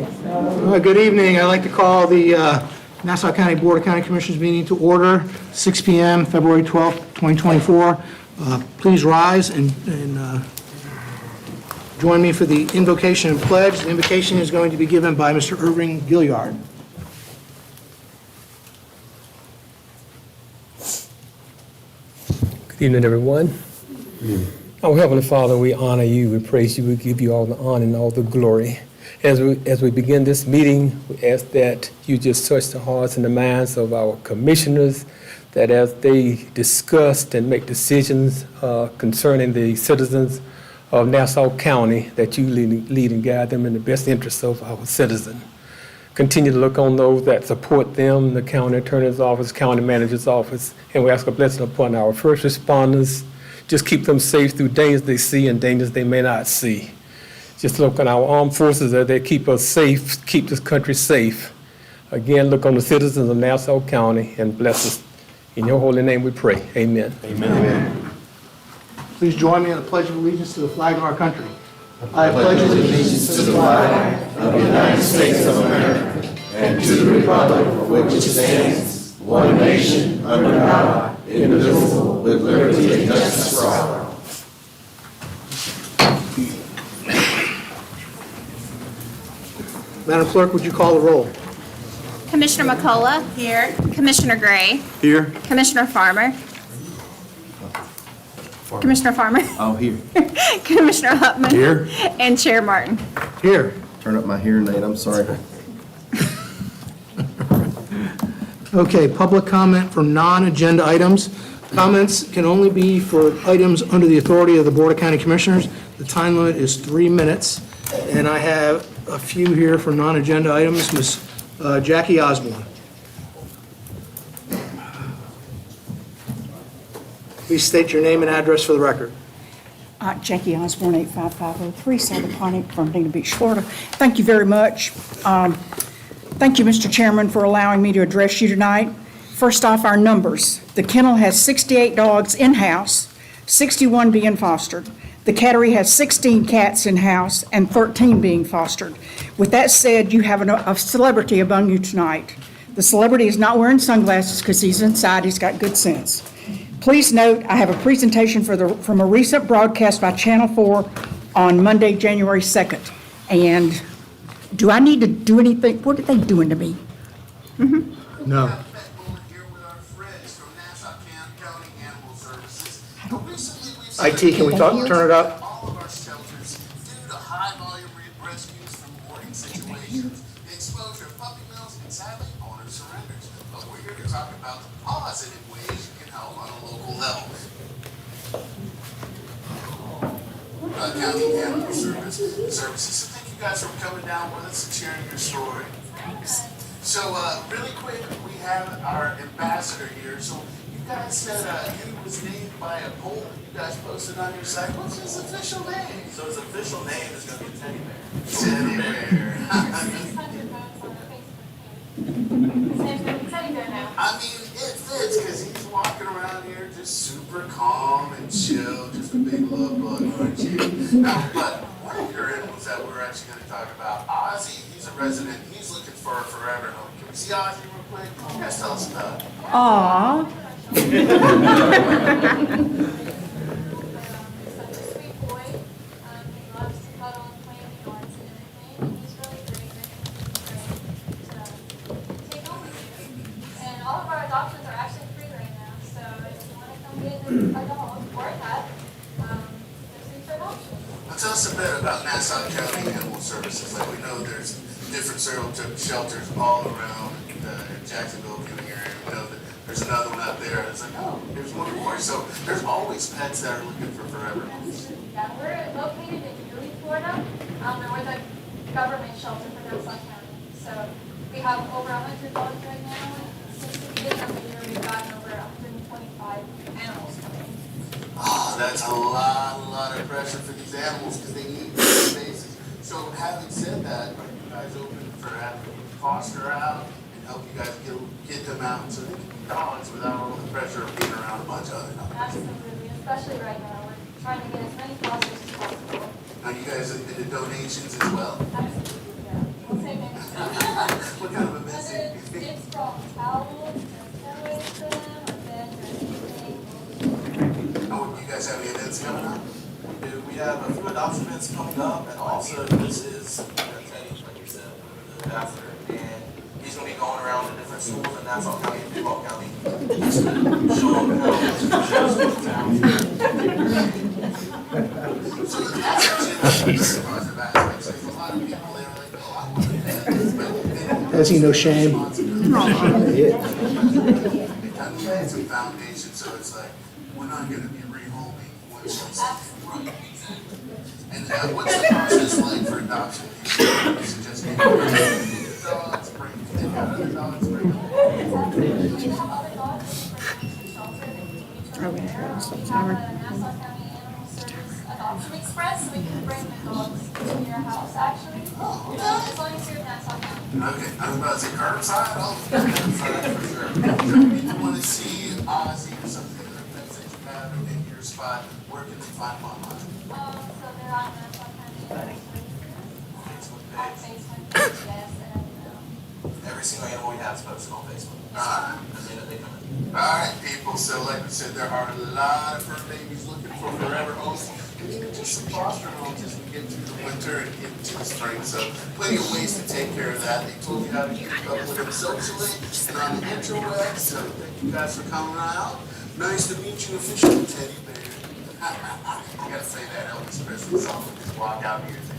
Good evening. I'd like to call the Nassau County Board of County Commissioners meeting to order, 6 p.m., February 12th, 2024. Please rise and join me for the invocation and pledge. The invocation is going to be given by Mr. Irving Gilliard. Good evening, everyone. Our Heavenly Father, we honor you, we praise you, we give you all the honor and all the glory. As we begin this meeting, we ask that you just touch the hearts and the minds of our commissioners, that as they discuss and make decisions concerning the citizens of Nassau County, that you lead and guide them in the best interests of our citizens. Continue to look on those that support them, the county attorney's office, county manager's office, and we ask a blessing upon our first responders. Just keep them safe through dangers they see and dangers they may not see. Just look on our armed forces that they keep us safe, keep this country safe. Again, look on the citizens of Nassau County and bless us. In your holy name we pray. Amen. Amen. Amen. Please join me in the Pledge of Allegiance to the flag of our country. I pledge allegiance to the flag of the United States of America and to the republic for which it stands, one nation, under God, indivisible, with liberty and justice for all. Madam Clerk, would you call the roll? Commissioner McCullough. Here. Commissioner Gray. Here. Commissioner Farmer. Commissioner Farmer. Oh, here. Commissioner Huffman. Here. And Chair Martin. Here. Turn up my hearing aid, I'm sorry. Okay, public comment for non-agenda items. Comments can only be for items under the authority of the Board of County Commissioners. The time limit is 3 minutes, and I have a few here for non-agenda items. Ms. Jackie Osborne. Please state your name and address for the record. Jackie Osborne, 85503 South Appointed from Dana Beach, Florida. Thank you very much. Thank you, Mr. Chairman, for allowing me to address you tonight. First off, our numbers. The kennel has 68 dogs in-house, 61 being fostered. The cattery has 16 cats in-house and 13 being fostered. With that said, you have a celebrity among you tonight. The celebrity is not wearing sunglasses because he's inside. He's got good sense. Please note, I have a presentation from a recent broadcast by Channel 4 on Monday, January 2nd. And do I need to do anything? What are they doing to me? No. IT, can we turn it up? All of our shelters due to high volume rescues from boarding situations, the exposure of puppy mills, and sadly, owner surrenders. But we're here to talk about the positive ways you can help on a local level. County Animal Services. So thank you guys for coming down with us and sharing your story. Thanks. So really quick, we have our ambassador here. So you guys said he was named by a poll that you guys posted on your site. What's his official name? So his official name is going to be Teddy Bear. Teddy Bear. I mean, it fits because he's walking around here just super calm and chill, just a big love bug, aren't you? Now, but one of your animals that we're actually going to talk about, Ozzy, he's a resident. He's looking for a forever home. Can we see Ozzy real quick? You guys tell us about it. Aw. Sweet boy. He loves to cuddle and play with dogs and everything. He's really great. To take home with you. And all of our adoptions are actually free right now. So if you want to come get a dog or a cat, there's things for adoption. Now tell us a bit about Nassau County Animal Services. Like we know there's different shelters all around Jacksonville, County area. We know that there's another one out there. It's like, oh, there's one more. So there's always pets that are looking for forever homes. Yeah, we're located in Greeley, Florida. And we're the government shelter for Nassau County. So we have over 100 dogs right now. Since the beginning of the year, we've gotten over 125 animals coming. Oh, that's a lot of pressure for these animals because they need these spaces. So having said that, are you guys open for having foster out and help you guys get them out so they can be dogs without all the pressure of being around a bunch of other dogs? Absolutely, especially right now. We're trying to get as many fosters as possible. Now you guys into donations as well? Absolutely, yeah. We'll take What kind of events do you Whether think? it's from towels, or to them, or beds, or anything. Oh, you guys have any events coming up? We have a few adoption events coming up, and also this is Teddy, like you said, the ambassador, and he's gonna be going around to different schools in Nassau County and Duval County. Showing them how shows the town. So that's actually surprised about it. Like, so a lot of people, they're like, oh, I want to do that. Has he no shame? They kind of made some foundation, so it's like, we're not gonna be rehoming one place. Right, exactly. And what's the process like for adoption? You suggest getting dogs, bring other dogs, bring them. We have other dogs for the shelter that continue to remain there. We have a Nassau County Animal Service Adoption Express, so we can bring the dogs to your house, actually. As long as you're in Nassau County. Okay, I was about to say curbside, oh, curbside for sure. If you want to see Ozzy or something, or pets that you have in your spot, where can they find them online? So they're on Nassau County Animal Facebook Service, on page. Facebook, yes, and, Every single animal we have is posted on Facebook. Alright. The minute they come in. Alright, people, so like we said, there are a lot of fur babies looking for forever homes. Just some foster homes as we get through the winter and get into the spring, so plenty of ways to take care of that. They told you how to keep up with them socially and on the interweb, so thank you guys for coming out. Nice to meet you officially, Teddy Bear. I gotta say that Elvis Presley song with this walkout music.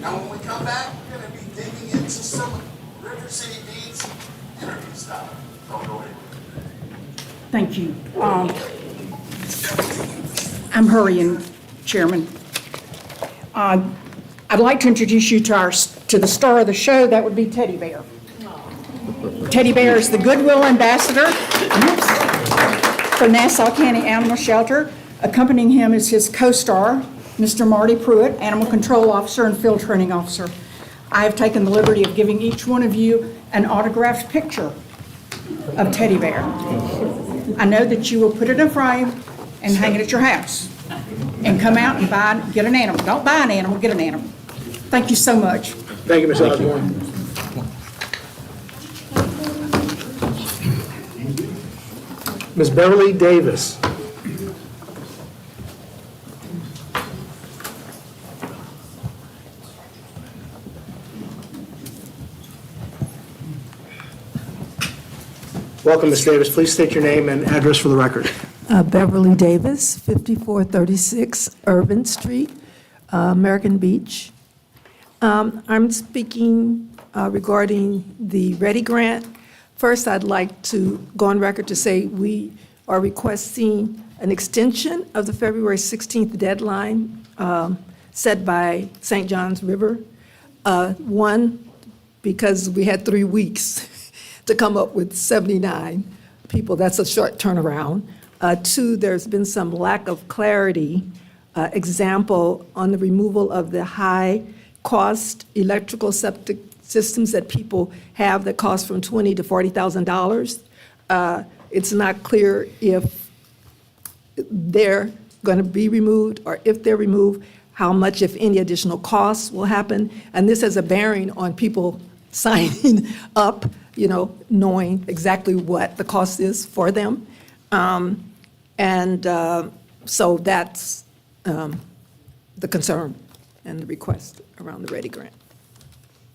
Now, when we come back, we're gonna be digging into some River City Beats interview style. Don't go anywhere. Thank you. I'm hurrying, Chairman. I'd like to introduce you to the star of the show. That would be Teddy Bear. Teddy Bear is the Goodwill Ambassador for Nassau County Animal Shelter. Accompanying him is his co-star, Mr. Marty Pruitt, Animal Control Officer and Field Training Officer. I have taken the liberty of giving each one of you an autographed picture of Teddy Bear. I know that you will put it in a frame and hang it at your house and come out and get an animal. Don't buy an animal, get an animal. Thank you so much. Thank you, Ms. Osborne. Ms. Beverly Davis. Welcome, Ms. Davis. Please state your name and address for the record. Beverly Davis, 5436 Irvin Street, American Beach. I'm speaking regarding the READY grant. First, I'd like to go on record to say we are requesting an extension of the February 16th deadline set by St. Johns River. One, because we had 3 weeks to come up with 79 people. That's a short turnaround. Two, there's been some lack of clarity. Example, on the removal of the high-cost electrical septic systems that people have that cost from $20,000 to $40,000. It's not clear if they're going to be removed, or if they're removed, how much, if any, additional costs will happen. And this has a bearing on people signing up, knowing exactly what the cost is for them. So that's the concern and the request around the READY grant.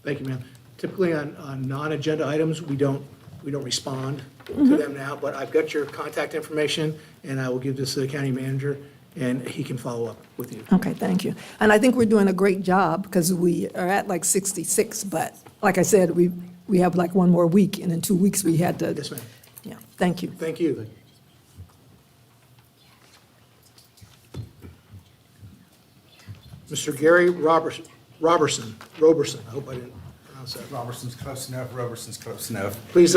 Thank you, ma'am. Typically on non-agenda items, we don't respond to them now, but I've got your contact information, and I will give this to the county manager, and he can follow up with you. Okay, thank you. And I think we're doing a great job because we are at like 66, but like I said, we have like one more week, and in 2 weeks we had to. Yes, ma'am. Yeah, thank you. Thank you. Mr. Gary Roberson, I hope I didn't pronounce that. Robertson's close enough, Robertson's close enough. Please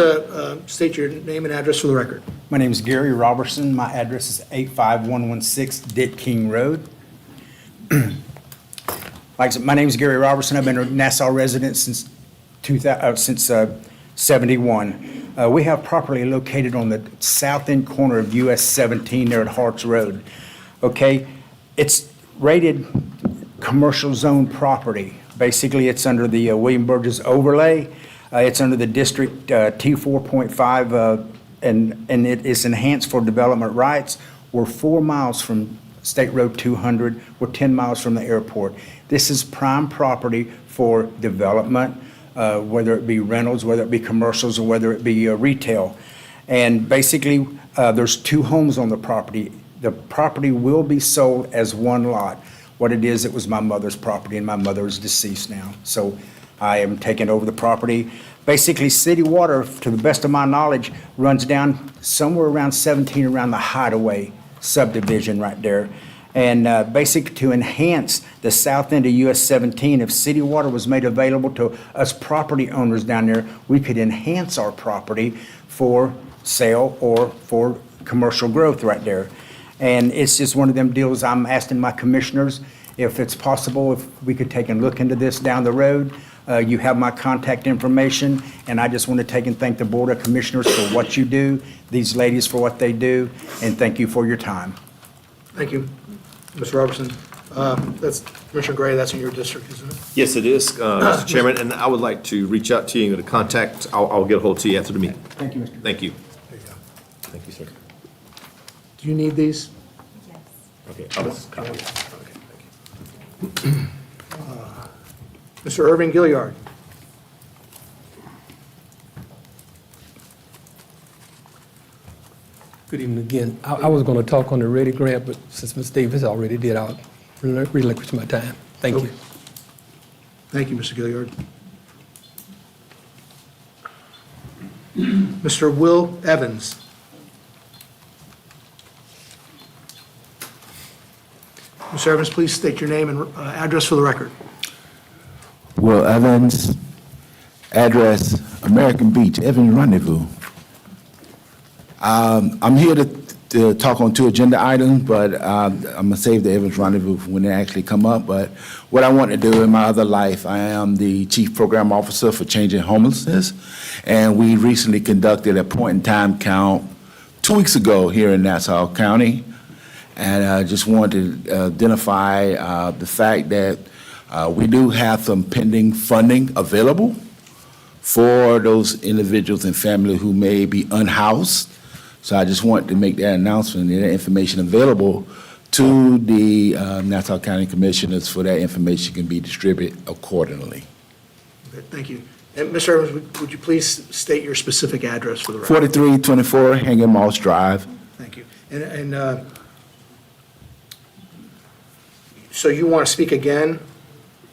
state your name and address for the record. My name is Gary Robertson. My address is 85116 Dick King Road. Like I said, my name is Gary Robertson. I've been a Nassau resident since 71. We have property located on the south end corner of US 17 there at Harts Road. Okay, it's rated commercial zone property. Basically, it's under the William Burgess overlay. It's under the District T 4.5, and it is enhanced for development rights. We're 4 miles from State Road 200. We're 10 miles from the airport. This is prime property for development, whether it be rentals, whether it be commercials, or whether it be retail. And basically, there's 2 homes on the property. The property will be sold as one lot. What it is, it was my mother's property, and my mother is deceased now. So I am taking over the property. Basically, city water, to the best of my knowledge, runs down somewhere around 17, around the Hideaway subdivision right there. And basically, to enhance the south end of US 17, if city water was made available to us property owners down there, we could enhance our property for sale or for commercial growth right there. And it's just one of them deals. I'm asking my commissioners if it's possible, if we could take a look into this down the road. You have my contact information, and I just want to take and thank the Board of Commissioners for what you do, these ladies for what they do, and thank you for your time. Thank you, Mr. Robertson. That's Commissioner Gray, that's in your district, isn't it? Yes, it is, Mr. Chairman, and I would like to reach out to you and contact, I'll get a hold to you after the meeting. Thank you, Mr. Thank you. There you go. Thank you, sir. Do you need these? Okay, I'll just copy it. Okay, thank you. Mr. Irving Gilliard. Good evening again. I was going to talk on the ready grant, but since Ms. Davis already did, I'll relinquish my time. Thank you. Thank you, Mr. Gilliard. Mr. Will Evans. Mr. Evans, please state your name and address for the record. Will Evans, address American Beach, Evans Rendezvous. I'm here to talk on 2 agenda items, but I'm going to save the Evans Rendezvous for when they actually come up. But what I want to do in my other life, I am the Chief Program Officer for Changing Homelessness, and we recently conducted a point-in-time count 2 weeks ago here in Nassau County, and I just wanted to identify the fact that we do have some pending funding available for those individuals and families who may be unhoused. So I just wanted to make that announcement and that information available to the Nassau County Commissioners for that information can be distributed accordingly. Okay, thank you. And Mr. Evans, would you please state your specific address for the record? 4324 Hanging Moss Drive. Thank you. And so you want to speak again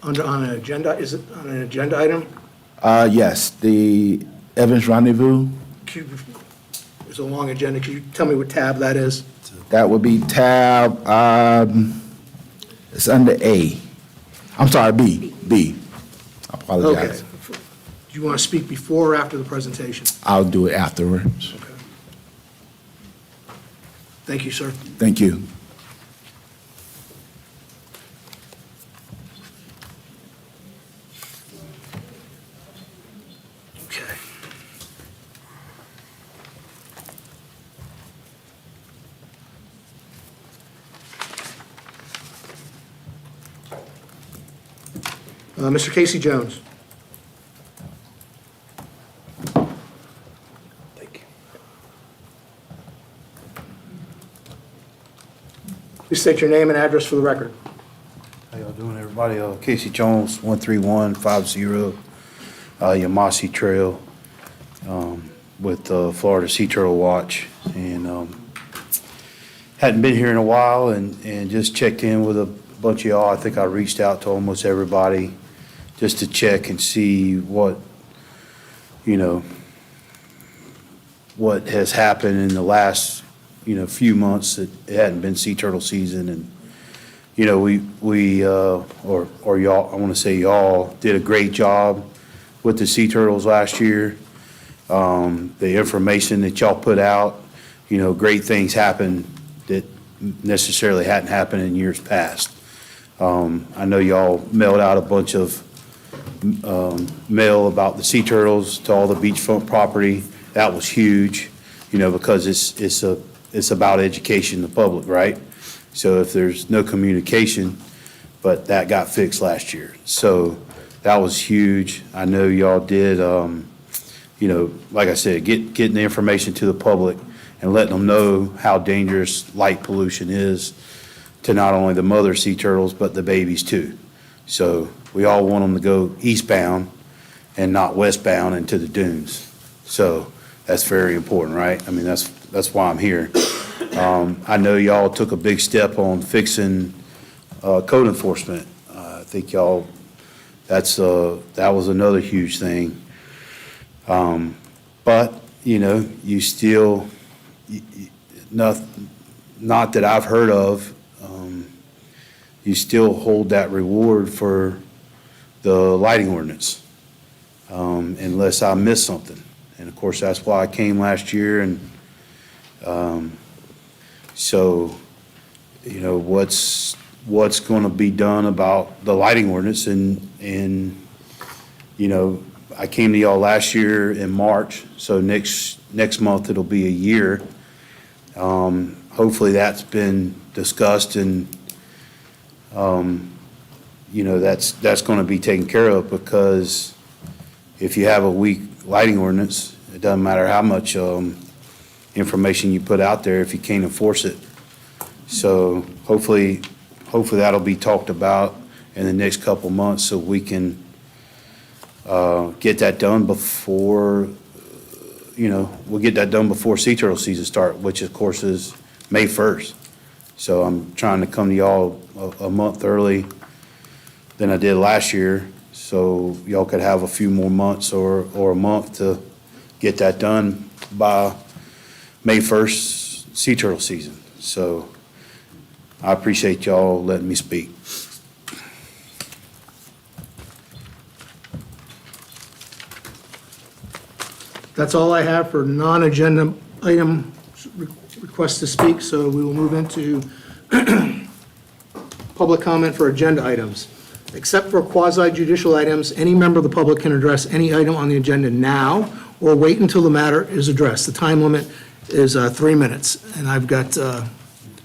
on an agenda? Is it on an agenda item? Yes, the Evans Rendezvous. It's a long agenda. Could you tell me what tab that is? That would be tab, it's under A. I'm sorry, B. I apologize. Okay. Do you want to speak before or after the presentation? I'll do it afterwards. Okay. Thank you, sir. Thank you. Okay. Mr. Casey Jones. Thank you. Please state your name and address for the record. How y'all doing, everybody? Casey Jones, 13150 Yamasi Trail, with Florida Sea Turtle Watch. And hadn't been here in a while and just checked in with a bunch of y'all. I think I reached out to almost everybody just to check and see what, what has happened in the last, few months that it hadn't been sea turtle season. And we or y'all, I want to say y'all did a great job with the sea turtles last year. The information that y'all put out, great things happened that necessarily hadn't happened in years past. I know y'all mailed out a bunch of mail about the sea turtles to all the beachfront property. That was huge, because it's about education to the public, right? So if there's no communication, but that got fixed last year. So That was huge. I know y'all did, you know, like I said, getting the information to the public and letting them know how dangerous light pollution is to not only the mother sea turtles, but the babies too. So we all want them to go eastbound and not westbound into the dunes. So that's very important, right? I mean, that's why I'm here. I know y'all took a big step on fixing code enforcement. I think y'all, that was another huge thing. But, you know, you still, not that I've heard of, you still hold that reward for the lighting ordinance, unless I missed something. And of course, that's why I came last year. And so, you know, what's going to be done about the lighting ordinance? And you know, I came to y'all last year in March, so next month it'll be a year. Hopefully that's been discussed, and you know, that's going to be taken care of, because if you have a weak lighting ordinance, it doesn't matter how much information you put out there if you can't enforce it. So hopefully that'll be talked about in the next couple months, so we can get that done before, you know, we'll get that done before sea turtle season start, which of course is May 1st. So I'm trying to come to y'all a month early than I did last year, so y'all could have a few more months or a month to get that done by May 1st, sea turtle season. So I appreciate y'all letting me speak. That's all I have for non-agenda item requests to speak, so we will move into public comment for agenda items. Except for quasi-judicial items, any member of the public can address any item on the agenda now or wait until the matter is addressed. The time limit is 3 minutes, and I've got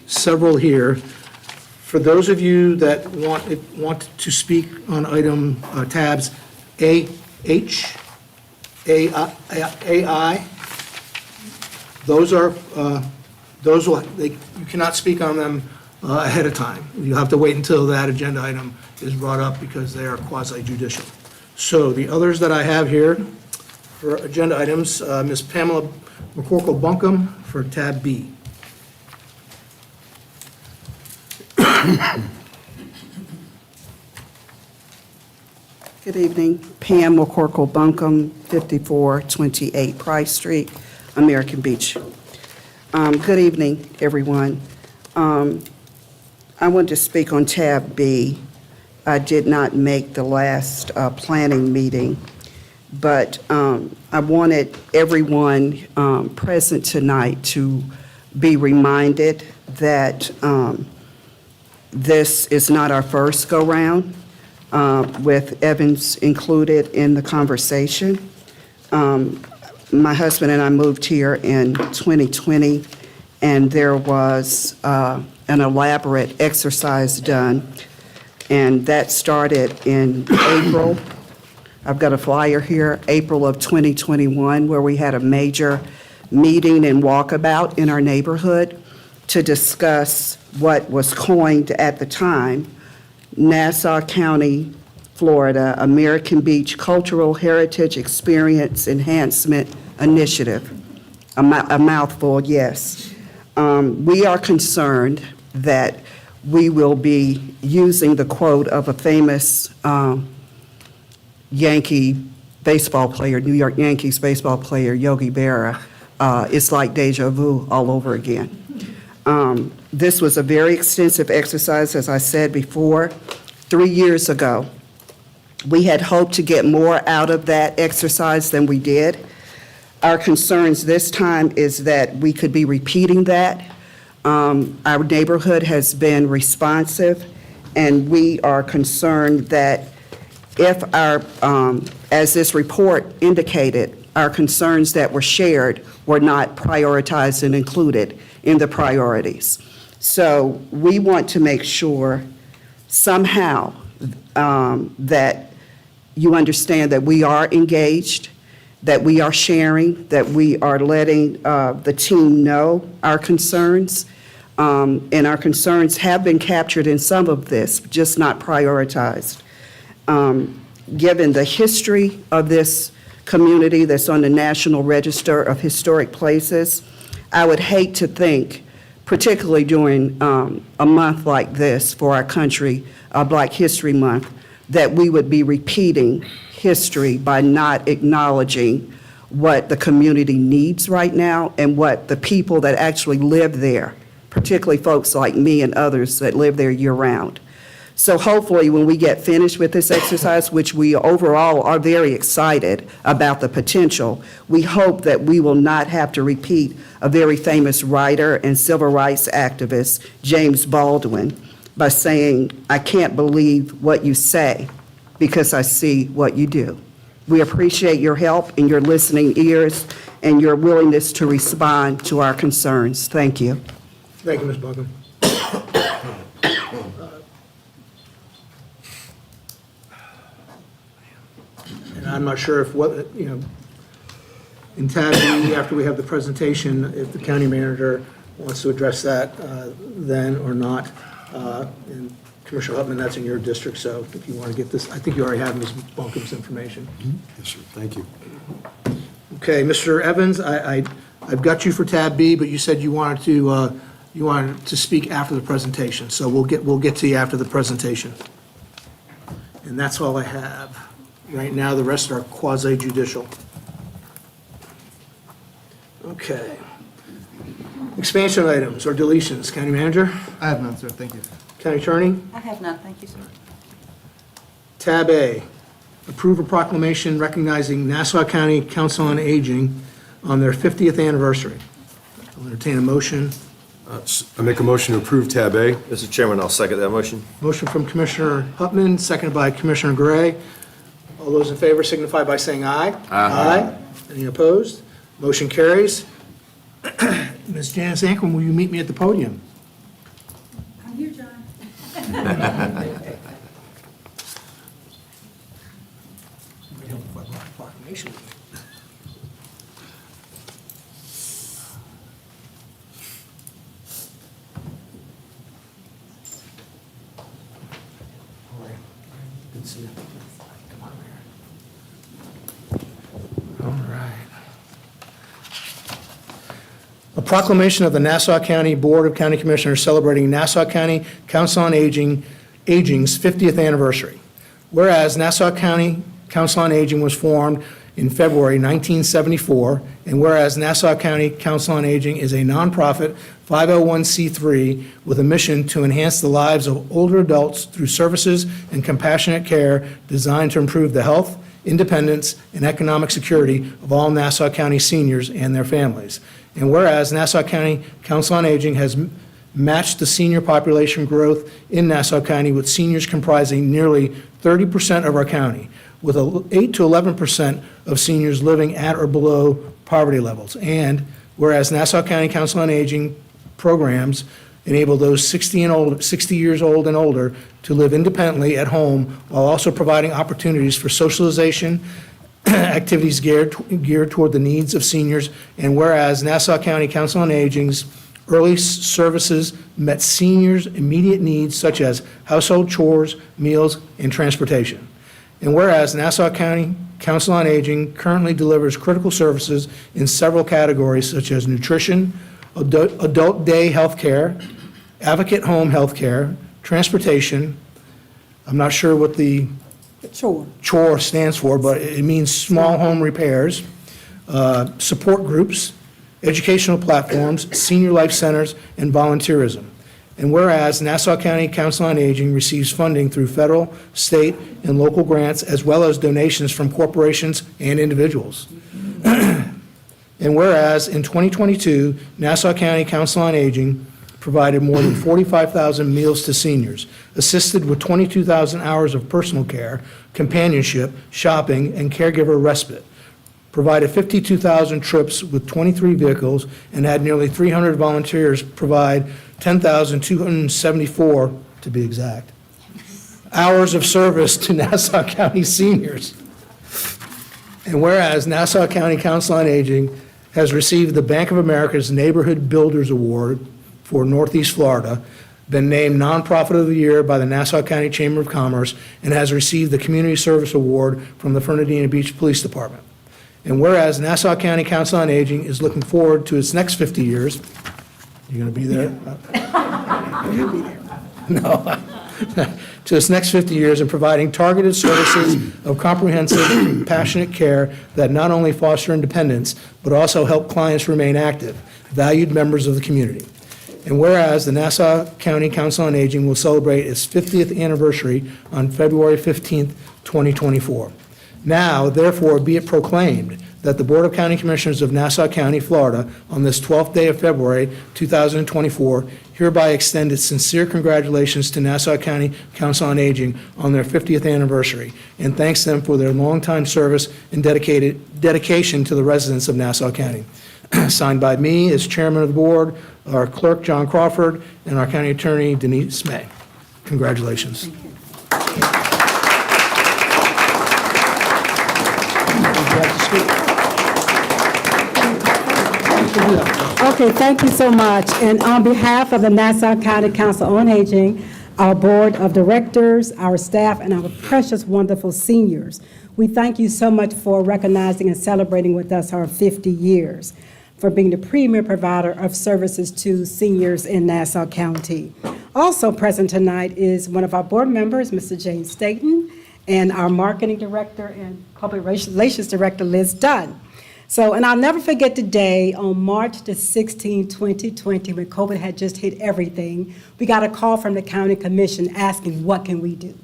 several here. For those of you that want to speak on item tabs A, H, AI, you cannot speak on them ahead of time. You have to wait until that agenda item is brought up, because they are quasi-judicial. So the others that I have here for agenda items, Ms. Pamela McCorkle-Buncombe for tab B. Good evening. Pam McCorkle-Buncombe, 5428 Price Street, American Beach. Good evening, everyone. I want to speak on tab B. I did not make the last planning meeting, but I wanted everyone present tonight to be reminded that this is not our first go-round, with Evans included in the conversation. My husband and I moved here in 2020, and there was an elaborate exercise done, and that started in April. I've got a flyer here, April of 2021, where we had a major meeting and walkabout in our neighborhood to discuss what was coined at the time Nassau County, Florida, American Beach Cultural Heritage Experience Enhancement Initiative. A mouthful, yes. We are concerned that we will be using the quote of a famous Yankee baseball player, New York Yankees baseball player, Yogi Berra. It's like deja vu all over again. This was a very extensive exercise, as I said before. 3 years ago, we had hoped to get more out of that exercise than we did. Our concerns this time is that we could be repeating that. Our neighborhood has been responsive, and we are concerned that if our, as this report indicated, our concerns that were shared were not prioritized and included in the priorities. So we want to make sure somehow that you understand that we are engaged, that we are sharing, that we are letting the team know our concerns. And our concerns have been captured in some of this, just not prioritized. Given the history of this community that's on the National Register of Historic Places, I would hate to think, particularly during a month like this for our country, Black History Month, that we would be repeating history by not acknowledging what the community needs right now and what the people that actually live there, particularly folks like me and others that live there year-round. So hopefully when we get finished with this exercise, which we overall are very excited about the potential, we hope that we will not have to repeat a very famous writer and civil rights activist, James Baldwin, by saying, "I can't believe what you say because I see what you do." We appreciate your help and your listening ears and your willingness to respond to our concerns. Thank you. Thank you, Ms. Buckham. And I'm not sure if in tab B, after we have the presentation, if the county manager wants to address that then or not. And Commissioner Hutman, that's in your district, so if you want to get this, I think you already have Ms. Buncombe's information. Yes, sir. Thank you. Okay, Mr. Evans, I've got you for tab B, but you said you wanted to speak after the presentation, so we'll get to you after the presentation. And that's all I have. Right now, the rest are quasi judicial. Okay. Expansion items or deletions, County Manager? I have none, sir. Thank you. County Attorney? I have none, thank you, sir. Tab A, approve a proclamation recognizing Nassau County Council on Aging on their 50th anniversary. I'll entertain a motion. I make a motion to approve tab A. Mr. Chairman, I'll second that motion. Motion from Commissioner Hutman, seconded by Commissioner Gray. All those in favor signify by saying aye. Aye. Any opposed? Motion carries. Ms. Janice Ankrum, will you meet me at the podium? I'm here, John. Proclamation. All right. Good to see you. Come on here. All right. A proclamation of the Nassau County Board of County Commissioners celebrating Nassau County Council on Aging's 50th anniversary. Whereas Nassau County Council on Aging was formed in February 1974, and whereas Nassau County Council on Aging is a nonprofit 501c3 with a mission to enhance the lives of older adults through services and compassionate care designed to improve the health, independence, and economic security of all Nassau County seniors and their families. And whereas Nassau County Council on Aging has matched the senior population growth in Nassau County, with seniors comprising nearly 30% of our county, with 8 to 11% of seniors living at or below poverty levels. And whereas Nassau County Council on Aging programs enable those 60 years old and older to live independently at home, while also providing opportunities for socialization, activities geared toward the needs of seniors. And whereas Nassau County Council on Aging's early services met seniors' immediate needs such as household chores, meals, and transportation. And whereas Nassau County Council on Aging currently delivers critical services in several categories such as nutrition, adult day health care, advocate home health care, transportation. I'm not sure what the chore stands for, but it means small home repairs, support groups, educational platforms, senior life centers, and volunteerism. And whereas Nassau County Council on Aging receives funding through federal, state, and local grants, as well as donations from corporations and individuals. And whereas in 2022, Nassau County Council on Aging provided more than 45,000 meals to seniors, assisted with 22,000 hours of personal care, companionship, shopping, and caregiver respite, provided 52,000 trips with 23 vehicles, and had nearly 300 volunteers provide 10,274, to be exact, hours of service to Nassau County seniors. And whereas Nassau County Council on Aging has received the Bank of America's Neighborhood Builders Award for Northeast Florida, been named Nonprofit of the Year by the Nassau County Chamber of Commerce, and has received the Community Service Award from the Fernandina Beach Police Department. And whereas Nassau County Council on Aging is looking forward to its next 50 years, you going to be there? No. To its next 50 years in providing targeted services of comprehensive, compassionate care that not only foster independence, but also help clients remain active, valued members of the community. And whereas the Nassau County Council on Aging will celebrate its 50th anniversary on February 15th, 2024. Now, therefore, be it proclaimed that the Board of County Commissioners of Nassau County, Florida, on this 12th day of February, 2024, hereby extend its sincere congratulations to Nassau County Council on Aging on their 50th anniversary, and thanks them for their longtime service and dedication to the residents of Nassau County. Signed by me as chairman of the board, our clerk, John Crawford, and our county attorney, Denise May. Congratulations. Okay, thank you so much. And on behalf of the Nassau County Council on Aging, our board of directors, our staff, and our precious, wonderful seniors, we thank you so much for recognizing and celebrating with us our 50 years, for being the premier provider of services to seniors in Nassau County. Also present tonight is one of our board members, Mr. James Staten, and our marketing director and public relations director, Liz Dunn. So, and I'll never forget the day on March the 16th, 2020, when COVID had just hit everything, we got a call from the county commission asking, what can we do?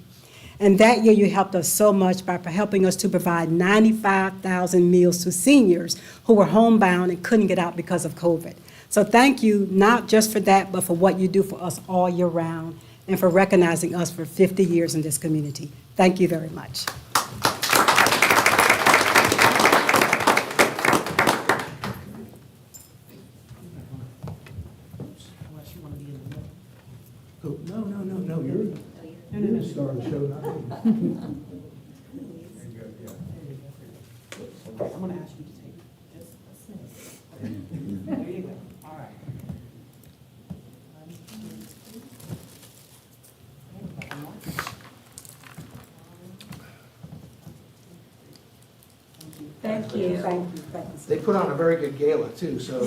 And that year you helped us so much by helping us to provide 95,000 meals to seniors who were homebound and couldn't get out because of COVID. So thank you, not just for that, but for what you do for us all year round and for recognizing us for 50 years in this community. Thank you very much. No, you're the star of the show, not me. I'm going to ask you to take just a snip. There you go. All right. Thank you. Thank you. They put on a very good gala, too, so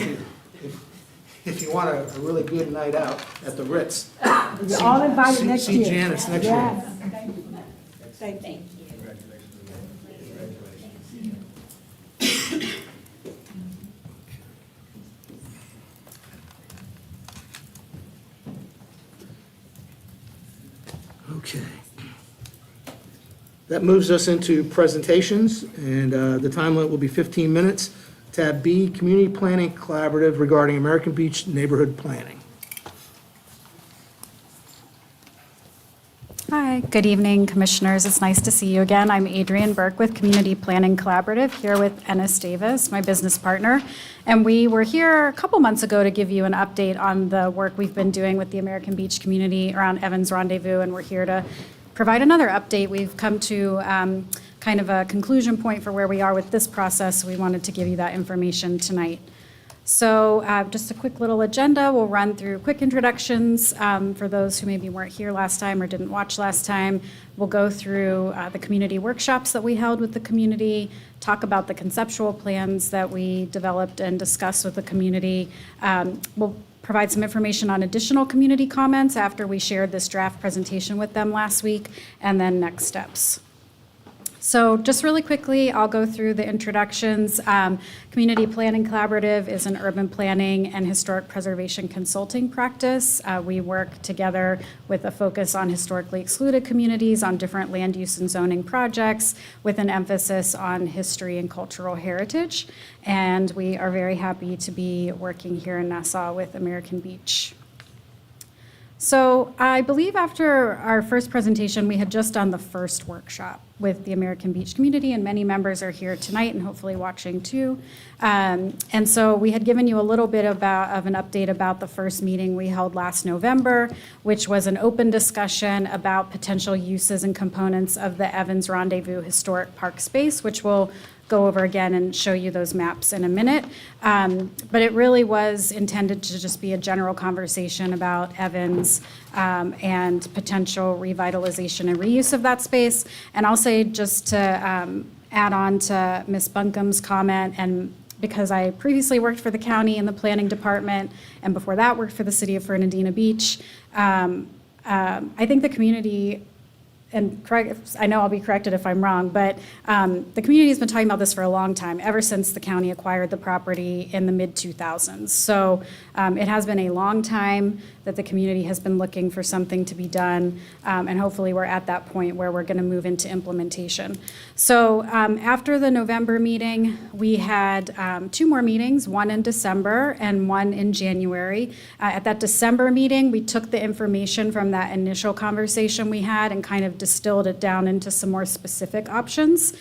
if you want a really good night out at the Ritz. You're all invited next year. See Janice next year. Yes. Thank you. Okay. That moves us into presentations, and the time limit will be 15 minutes. Tab B, Community Planning Collaborative regarding American Beach Neighborhood Planning. Hi, good evening, Commissioners. It's nice to see you again. I'm Adrienne Burke with Community Planning Collaborative, here with Ennis Davis, my business partner. And we were here a couple months ago to give you an update on the work we've been doing with the American Beach community around Evans Rendezvous, and we're here to provide another update. We've come to kind of a conclusion point for where we are with this process. We wanted to give you that information tonight. So just a quick little agenda. We'll run through quick introductions for those who maybe weren't here last time or didn't watch last time. We'll go through the community workshops that we held with the community, talk about the conceptual plans that we developed and discussed with the community. We'll provide some information on additional community comments after we shared this draft presentation with them last week, and then next steps. So just really quickly, I'll go through the introductions. Community Planning Collaborative is an urban planning and historic preservation consulting practice. We work together with a focus on historically excluded communities on different land use and zoning projects with an emphasis on history and cultural heritage. And we are very happy to be working here in Nassau with American Beach. So I believe after our first presentation, we had just done the first workshop with the American Beach community, and many members are here tonight and hopefully watching too. And so we had given you a little bit of an update about the first meeting we held last November, which was an open discussion about potential uses and components of the Evans Rendezvous Historic Park space, which we'll go over again and show you those maps in a minute. But it really was intended to just be a general conversation about Evans and potential revitalization and reuse of that space. And I'll say, just to add on to Ms. Bunkum's comment, and because I previously worked for the county in the planning department, and before that worked for the city of Fernandina Beach, I think the community, and correct, I know I'll be corrected if I'm wrong, but the community has been talking about this for a long time, ever since the county acquired the property in the mid-2000s. So it has been a long time that the community has been looking for something to be done, and hopefully we're at that point where we're going to move into implementation. So after the November meeting, we had 2 more meetings, one in December and one in January. At that December meeting, we took the information from that initial conversation we had and kind of distilled it down into some more specific options.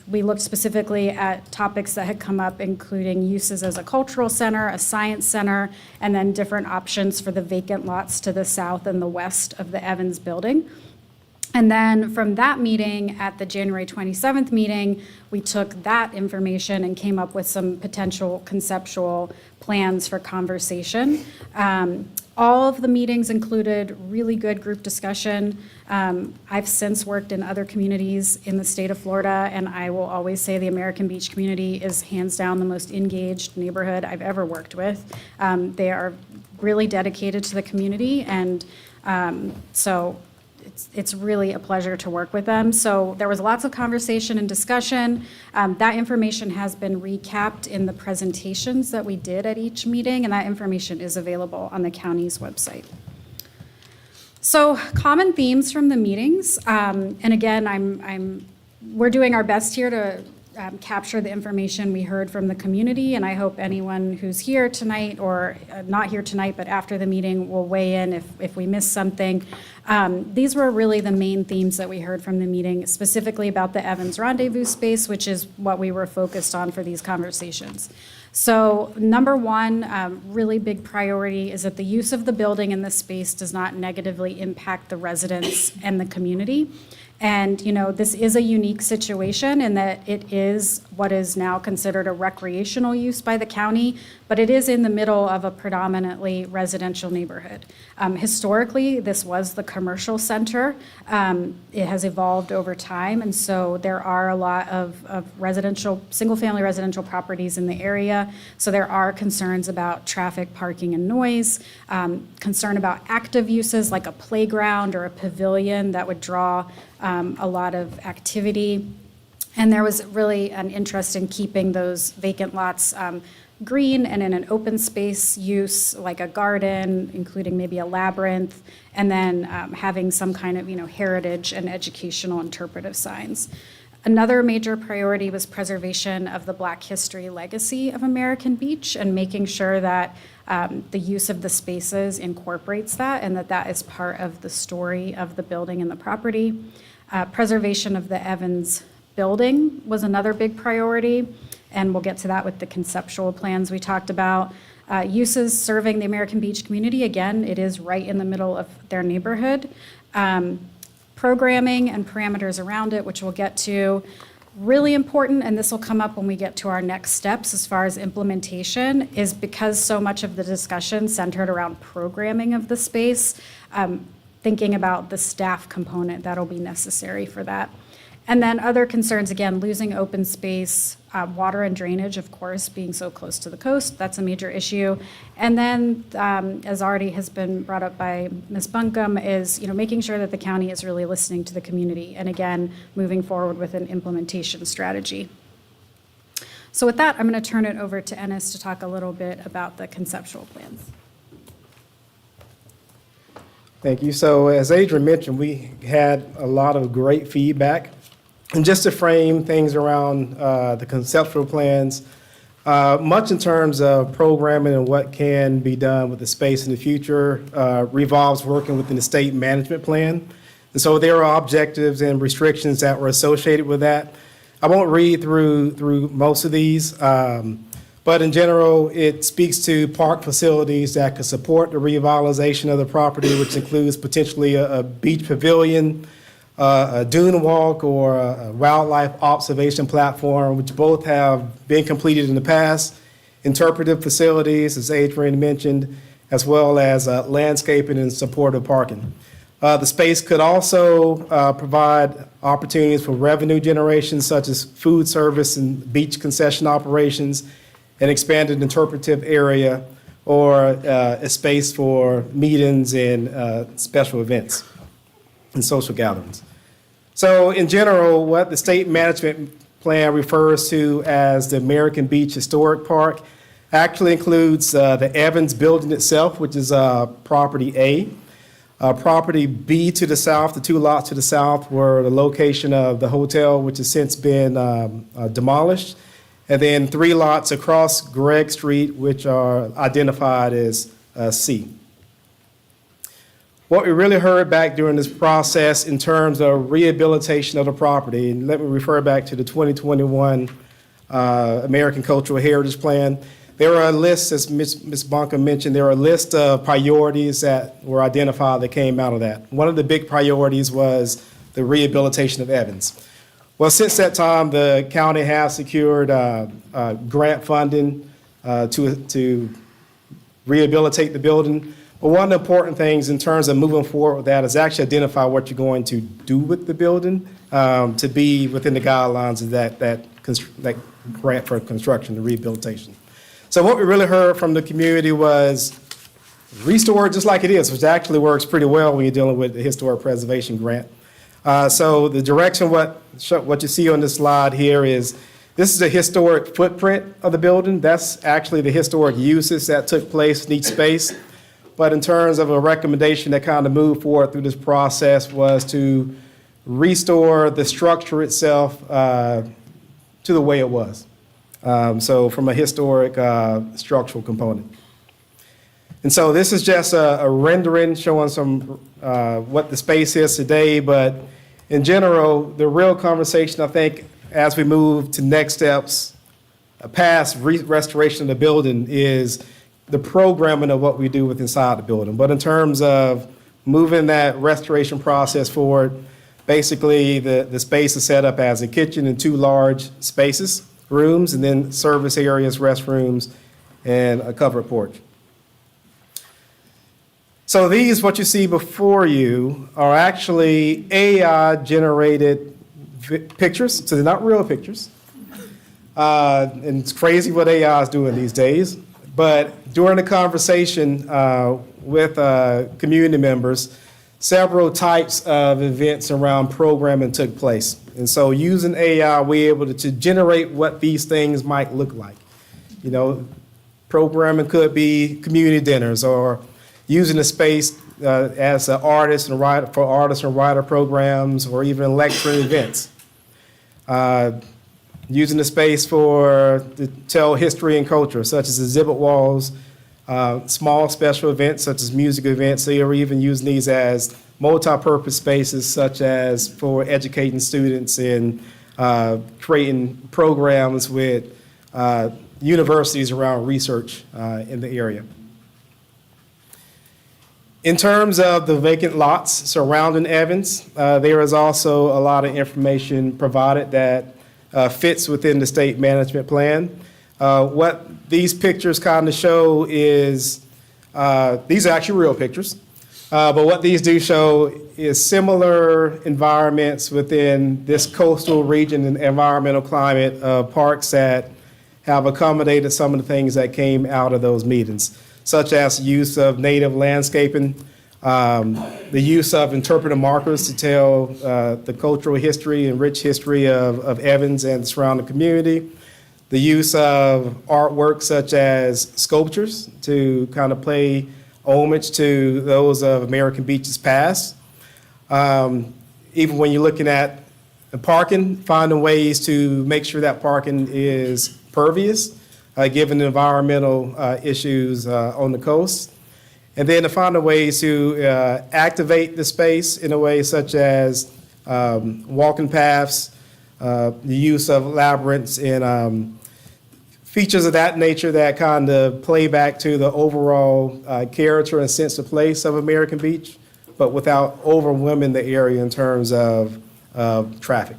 We looked specifically at topics that had come up, including uses as a cultural center, a science center, and then different options for the vacant lots to the south and the west of the Evans building. And then from that meeting, at the January 27th meeting, we took that information and came up with some potential conceptual plans for conversation. All of the meetings included really good group discussion. I've since worked in other communities in the state of Florida, and I will always say the American Beach community is hands down the most engaged neighborhood I've ever worked with. They are really dedicated to the community, and so it's really a pleasure to work with them. So there was lots of conversation and discussion. That information has been recapped in the presentations that we did at each meeting, and that information is available on the county's website. So common themes from the meetings, and again, we're doing our best here to capture the information we heard from the community, and I hope anyone who's here tonight or not here tonight but after the meeting will weigh in if we missed something. These were really the main themes that we heard from the meeting, specifically about the Evans Rendezvous space, which is what we were focused on for these conversations. So number one, really big priority is that the use of the building in this space does not negatively impact the residents and the community. And, you know, this is a unique situation in that it is what is now considered a recreational use by the county, but it is in the middle of a predominantly residential neighborhood. Historically, this was the commercial center. It has evolved over time, and so there are a lot of residential, single-family residential properties in the area. So there are concerns about traffic, parking, and noise, concern about active uses like a playground or a pavilion that would draw a lot of activity. And there was really an interest in keeping those vacant lots green and in an open space use, like a garden, including maybe a labyrinth, and then having some kind of, heritage and educational interpretive signs. Another major priority was preservation of the Black history legacy of American Beach and making sure that the use of the spaces incorporates that and that is part of the story of the building and the property. Preservation of the Evans building was another big priority, and we'll get to that with the conceptual plans we talked about. Uses serving the American Beach community, again, it is right in the middle of their neighborhood. Programming and parameters around it, which we'll get to. Really important, and this will come up when we get to our next steps as far as implementation, is because so much of the discussion centered around programming of the space, thinking about the staff component that'll be necessary for that. And then other concerns, again, losing open space, water and drainage, of course, being so close to the coast, that's a major issue. And then, as already has been brought up by Ms. Bunkum, is making sure that the county is really listening to the community, and again, moving forward with an implementation strategy. So with that, I'm going to turn it over to Ennis to talk a little bit about the conceptual plans. Thank you. So as Adrian mentioned, we had a lot of great feedback. And just to frame things around the conceptual plans, Much in terms of programming and what can be done with the space in the future revolves working within the state management plan. And so there are objectives and restrictions that were associated with that. I won't read through most of these, but in general, it speaks to park facilities that could support the revitalization of the property, which includes potentially a beach pavilion, a dune walk, or a wildlife observation platform, which both have been completed in the past, interpretive facilities, as Adrian mentioned, as well as landscaping and supportive parking. The space could also provide opportunities for revenue generation, such as food service and beach concession operations, an expanded interpretive area, or a space for meetings and special events and social gatherings. So in general, what the state management plan refers to as the American Beach Historic Park actually includes the Evans Building itself, which is property A. Property B to the south, the 2 lots to the south, were the location of the hotel, which has since been demolished. And then 3 lots across Gregg Street, which are identified as C. What we really heard back during this process in terms of rehabilitation of the property, and let me refer back to the 2021 American Cultural Heritage Plan. There are a list, as Ms. Bonka mentioned, there are a list of priorities that were identified that came out of that. One of the big priorities was the rehabilitation of Evans. Well, since that time, the county has secured grant funding to rehabilitate the building. But one of the important things in terms of moving forward with that is actually identify what you're going to do with the building to be within the guidelines of that grant for construction, the rehabilitation. So what we really heard from the community was restore it just like it is, which actually works pretty well when you're dealing with the historic preservation grant. So the direction, what you see on this slide here is, this is a historic footprint of the building. That's actually the historic uses that took place in each space. But in terms of a recommendation that kind of moved forward through this process was to restore the structure itself to the way it was. So from a historic structural component. And so this is just a rendering showing some what the space is today, but in general, the real conversation, I think, as we move to next steps past restoration of the building is the programming of what we do with inside the building. But in terms of moving that restoration process forward, basically the space is set up as a kitchen and 2 large spaces, rooms, and then service areas, restrooms, and a covered porch. So these, what you see before you, are actually AI-generated pictures, so they're not real pictures. And it's crazy what AI is doing these days. But during the conversation with community members, several types of events around programming took place. And so using AI, we're able to generate what these things might look like. You know, programming could be community dinners, or using the space as an artist and writer for artist and writer programs, or even lecturing events. Using the space to tell history and culture, such as exhibit walls, small special events such as music events, or even using these as multi-purpose spaces such as for educating students and creating programs with universities around research in the area. In terms of the vacant lots surrounding Evans, there is also a lot of information provided that fits within the state management plan. What these pictures kind of show is, these are actually real pictures, but what these do show is similar environments within this coastal region and environmental climate of parks that have accommodated some of the things that came out of those meetings, such as use of native landscaping, the use of interpretive markers to tell the cultural history and rich history of Evans and the surrounding community, the use of artwork such as sculptures to kind of pay homage to those of American Beach's past. Even when you're looking at the parking, finding ways to make sure that parking is pervious, given the environmental issues on the coast. And then to find a way to activate the space in a way such as walking paths, the use of labyrinths, and features of that nature that kind of play back to the overall character and sense of place of American Beach, but without overwhelming the area in terms of traffic.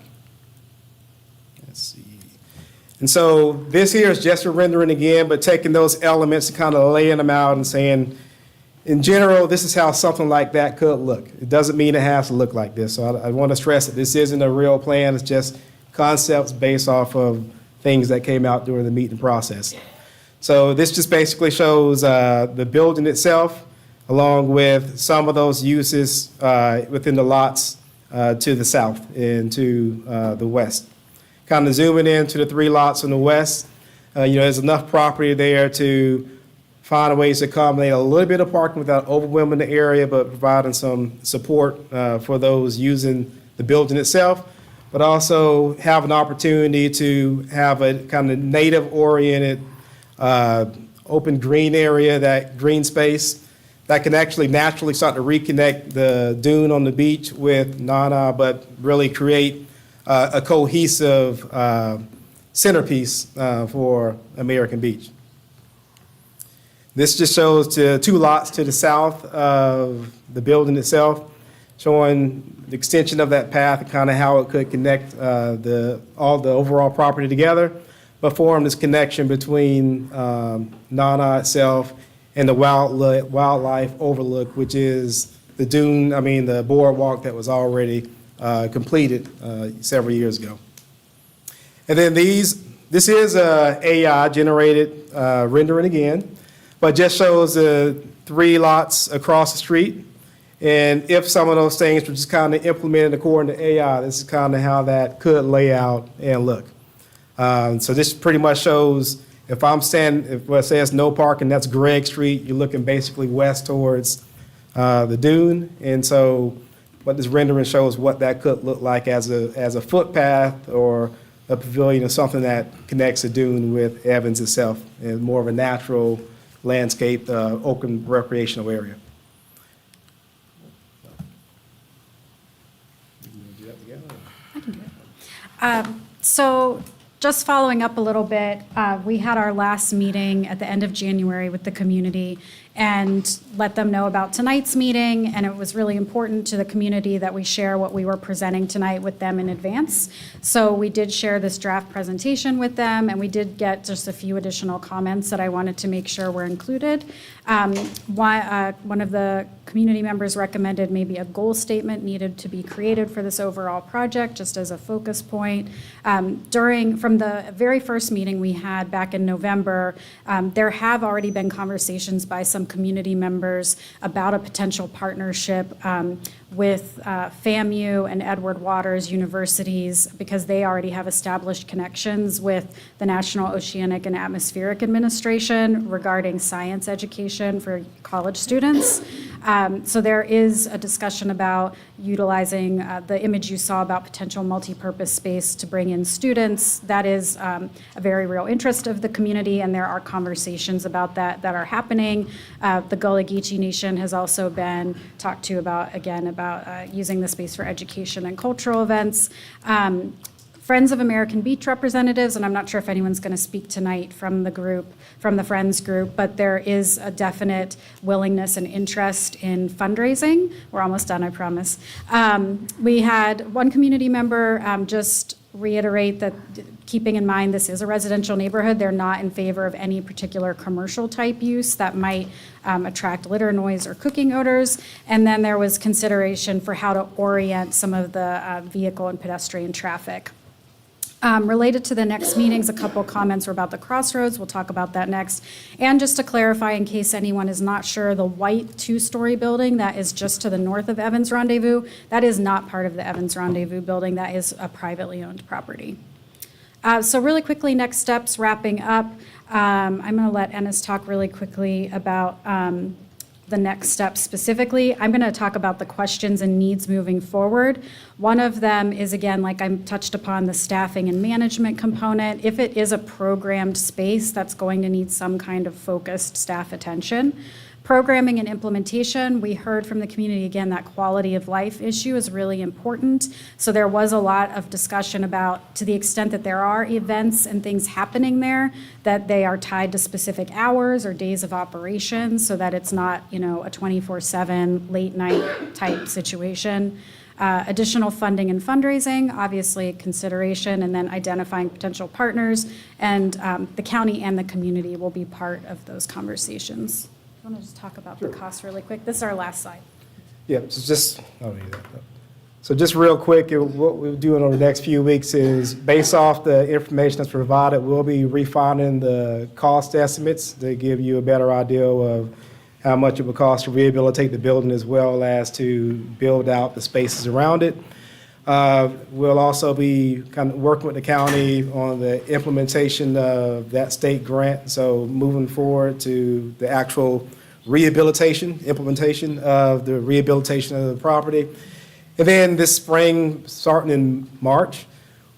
Let's see. And so this here is just a rendering again, but taking those elements and kind of laying them out and saying, in general, this is how something like that could look. It doesn't mean it has to look like this. So I want to stress that this isn't a real plan. It's just concepts based off of things that came out during the meeting process. So this just basically shows the building itself, along with some of those uses within the lots to the south and to the west. Kind of zooming into the 3 lots on the west, there's enough property there to find ways to accommodate a little bit of parking without overwhelming the area, but providing some support for those using the building itself, but also have an opportunity to have a kind of native-oriented open green area, that green space, that can actually naturally start to reconnect the dune on the beach with Nana, but really create a cohesive centerpiece for American Beach. This just shows the 2 lots to the south of the building itself, showing the extension of that path and kind of how it could connect all the overall property together, but form this connection between Nana itself and the wildlife overlook, which is the the boardwalk that was already completed several years ago. And then this is a AI generated rendering again, but just shows the 3 lots across the street. And if some of those things were just kind of implemented according to AI, this is kind of how that could lay out and look. So this pretty much shows, if it says no parking, that's Gregg Street, you're looking basically west towards the dune. And so what this rendering shows what that could look like as a footpath or a pavilion or something that connects the dune with Evans itself, and more of a natural landscape, open recreational area. So just following up a little bit, we had our last meeting at the end of January with the community and let them know about tonight's meeting, and it was really important to the community that we share what we were presenting tonight with them in advance. So we did share this draft presentation with them, and we did get just a few additional comments that I wanted to make sure were included. One of the community members recommended maybe a goal statement needed to be created for this overall project, just as a focus point. From the very first meeting we had back in November, there have already been conversations by some community members about a potential partnership with FAMU and Edward Waters universities, because they already have established connections with the National Oceanic and Atmospheric Administration regarding science education for college students. So there is a discussion about utilizing the image you saw about potential multi-purpose space to bring in students. That is a very real interest of the community, and there are conversations about that are happening. The Gullah Geechee Nation has also been talked to about using the space for education and cultural events. Friends of American Beach representatives, and I'm not sure if anyone's going to speak tonight from the Friends group, but there is a definite willingness and interest in fundraising. We're almost done, I promise. We had one community member just reiterate that, keeping in mind this is a residential neighborhood, they're not in favor of any particular commercial type use that might attract litter noise or cooking odors. And then there was consideration for how to orient some of the vehicle and pedestrian traffic. Related to the next meetings, a couple comments were about the crossroads. We'll talk about that next. And just to clarify, in case anyone is not sure, the white 2-story building that is just to the north of Evans Rendezvous, that is not part of the Evans Rendezvous building. That is a privately owned property. So really quickly, next steps, wrapping up. I'm going to let Ennis talk really quickly about the next steps specifically. I'm going to talk about the questions and needs moving forward. One of them is, again, like I touched upon, the staffing and management component. If it is a programmed space, that's going to need some kind of focused staff attention. Programming and implementation, we heard from the community, again, that quality of life issue is really important. So there was a lot of discussion about, to the extent that there are events and things happening there, that they are tied to specific hours or days of operation so that it's not, a 24/7 late night type situation. Additional funding and fundraising, obviously a consideration, and then identifying potential partners. And the county and the community will be part of those conversations. I want to just talk about the cost really quick. This is our last slide. Yeah, so just real quick, what we're doing over the next few weeks is, based off the information that's provided, we'll be refining the cost estimates to give you a better idea of how much it would cost to rehabilitate the building as well as to build out the spaces around it. We'll also be kind of working with the county on the implementation of that state grant, so moving forward to the actual implementation of the rehabilitation of the property. And then this spring, starting in March,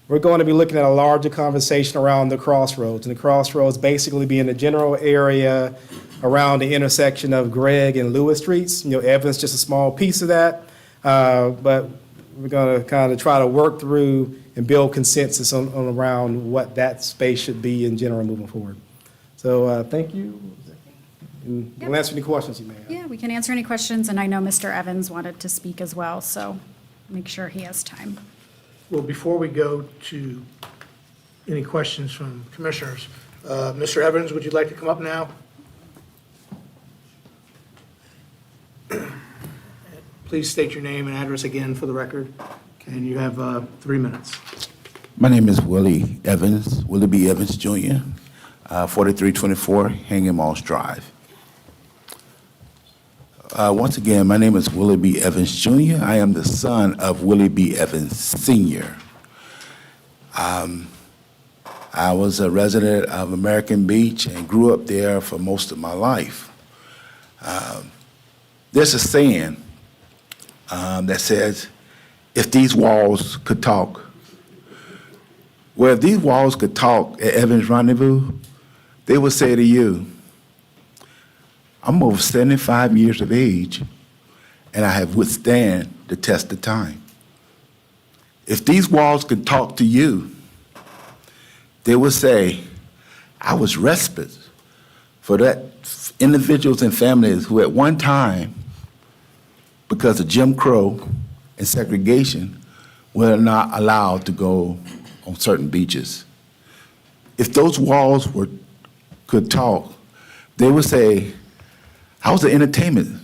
we're going to be looking at a larger conversation around the crossroads. And the crossroads basically being the general area around the intersection of Gregg and Lewis Streets. Evans just a small piece of that, but we're going to kind of try to work through and build consensus on around what that space should be in general moving forward. So thank you. And we'll answer any questions you may have. Yeah, we can answer any questions, and I know Mr. Evans wanted to speak as well, so make sure he has time. Well, before we go to any questions from commissioners, Mr. Evans, would you like to come up now? Please state your name and address again for the record, and you have 3 minutes. My name is Willie Evans, Willie B. Evans Jr., 4324 Hanging Moss Drive. Once again, my name is Willie B. Evans Jr. I am the son of Willie B. Evans Sr. I was a resident of American Beach and grew up there for most of my life. There's a saying that says, if these walls could talk. Well, if these walls could talk at Evans Rendezvous, they would say to you, I'm over 75 years of age, and I have withstand the test of time. If these walls could talk to you, they would say, I was respite for that individuals and families who at one time, because of Jim Crow and segregation, were not allowed to go on certain beaches. If those walls could talk, they would say, I was an entertainment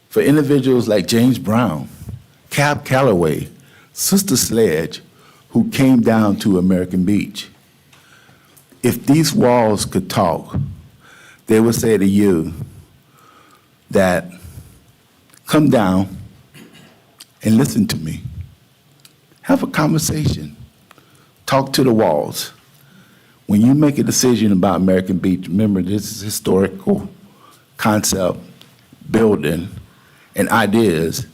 for individuals like James Brown, Cab Calloway, Sister Sledge, who came down to American Beach. If these walls could talk, they would say to you that, come down and listen to me. Have a conversation. Talk to the walls. When you make a decision about American Beach, remember this is historical concept, building, and ideas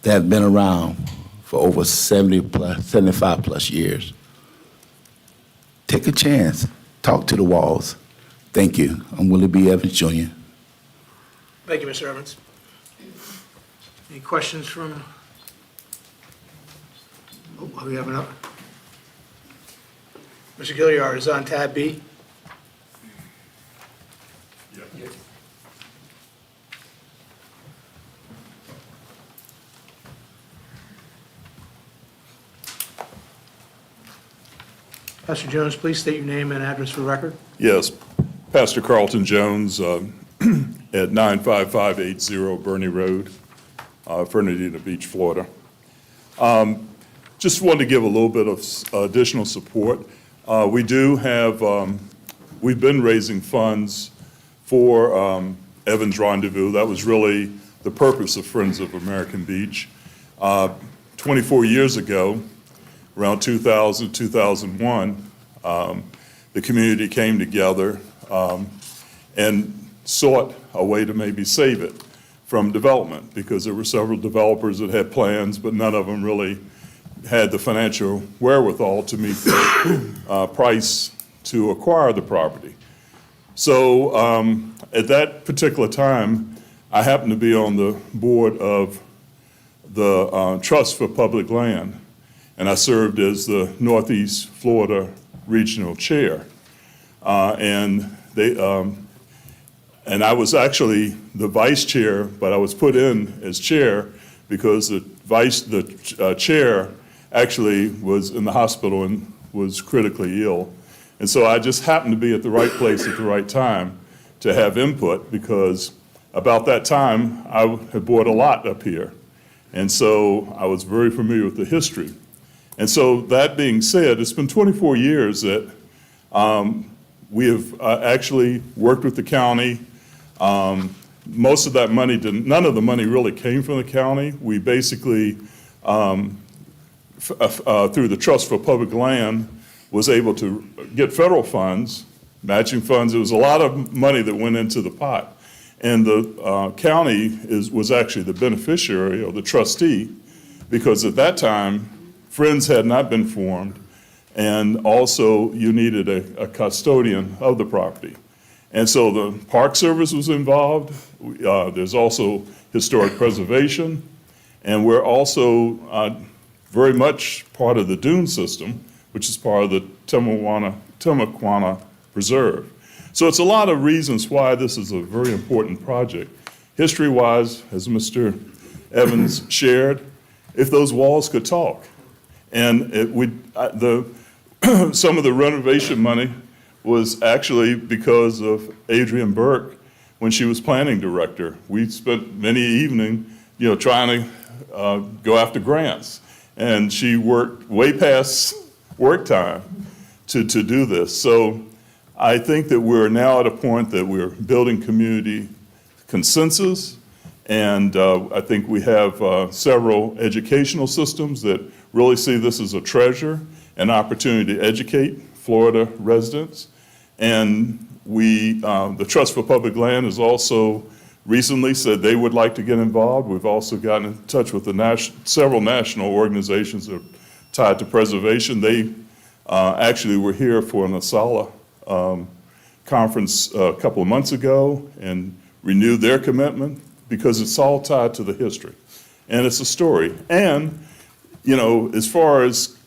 that have been around for over 75 plus years. Take a chance. Talk to the walls. Thank you. I'm Willie B. Evans, Jr. Thank you, Mr. Evans. Any questions from, we have another. Mr. Gilliard is on tab B. Pastor Jones, please state your name and address for the record. Yes, Pastor Carlton Jones at 95580 Burney Road, Fernandina Beach, Florida. Just wanted to give a little bit of additional support. We do have, we've been raising funds for Evans Rendezvous. That was really the purpose of Friends of American Beach. 24 years ago, around 2000, 2001, the community came together and sought a way to maybe save it. from development, because there were several developers that had plans, but none of them really had the financial wherewithal to meet the price to acquire the property. So at that particular time, I happened to be on the board of the Trust for Public Land, and I served as the Northeast Florida Regional Chair. And I was actually the vice chair, but I was put in as chair because the chair actually was in the hospital and was critically ill. And so I just happened to be at the right place at the right time to have input, because about that time, I had bought a lot up here. And so I was very familiar with the history. And so that being said, it's been 24 years that we have actually worked with the county. Most of that money none of the money really came from the county. We basically, through the Trust for Public Land, was able to get federal funds, matching funds. There was a lot of money that went into the pot. And the county was actually the beneficiary or the trustee, because at that time, Friends had not been formed, and also you needed a custodian of the property. And so the Park Service was involved. There's also historic preservation, and we're also very much part of the dune system, which is part of the Timuquana Preserve. So it's a lot of reasons why this is a very important project. History-wise, as Mr. Evans shared, if those walls could talk. And some of the renovation money was actually because of Adrienne Burke when she was planning director. We spent many evenings, trying to go after grants. And she worked way past work time to do this. So I think that we're now at a point that we're building community consensus, and I think we have several educational systems that really see this as a treasure, an opportunity to educate Florida residents. And the Trust for Public Land has also recently said they would like to get involved. We've also gotten in touch with several national organizations that are tied to preservation. They actually were here for an Nassau conference a couple of months ago and renewed their commitment, because it's all tied to the history. And it's a story. And, as far as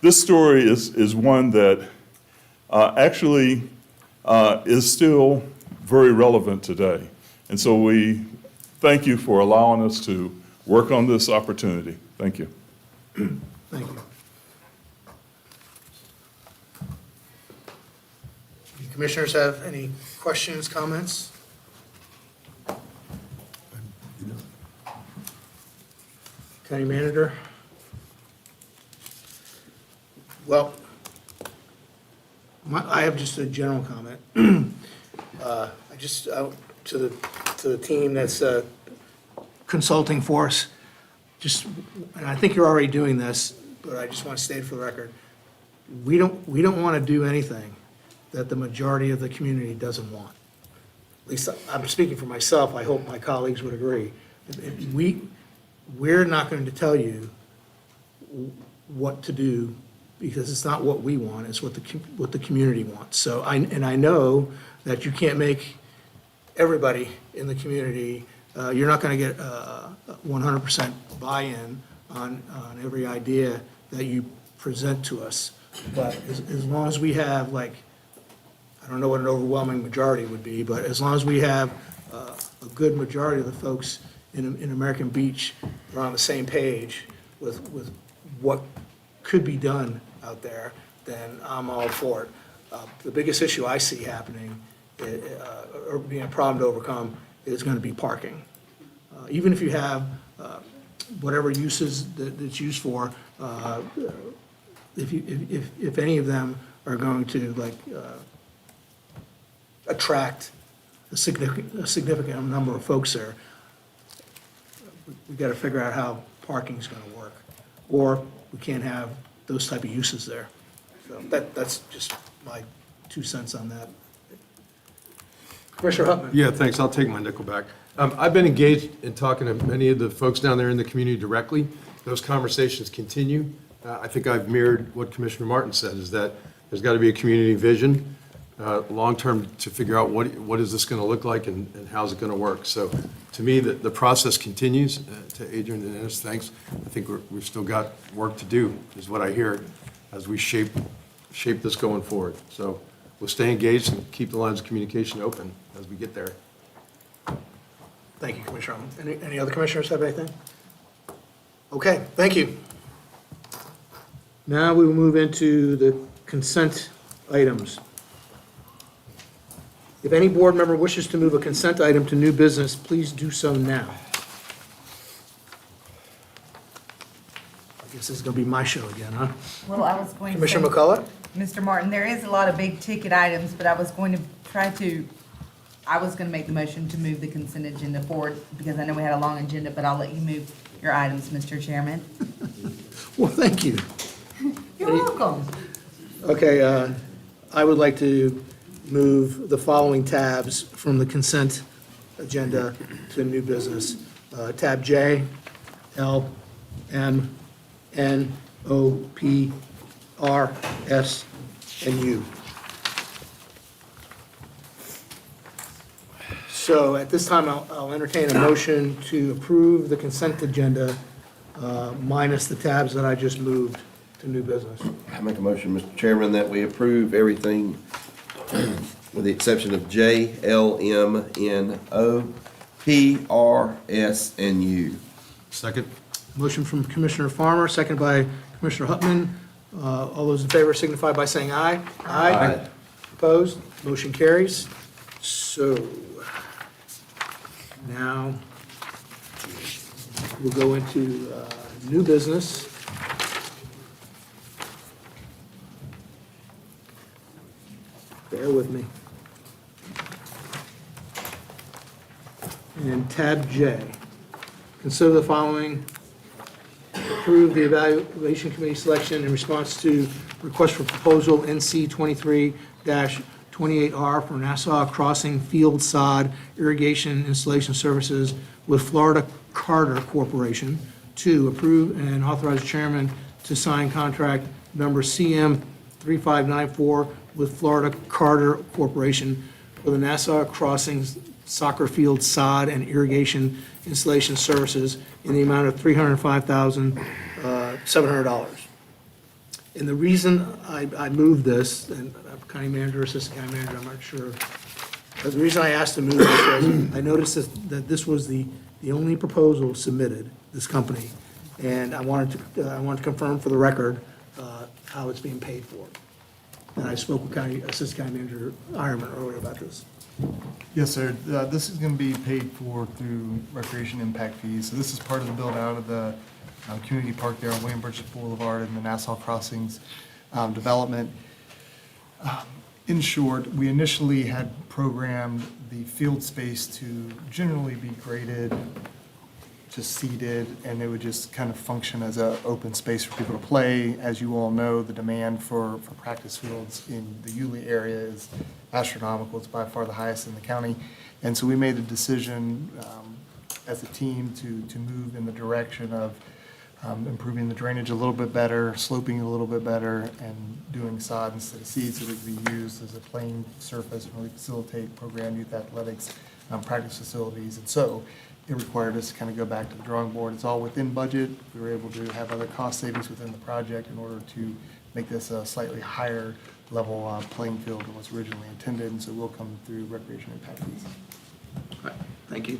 this story is one that actually is still very relevant today. And so we thank you for allowing us to work on this opportunity. Thank you. Thank you. Do commissioners have any questions, comments? County Manager? Well, I have just a general comment. To the team that's consulting for us, and I think you're already doing this, but I just want to state it for the record, we don't want to do anything that the majority of the community doesn't want. At least I'm speaking for myself. I hope my colleagues would agree. We're not going to tell you what to do, because it's not what we want, it's what the community wants. So I know that you can't make everybody in the community, you're not going to get 100% buy-in on every idea that you present to us. But as long as we have, I don't know what an overwhelming majority would be, but as long as we have a good majority of the folks in American Beach are on the same page with what could be done out there, then I'm all for it. The biggest issue I see happening, or being a problem to overcome, is going to be parking. Even if you have whatever uses that it's used for, if any of them are going to attract a significant number of folks there, we've got to figure out how parking is going to work, or we can't have those type of uses there. So that's just my 2 cents on that. Commissioner Hutman. Yeah, thanks. I'll take my nickel back. I've been engaged in talking to many of the folks down there in the community directly. Those conversations continue. I think I've mirrored what Commissioner Martin said, is that there's got to be a community vision, long-term, to figure out what is this going to look like and how's it going to work. So to me, the process continues. To Adrian and Ennis, thanks. I think we've still got work to do, is what I hear, as we shape this going forward. So we'll stay engaged and keep the lines of communication open as we get there. Thank you, Commissioner Hutman. Any other commissioners have anything? Okay, thank you. Now we will move into the consent items. If any board member wishes to move a consent item to new business, please do so now. I guess this is going to be my show again, huh? Well, I was going to. Commissioner say, McCullough? Mr. Martin, there is a lot of big ticket items, but I was going to make the motion to move the consent agenda forward because I know we had a long agenda, but I'll let you move your items, Mr. Chairman. Well, thank you. You're welcome. Okay, I would like to move the following tabs from the consent agenda to new business. Tab J, L, M, N, O, P, R, S, and U. So at this time, I'll entertain a motion to approve the consent agenda minus the tabs that I just moved to new business. I make a motion, Mr. Chairman, that we approve everything with the exception of J, L, M, N, O, P, R, S, and U. Second. Motion from Commissioner Farmer, second by Commissioner Hutman. All those in favor signify by saying aye. Aye. Opposed? Motion carries. So now we'll go into new business. Bear with me. And tab J. Consider the following. Approve the evaluation committee selection in response to request for proposal NC 23-28R for Nassau Crossing Field Sod Irrigation Installation Services with Florida Carter Corporation. 2, approve and authorize the chairman to sign contract number CM 3594 with Florida Carter Corporation for the Nassau Crossings Soccer Field Sod and Irrigation Installation Services in the amount of $305,700. And the reason I moved this, and I'm county manager, assistant county manager, I'm not sure, but the reason I asked to move this was I noticed that this was the only proposal submitted, this company, and I wanted to confirm for the record how it's being paid for. And I spoke with assistant county manager Ironman earlier about this. Yes, sir. This is going to be paid for through recreation impact fees. So this is part of the build out of the community park there on William Bridges Boulevard and the Nassau Crossings development. In short, we initially had programmed the field space to generally be graded, just seated, and it would just kind of function as an open space for people to play. As you all know, the demand for practice fields in the Yulee area is astronomical. It's by far the highest in the county. And so we made a decision as a team to move in the direction of improving the drainage a little bit better, sloping it a little bit better, and doing sod instead of seed so that it could be used as a playing surface and really facilitate program youth athletics practice facilities. And so it required us to kind of go back to the drawing board. It's all within budget. We were able to have other cost savings within the project in order to make this a slightly higher level playing field than was originally intended, and so we'll come through recreation impact fees. All right, thank you.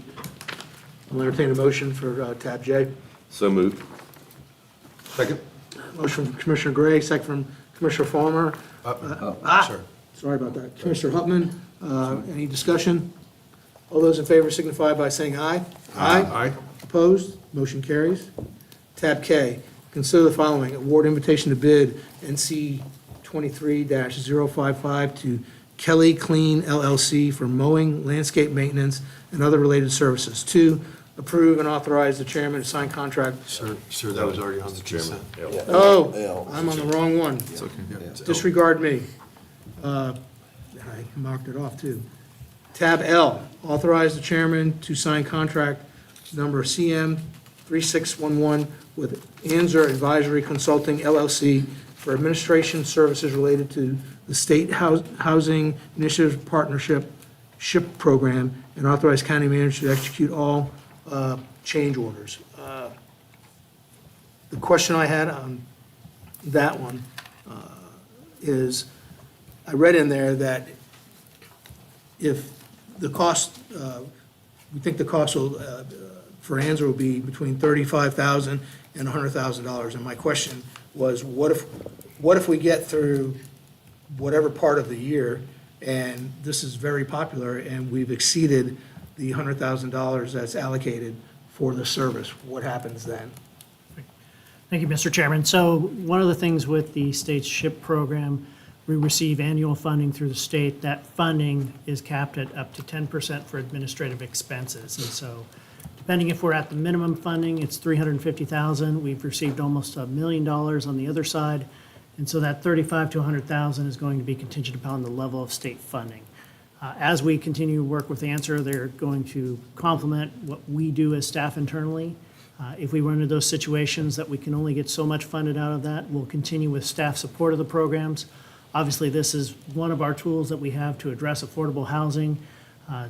I'll entertain a motion for tab J. So moved. Second. Motion from Commissioner Gray, second from Commissioner Farmer. Sorry. Sorry about that. Commissioner Hutman, any discussion? All those in favor signify by saying aye. Aye. Opposed? Motion carries. Tab K, consider the following. Award invitation to bid NC 23-055 to Kelly Clean LLC for mowing, landscape maintenance, and other related services. 2, approve and authorize the chairman to sign contract. Sir, that was already on the consent. Oh, I'm on the wrong one. It's okay. Yeah, it's L. Disregard me. I marked it off, too. Tab L, authorize the chairman to sign contract number CM 3611 with Anzer Advisory Consulting LLC for administration services related to the State Housing Initiative Partnership SHIP program, and authorize county manager to execute all change orders. The question I had on that one is, I read in there that if the cost, we think the cost will, for Anzer will be between $35,000 and $100,000. And my question was, what if we get through whatever part of the year, and this is very popular, and we've exceeded the $100,000 that's allocated for the service? What happens then? Thank you, Mr. Chairman. So one of the things with the state's SHIP program, we receive annual funding through the state. That funding is capped at up to 10% for administrative expenses. And so depending if we're at the minimum funding, it's $350,000. We've received almost $1 million on the other side. And so that $35,000 to $100,000 is going to be contingent upon the level of state funding. As we continue to work with Anzer, they're going to complement what we do as staff internally. If we run into those situations that we can only get so much funded out of that, we'll continue with staff support of the programs. Obviously, this is one of our tools that we have to address affordable housing,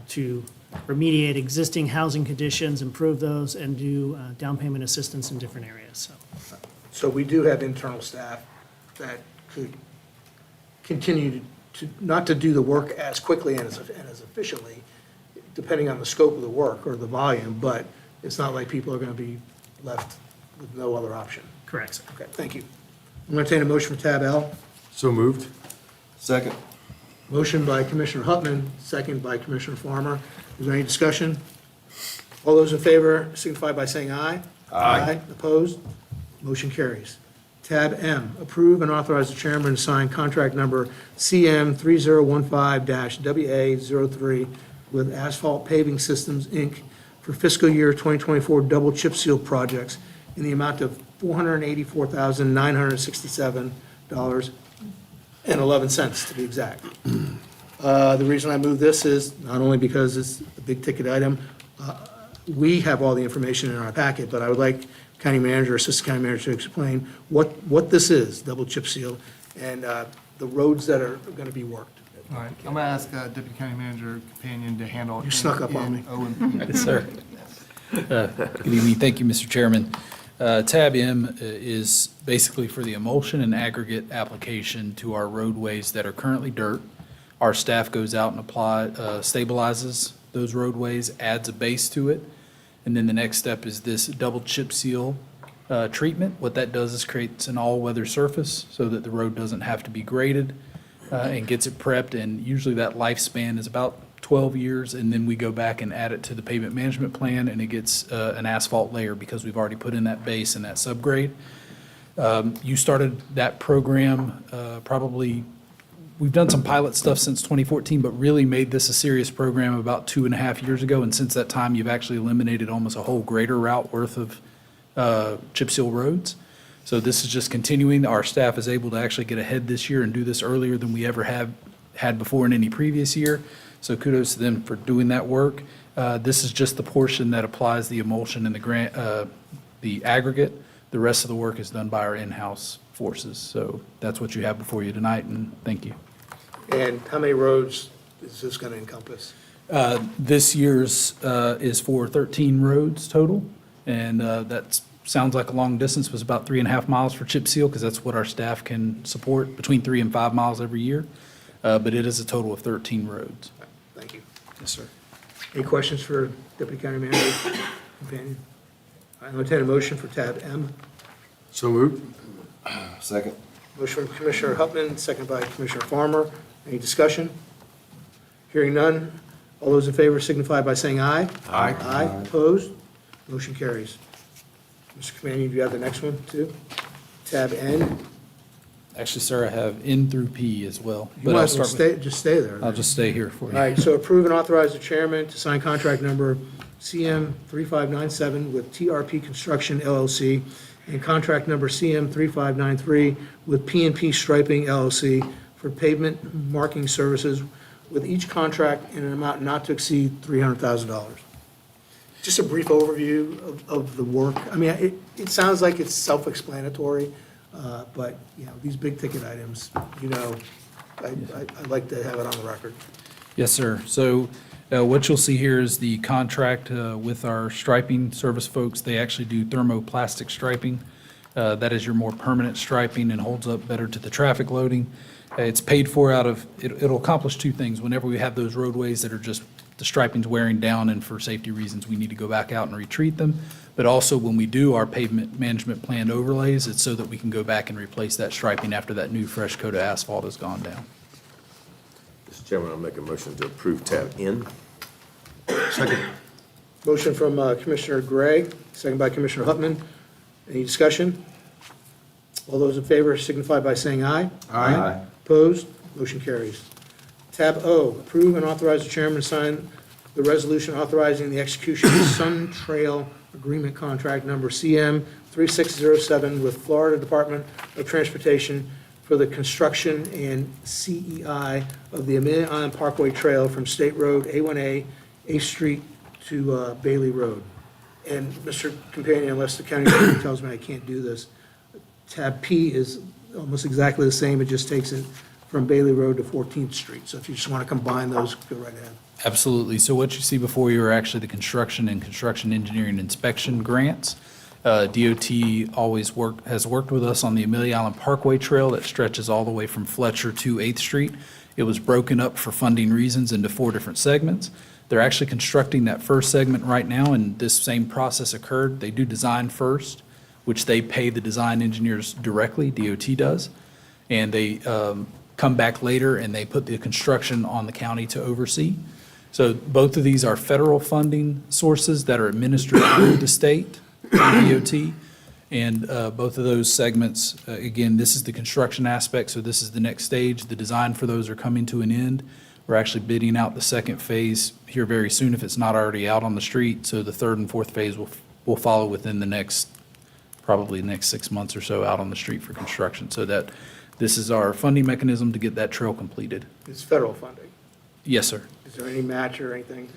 to remediate existing housing conditions, improve those, and do down payment assistance in different areas. So we do have internal staff that could continue to, not to do the work as quickly and as efficiently, depending on the scope of the work or the volume, but it's not like people are going to be left with no other option. Correct, sir. Okay, thank you. I'm going to entertain a motion for tab L. So moved. Second. Motion by Commissioner Hupman, second by Commissioner Farmer. Is there any discussion? All those in favor signify by saying aye. Aye. Opposed? Motion carries. Tab M, approve and authorize the chairman to sign contract number CM 3015-WA03 with Asphalt Paving Systems, Inc. for fiscal year 2024 double chip seal projects in the amount of $484,967.11 to be exact. The reason I move this is not only because it's a big ticket item, we have all the information in our packet, but I would like county manager, assistant county manager to explain what this is, double chip seal, and the roads that are going to be worked. All right, I'm going to ask Deputy County Manager Companion to handle. You snuck up on me. Yes, sir. Good evening. Thank you, Mr. Chairman. Tab M is basically for the emulsion and aggregate application to our roadways that are currently dirt. Our staff goes out and stabilizes those roadways, adds a base to it, and then the next step is this double chip seal treatment. What that does is creates an all-weather surface so that the road doesn't have to be graded, and gets it prepped, and usually that lifespan is about 12 years, and then we go back and add it to the pavement management plan, and it gets an asphalt layer because we've already put in that base and that subgrade. You started that program probably, we've done some pilot stuff since 2014, but really made this a serious program about 2.5 years ago, and since that time, you've actually eliminated almost a whole grader route worth of chip seal roads. So this is just continuing. Our staff is able to actually get ahead this year and do this earlier than we ever have had before in any previous year. So kudos to them for doing that work. This is just the portion that applies the emulsion and the aggregate. The rest of the work is done by our in-house forces. So that's what you have before you tonight, and thank you. And how many roads is this going to encompass? This year's is for 13 roads total, and that sounds like a long distance, was about 3.5 miles for chip seal, because that's what our staff can support, between 3 and 5 miles every year. But it is a total of 13 roads. Thank you. Yes, sir. Any questions for Deputy County Manager Companion? I entertain a motion for tab M. So moved. Second. Motion from Commissioner Hupman, second by Commissioner Farmer. Any discussion? Hearing none. All those in favor signify by saying aye. Aye. Aye. Opposed? Motion carries. Mr. Companion, do you have the next one too? Tab N. Actually, sir, I have N through P as well. You but might I'll as well start with- just stay there. I'll just stay here for you. All right, so approve and authorize the chairman to sign contract number CM 3597 with TRP Construction LLC and contract number CM 3593 with P&P Striping LLC for pavement marking services with each contract in an amount not to exceed $300,000. Just a brief overview of the work. I mean, it sounds like it's self-explanatory, but, you know, these big-ticket items, you know, I'd like to have it on the record. Yes, sir. So what you'll see here is the contract with our striping service folks. They actually do thermoplastic striping. That is your more permanent striping and holds up better to the traffic loading. It's paid for out of, it'll accomplish two things. Whenever we have those roadways that are just, the striping's wearing down and for safety reasons, we need to go back out and retreat them. But also when we do our pavement management plan overlays, it's so that we can go back and replace that striping after that new fresh coat of asphalt has gone down. Mr. Chairman, I'll make a motion to approve tab N. Second. Motion from Commissioner Gray, second by Commissioner Hutman. Any discussion? All those in favor signify by saying aye. Aye. Opposed? Motion carries. Tab O, approve and authorize the chairman to sign the resolution authorizing the execution of Sun Trail Agreement Contract Number CM 3607 with Florida Department of Transportation for the construction and CEI of the Amelia Island Parkway Trail from State Road A1A, 8th Street to Bailey Road. And Mr. Companion, unless the county attorney tells me I can't do this, tab P is almost exactly the same. It just takes it from Bailey Road to 14th Street. So if you just want to combine those, go right ahead. Absolutely. So what you see before you are actually the construction and construction engineering inspection grants. DOT has worked with us on the Amelia Island Parkway Trail that stretches all the way from Fletcher to 8th Street. It was broken up for funding reasons into 4 different segments. They're actually constructing that first segment right now, and this same process occurred. They do design first, which they pay the design engineers directly, DOT does, and they come back later and they put the construction on the county to oversee. So both of these are federal funding sources that are administered through the state, DOT, and both of those segments, again, this is the construction aspect, so this is the next stage. The design for those are coming to an end. We're actually bidding out the second phase here very soon if it's not already out on the street. So the third and fourth phase will follow within the next, probably the next 6 months or so out on the street for construction. So that this is our funding mechanism to get that trail completed. It's federal funding. Yes, sir. Is there any match or anything?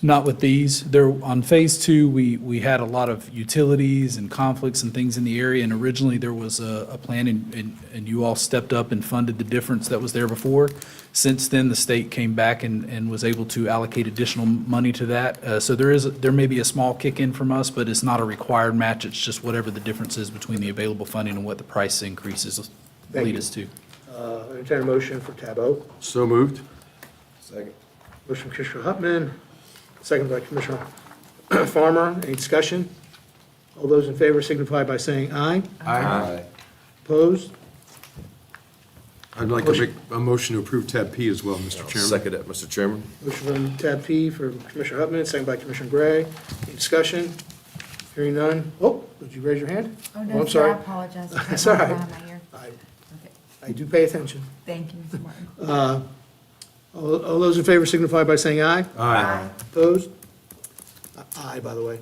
Not with these. There, on phase 2, we had a lot of utilities and conflicts and things in the area, and originally there was a plan, and you all stepped up and funded the difference that was there before. Since then, the state came back and was able to allocate additional money to that. So there may be a small kick-in from us, but it's not a required match. It's just whatever the difference is between the available funding and what the price increases lead us to. Entertain a motion for tab O. So moved. Second. Motion from Commissioner Hutman, second by Commissioner Farmer. Any discussion? All those in favor signify by saying aye. Aye. Opposed? I'd like to make a motion to approve tab P as well, Mr. Chairman. Second it, Mr. Chairman. Motion from tab P for Commissioner Hutman, second by Commissioner Gray. Any discussion? Hearing none. Oh, did you raise your hand? Oh, no, I'm sir, sorry. I apologize. I It's all had right. my behind my ear. I do pay attention. Thank you, Mr. Martin. All those in favor signify by saying aye. Aye. Opposed? Aye, by the way.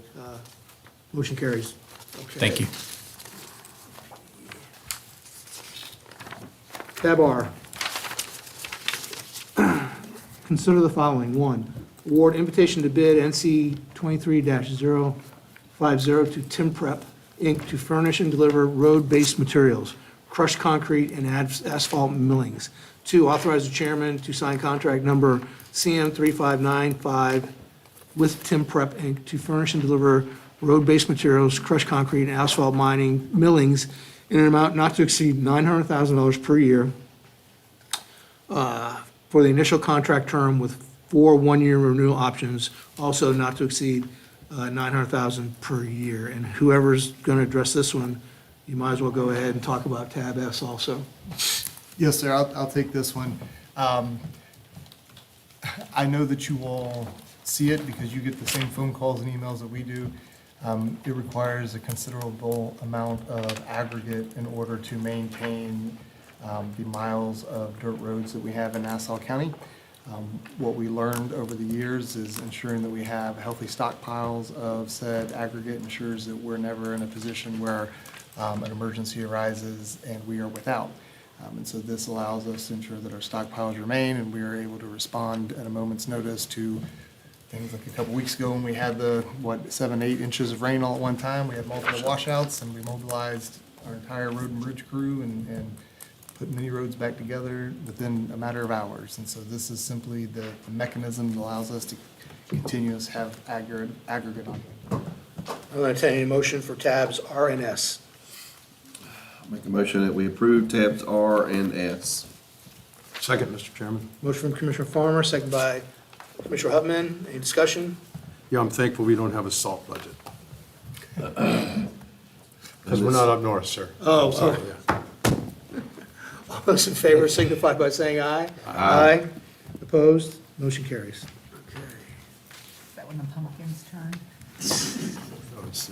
Motion carries. Okay. Thank you. Tab R. Consider the following. 1, award invitation to bid NC 23-050 to Tim Prep, Inc. to furnish and deliver road-based materials, crushed concrete and asphalt millings. 2, authorize the chairman to sign contract number CM 3595 with Tim Prep, Inc. to furnish and deliver road-based materials, crushed concrete and asphalt mining millings in an amount not to exceed $900,000 per year for the initial contract term with 4 one-year renewal options, also not to exceed $900,000 per year. And whoever's going to address this one, you might as well go ahead and talk about tab S also. Yes, sir, I'll take this one. I know that you all see it because you get the same phone calls and emails that we do. It requires a considerable amount of aggregate in order to maintain the miles of dirt roads that we have in Nassau County. What we learned over the years is ensuring that we have healthy stockpiles of said aggregate ensures that we're never in a position where an emergency arises and we are without. And so this allows us to ensure that our stockpiles remain, and we are able to respond at a moment's notice to things like a couple weeks ago when we had the, 7, 8 inches of rain all at one time. We had multiple washouts, and we mobilized our entire road and bridge crew and put many roads back together within a matter of hours. And so this is simply the mechanism that allows us to continue to have aggregate on. I'll entertain a motion for tabs R and S. Make a motion that we approve tabs R and S. Second, Mr. Chairman. Motion from Commissioner Farmer, second by Commissioner Hupman. Any discussion? Yeah, I'm thankful we don't have a salt budget. Because we're not up north, sir. Oh, So, okay. yeah. All those in favor signify by saying aye. Aye. Opposed? Motion carries. Is that when the pumpkins turn? Oh, it's,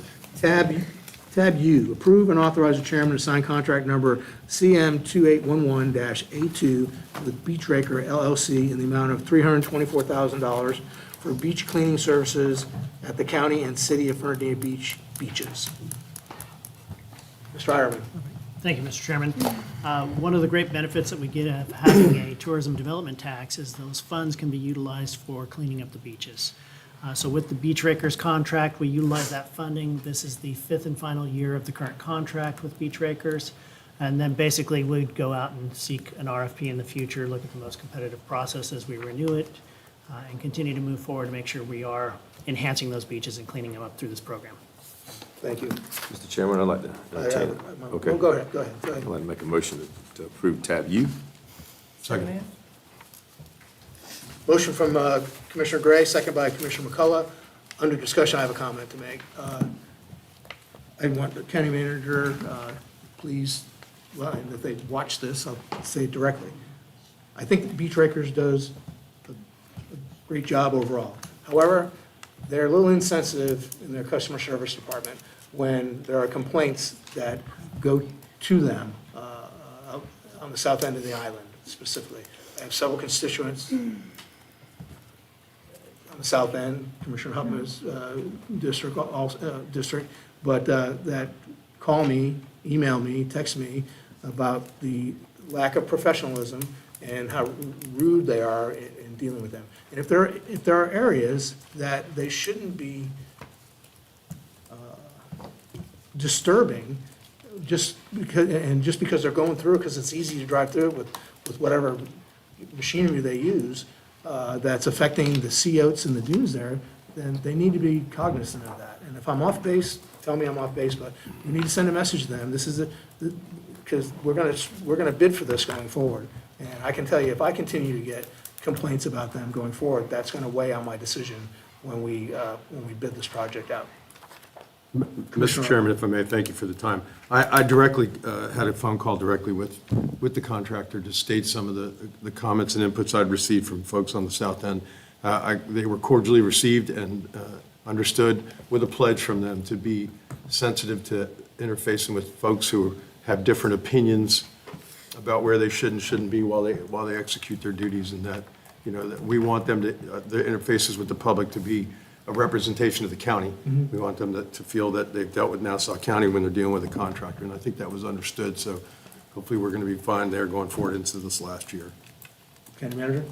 Tab U, approve and authorize the chairman to sign contract number CM 2811-A2 with Beach Raker LLC in the amount of $324,000 for beach cleaning services at the county and city of Fernandina Beach beaches. Mr. Ireland. Thank you, Mr. Chairman. One of the great benefits that we get of having a tourism development tax is those funds can be utilized for cleaning up the beaches. So with the Beach Rakers contract, we utilize that funding. This is the 5th and final year of the current contract with Beach Rakers. And then basically we'd go out and seek an RFP in the future, look at the most competitive process as we renew it, and continue to move forward to make sure we are enhancing those beaches and cleaning them up through this program. Thank you. Mr. Chairman, I'd like to entertain. Okay. Well, go ahead. I'd like to make a motion to approve tab U. Second. Motion from Commissioner Gray, second by Commissioner McCullough. Under discussion, I have a comment to make. I want the county manager, please, well, and if they watch this, I'll say it directly. I think Beach Rakers does a great job overall. However, they're a little insensitive in their customer service department when there are complaints that go to them on the south end of the island specifically. I have several constituents on the south end, Commissioner Hupman's district, but that call me, email me, text me about the lack of professionalism and how rude they are in dealing with them. And if there are areas that they shouldn't be disturbing, just because they're going through it, because it's easy to drive through it with whatever machinery they use, that's affecting the sea oats and the dunes there, then they need to be cognizant of that. And if I'm off base, tell me I'm off base, but we need to send a message to them. This is because we're gonna bid for this going forward. And I can tell you, if I continue to get complaints about them going forward, that's gonna weigh on my decision when we bid this project out. Mr. Chairman, if I may, thank you for the time. I directly had a phone call directly with the contractor to state some of the comments and inputs I'd received from folks on the south end. They were cordially received and understood with a pledge from them to be sensitive to interfacing with folks who have different opinions about where they should and shouldn't be while they execute their duties, and that, that we want them to, the interfaces with the public to be a representation of the county. Mhm. We want them to feel that they've dealt with Nassau County when they're dealing with a contractor, and I think that was understood, so hopefully we're going to be fine there going forward into this last year. County Manager?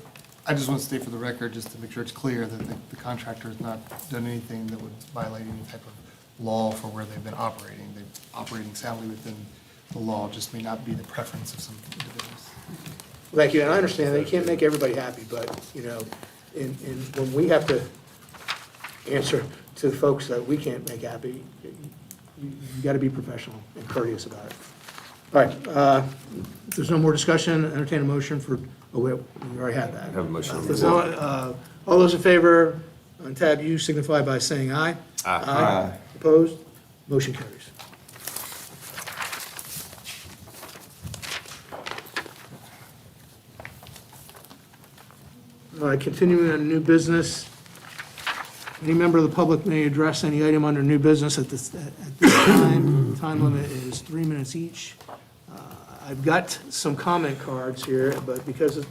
I just want to state for the record, just to make sure it's clear, that the contractor has not done anything that would violate any type of law for where they've been operating. They're operating soundly within the law, just may not be the preference of some individuals. Thank you, and I understand that you can't make everybody happy, but, when we have to answer to the folks that we can't make happy, you got to be professional and courteous about it. All right, if there's no more discussion, entertain a motion for, we already had that. Have a motion on the There's floor. all those in favor on tab U signify by saying aye. Aye. Opposed? Motion carries. All right, continuing on new business. Any member of the public may address any item under new business at this time. Time limit is 3 minutes each. I've got some comment cards here, but because of,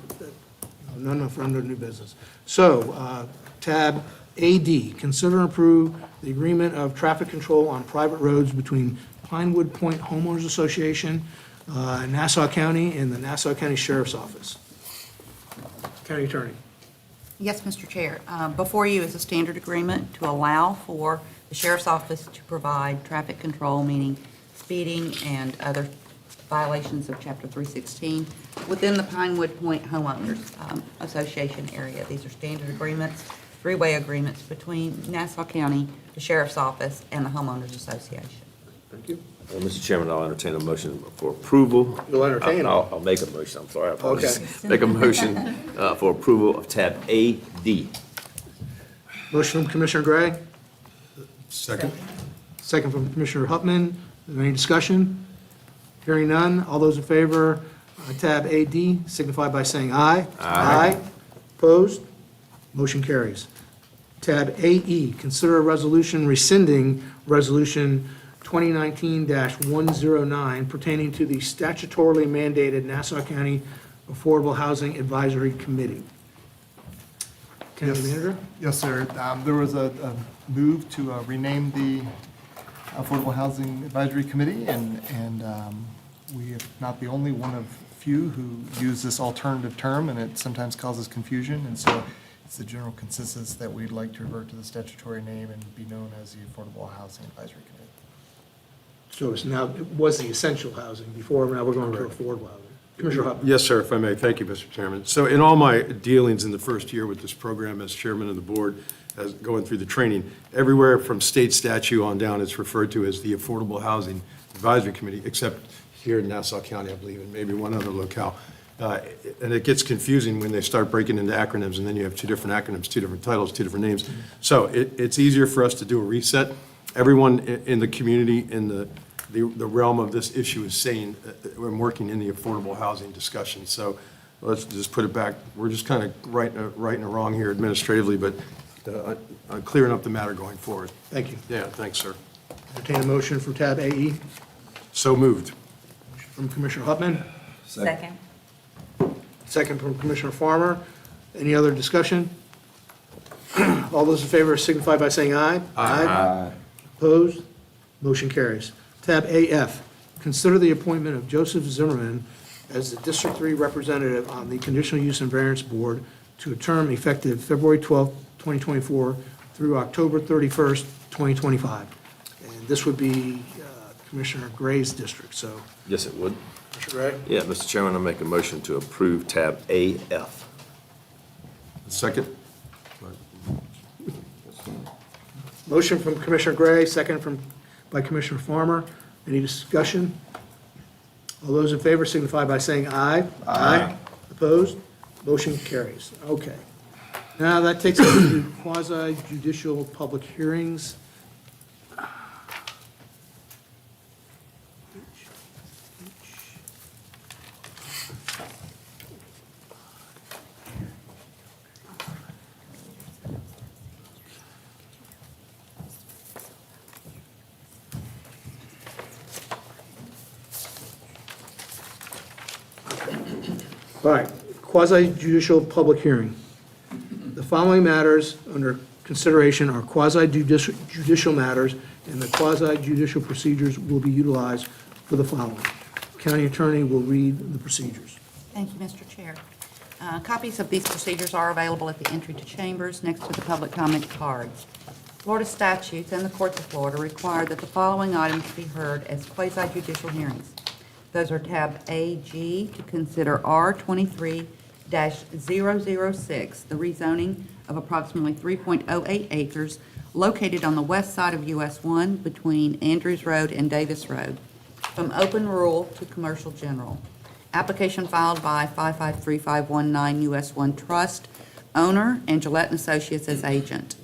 none for under new business. So, tab AD, consider and approve the agreement of traffic control on private roads between Pinewood Point Homeowners Association, Nassau County and the Nassau County Sheriff's Office. County Attorney. Yes, Mr. Chair. Before you is a standard agreement to allow for the Sheriff's Office to provide traffic control, meaning speeding and other violations of Chapter 316 within the Pinewood Point Homeowners Association area. These are standard agreements, three-way agreements between Nassau County, the Sheriff's Office, and the Homeowners Association. Thank you. Mr. Chairman, I'll entertain a motion for approval. You'll entertain I'll make a motion, I'm sorry, I apologize. Okay. Make a motion for approval of tab AD. Motion from Commissioner Gray, Second? second from Commissioner Hupman. Is there any discussion? Hearing none. All those in favor, tab AD, signify by saying aye. Aye. Opposed? Motion carries. Tab AE, consider a resolution rescinding Resolution 2019-109 pertaining to the statutorily mandated Nassau County Affordable Housing Advisory Committee. County Manager? Yes, sir. There was a move to rename the Affordable Housing Advisory Committee, and we are not the only one of few who use this alternative term, and it sometimes causes confusion, and so it's the general consensus that we'd like to revert to the statutory name and be known as the Affordable Housing Advisory Committee. So it's now, it was the essential housing before, now we're going to affordable housing. Commissioner Hupman? Yes, sir, if I may. Thank you, Mr. Chairman. So in all my dealings in the first year with this program as chairman of the board, as going through the training, everywhere from state statute on down, it's referred to as the Affordable Housing Advisory Committee, except here in Nassau County, I believe, and maybe one other locale. And it gets confusing when they start breaking into acronyms, and then you have two different acronyms, two different titles, two different names. So it's easier for us to do a reset. Everyone in the community, in the realm of this issue is saying, we're working in the affordable housing discussion. So let's just put it back. We're just kind of right and wrong here administratively, but clearing up the matter going forward. Thank you. Yeah, thanks, sir. Entertain a motion for tab AE So moved. from Commissioner Hupman, Second. second from Commissioner Farmer. Any other discussion? All those in favor signify by saying aye. Aye. Opposed? Motion carries. Tab AF, consider the appointment of Joseph Zimmerman as the District 3 representative on the Conditional Use and Variance Board to a term effective February 12, 2024 through October 31st, 2025. And this would be Commissioner Gray's district, so. Yes, it would. Commissioner Gray? Yeah, Mr. Chairman, I'll make a motion to approve tab AF. Second? Motion from Commissioner Gray, second by Commissioner Farmer. Any discussion? All those in favor signify by saying aye. Aye. Opposed? Motion carries. Okay. Now that takes us to quasi judicial public hearings. All right, quasi judicial public hearing. The following matters under consideration are quasi judicial matters, and the quasi judicial procedures will be utilized for the following. County Attorney will read the procedures. Thank you, Mr. Chair. Copies of these procedures are available at the entry to chambers next to the public comment cards. Florida statutes and the courts of Florida require that the following items be heard as quasi-judicial hearings. Those are tab AG to consider R23-006, the rezoning of approximately 3.08 acres located on the west side of US 1 between Andrews Road and Davis Road, from open rural to commercial general. Application filed by 553519 US 1 Trust, owner, and Gillette and Associates as agent.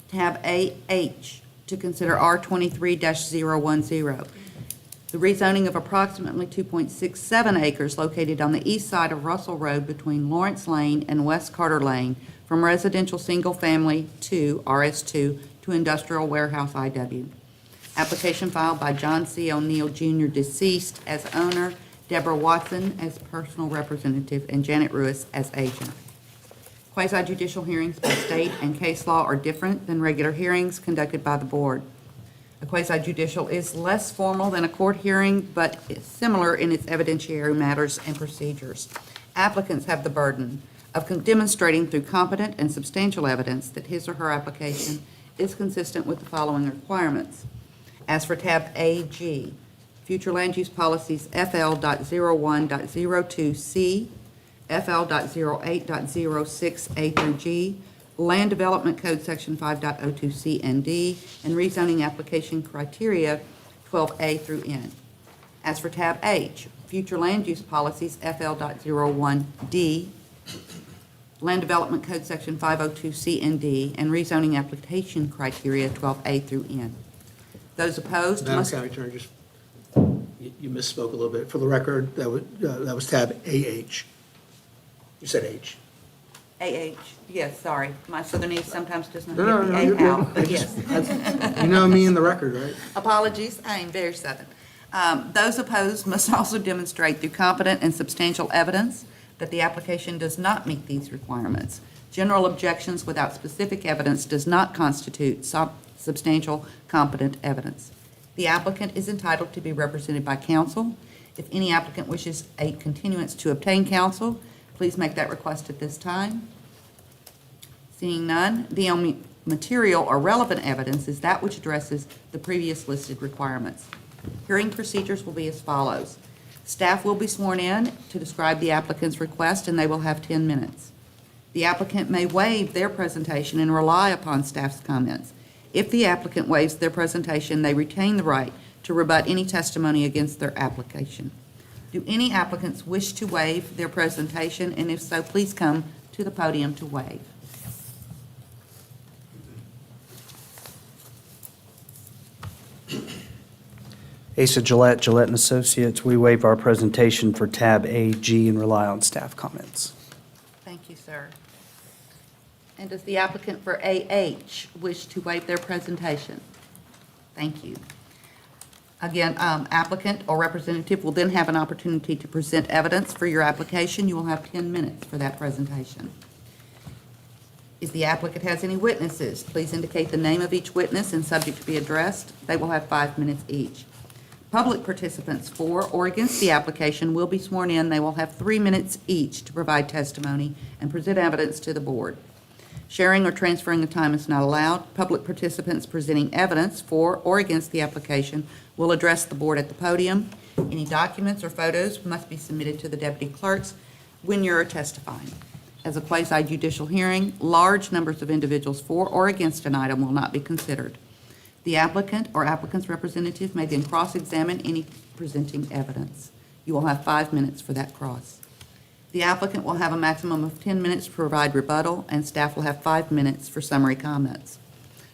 Tab AH to consider R23-010, the rezoning of approximately 2.67 acres located on the east side of Russell Road between Lawrence Lane and West Carter Lane from residential single-family to RS2 to industrial warehouse IW. Application filed by John C. O'Neill Jr., deceased, as owner, Deborah Watson as personal representative, and Janet Ruiz as agent. Quasi-judicial hearings by state and case law are different than regular hearings conducted by the board. A quasi-judicial is less formal than a court hearing, but is similar in its evidentiary matters and procedures. Applicants have the burden of demonstrating through competent and substantial evidence that his or her application is consistent with the following requirements. As for tab AG, future land use policies FL.01.02C, FL.08.06A through G, Land Development Code Section 5.02C and D, and rezoning application criteria 12A through N. As for tab H, future land use policies FL.01D, Land Development Code Section 502C and D, and rezoning application criteria 12A through N. Those opposed Madam must... County Attorney, just, you misspoke a little bit. For the record, that was tab AH. You said H. AH, yes, sorry. My southern east sometimes does not No, get no, the you're A out, good. but yes. You know me in the record, right? Apologies, I am very southern. Those opposed must also demonstrate through competent and substantial evidence that the application does not meet these requirements. General objections without specific evidence does not constitute substantial competent evidence. The applicant is entitled to be represented by counsel. If any applicant wishes a continuance to obtain counsel, please make that request at this time. Seeing none, the only material or relevant evidence is that which addresses the previous listed requirements. Hearing procedures will be as follows. Staff will be sworn in to describe the applicant's request, and they will have 10 minutes. The applicant may waive their presentation and rely upon staff's comments. If the applicant waives their presentation, they retain the right to rebut any testimony against their application. Do any applicants wish to waive their presentation? And if so, please come to the podium to waive. Asa Gillette, Gillette and Associates, we waive our presentation for tab AG and rely on staff comments. Thank you, sir. And does the applicant for AH wish to waive their presentation? Thank you. Again, applicant or representative will then have an opportunity to present evidence for your application. You will have 10 minutes for that presentation. If the applicant has any witnesses, please indicate the name of each witness and subject to be addressed. They will have 5 minutes each. Public participants for or against the application will be sworn in. They will have 3 minutes each to provide testimony and present evidence to the board. Sharing or transferring of time is not allowed. Public participants presenting evidence for or against the application will address the board at the podium. Any documents or photos must be submitted to the deputy clerks when you're testifying. As a quasi-judicial hearing, large numbers of individuals for or against an item will not be considered. The applicant or applicant's representative may then cross-examine any presenting evidence. You will have 5 minutes for that cross. The applicant will have a maximum of 10 minutes to provide rebuttal, and staff will have 5 minutes for summary comments.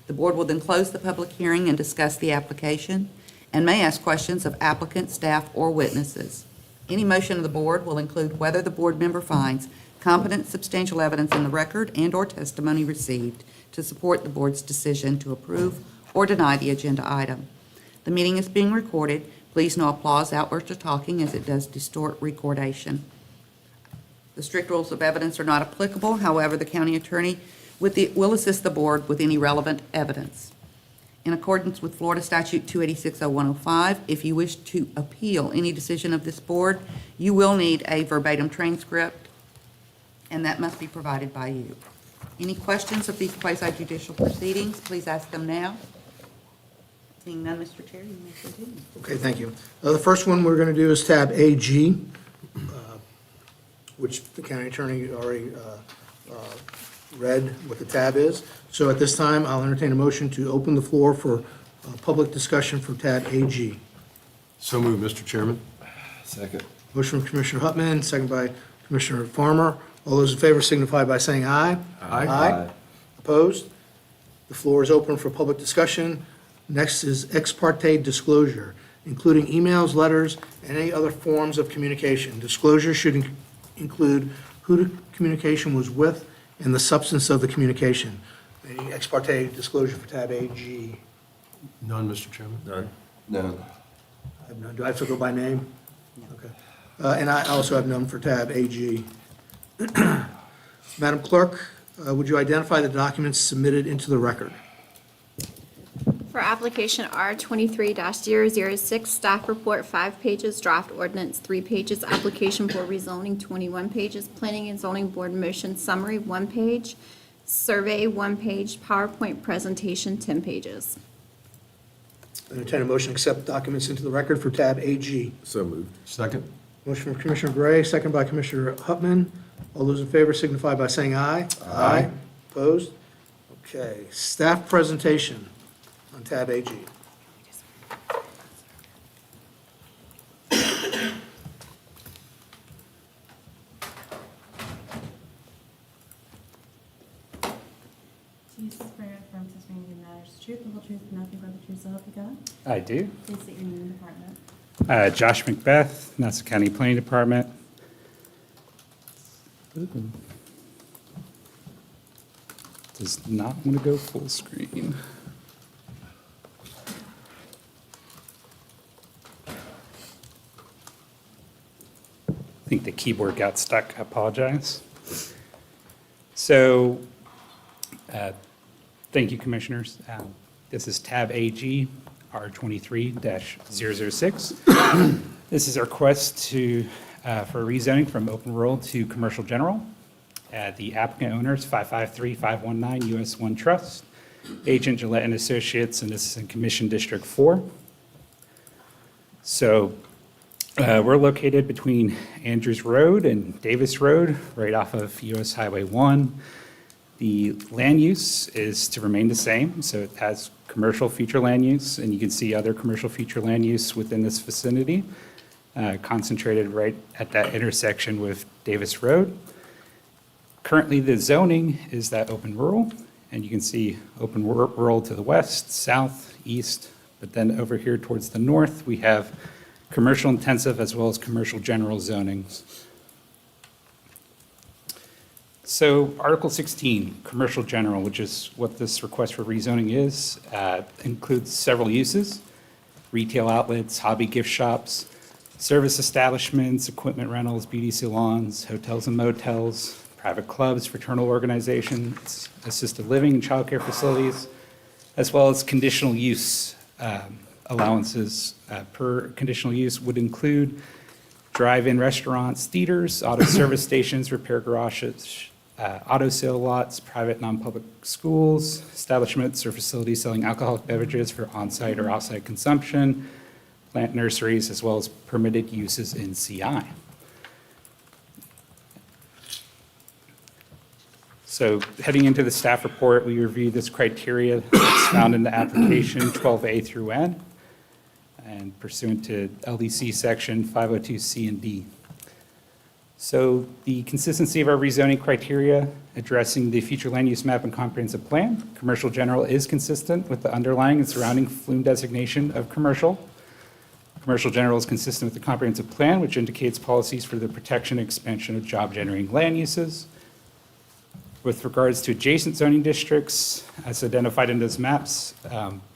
The board will then close the public hearing and discuss the application, and may ask questions of applicant, staff, or witnesses. Any motion of the board will include whether the board member finds competent, substantial evidence in the record and/or testimony received to support the board's decision to approve or deny the agenda item. The meeting is being recorded. Please no applause, outbursts, or talking, as it does distort recordation. The strict rules of evidence are not applicable. However, the county attorney will assist the board with any relevant evidence. In accordance with Florida Statute 286-0105, if you wish to appeal any decision of this board, you will need a verbatim transcript, and that must be provided by you. Any questions of these quasi-judicial proceedings, please ask them now. Seeing none, Mr. Chair, you may continue. Okay, thank you. The first one we're going to do is tab AG, which the county attorney already read what the tab is. So at this time, I'll entertain a motion to open the floor for public discussion for tab AG. So moved, Mr. Chairman. Second. Motion from Commissioner Huttman, second by Commissioner Farmer. All those in favor signify by saying aye. Aye. Opposed? The floor is open for public discussion. Next is ex parte disclosure, including emails, letters, and any other forms of communication. Disclosure should include who the communication was with and the substance of the communication. Any ex parte disclosure for tab AG? None, Mr. Chairman. None. No. I have none. Do I have to go by name? Okay. And I also have none for tab AG. Madam Clerk, would you identify the documents submitted into the record? For application R23-006, staff report 5 pages, draft ordinance 3 pages, application for rezoning 21 pages, planning and zoning board motion summary 1 page, survey 1 page, PowerPoint presentation 10 pages. Entertain a motion to accept documents into the record for tab AG. So moved. Second? Motion from Commissioner Gray, second by Commissioner Hupman. All those in favor signify by saying aye. Aye. Opposed? Okay, staff presentation on tab AG. Jesus swear affirm testimony to matters the truth, the whole truth, and nothing but the truth, so help you God. I do. Please state your name and department. Josh Macbeth, Nassau County Planning Department. Ooh. Does not want to go full screen. I think the keyboard got stuck. I apologize. So, thank you, Commissioners. This is tab AG, R23-006. This is our request for rezoning from open rural to commercial general. The applicant owners, 553519 US 1 Trust, Agent Gillette and Associates, and this is in Commission District 4. So we're located between Andrews Road and Davis Road, right off of US Highway 1. The land use is to remain the same, so it has commercial future land use, and you can see other commercial future land use within this vicinity, concentrated right at that intersection with Davis Road. Currently, the zoning is that open rural, and you can see open rural to the west, south, east, but then over here towards the north, we have commercial intensive as well as commercial general zonings. So Article 16, commercial general, which is what this request for rezoning is, includes several uses: retail outlets, hobby gift shops, service establishments, equipment rentals, beauty salons, hotels and motels, private clubs, fraternal organizations, assisted living and childcare facilities, as well as conditional use allowances. Per conditional use would include drive-in restaurants, theaters, auto service stations, repair garages, auto sale lots, private non-public schools, establishments or facilities selling alcoholic beverages for on-site or outside consumption, plant nurseries, as well as permitted uses in CI. So heading into the staff report, we reviewed this criteria that's found in the application 12A through N and pursuant to LDC section 502C and D. So the consistency of our rezoning criteria addressing the future land use map and comprehensive plan. Commercial general is consistent with the underlying and surrounding flume designation of commercial. Commercial general is consistent with the comprehensive plan, which indicates policies for the protection and expansion of job-generating land uses. With regards to adjacent zoning districts, as identified in those maps,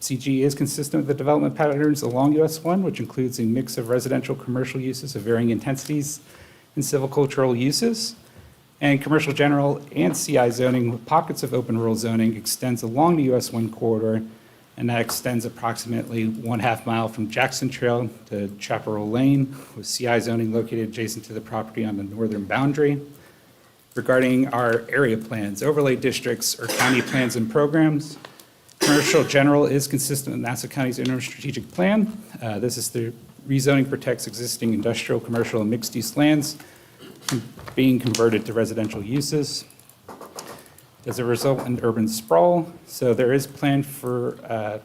CG is consistent with the development patterns along US 1, which includes a mix of residential commercial uses of varying intensities and silvicultural uses. And commercial general and CI zoning with pockets of open rural zoning extends along the US 1 corridor, and that extends approximately 1/2 mile from Jackson Trail to Chaparral Lane, with CI zoning located adjacent to the property on the northern boundary. Regarding our area plans, overlay districts, or county plans and programs, commercial general is consistent with Nassau County's interim strategic plan. This is the rezoning protects existing industrial, commercial, and mixed-use lands from being converted to residential uses. As a result in urban sprawl, so there is plan for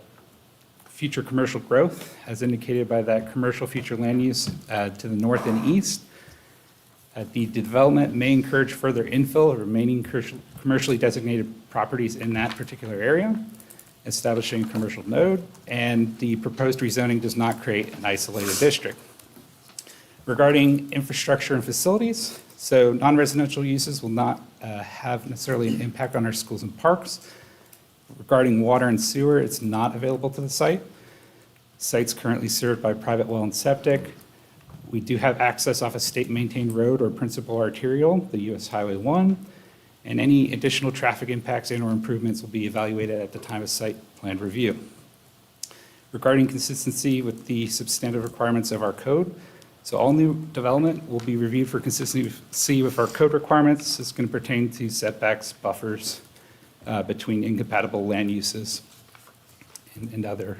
future commercial growth, as indicated by that commercial future land use to the north and east. The development may encourage further infill of remaining commercially designated properties in that particular area, establishing a commercial node, and the proposed rezoning does not create an isolated district. Regarding infrastructure and facilities, so non-residential uses will not have necessarily an impact on our schools and parks. Regarding water and sewer, it's not available to the site. Site's currently served by private well and septic. We do have access off a state-maintained road or principal arterial, the US Highway 1, and any additional traffic impacts and/or improvements will be evaluated at the time of site plan review. regarding consistency with the substantive requirements of our code. So all new development will be reviewed for consistency with our code requirements. It's going to pertain to setbacks, buffers between incompatible land uses and other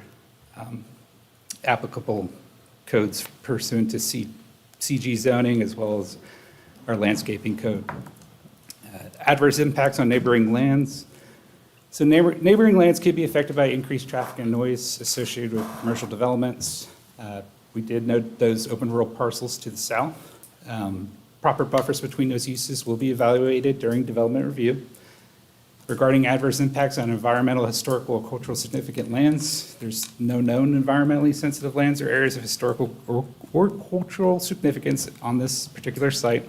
applicable codes pursuant to CG zoning as well as our landscaping code. Adverse impacts on neighboring lands. So neighboring lands could be affected by increased traffic and noise associated with commercial developments. We did note those open rural parcels to the south. Proper buffers between those uses will be evaluated during development review. Regarding adverse impacts on environmental, historical, or cultural significant lands, there's no known environmentally sensitive lands or areas of historical or cultural significance on this particular site.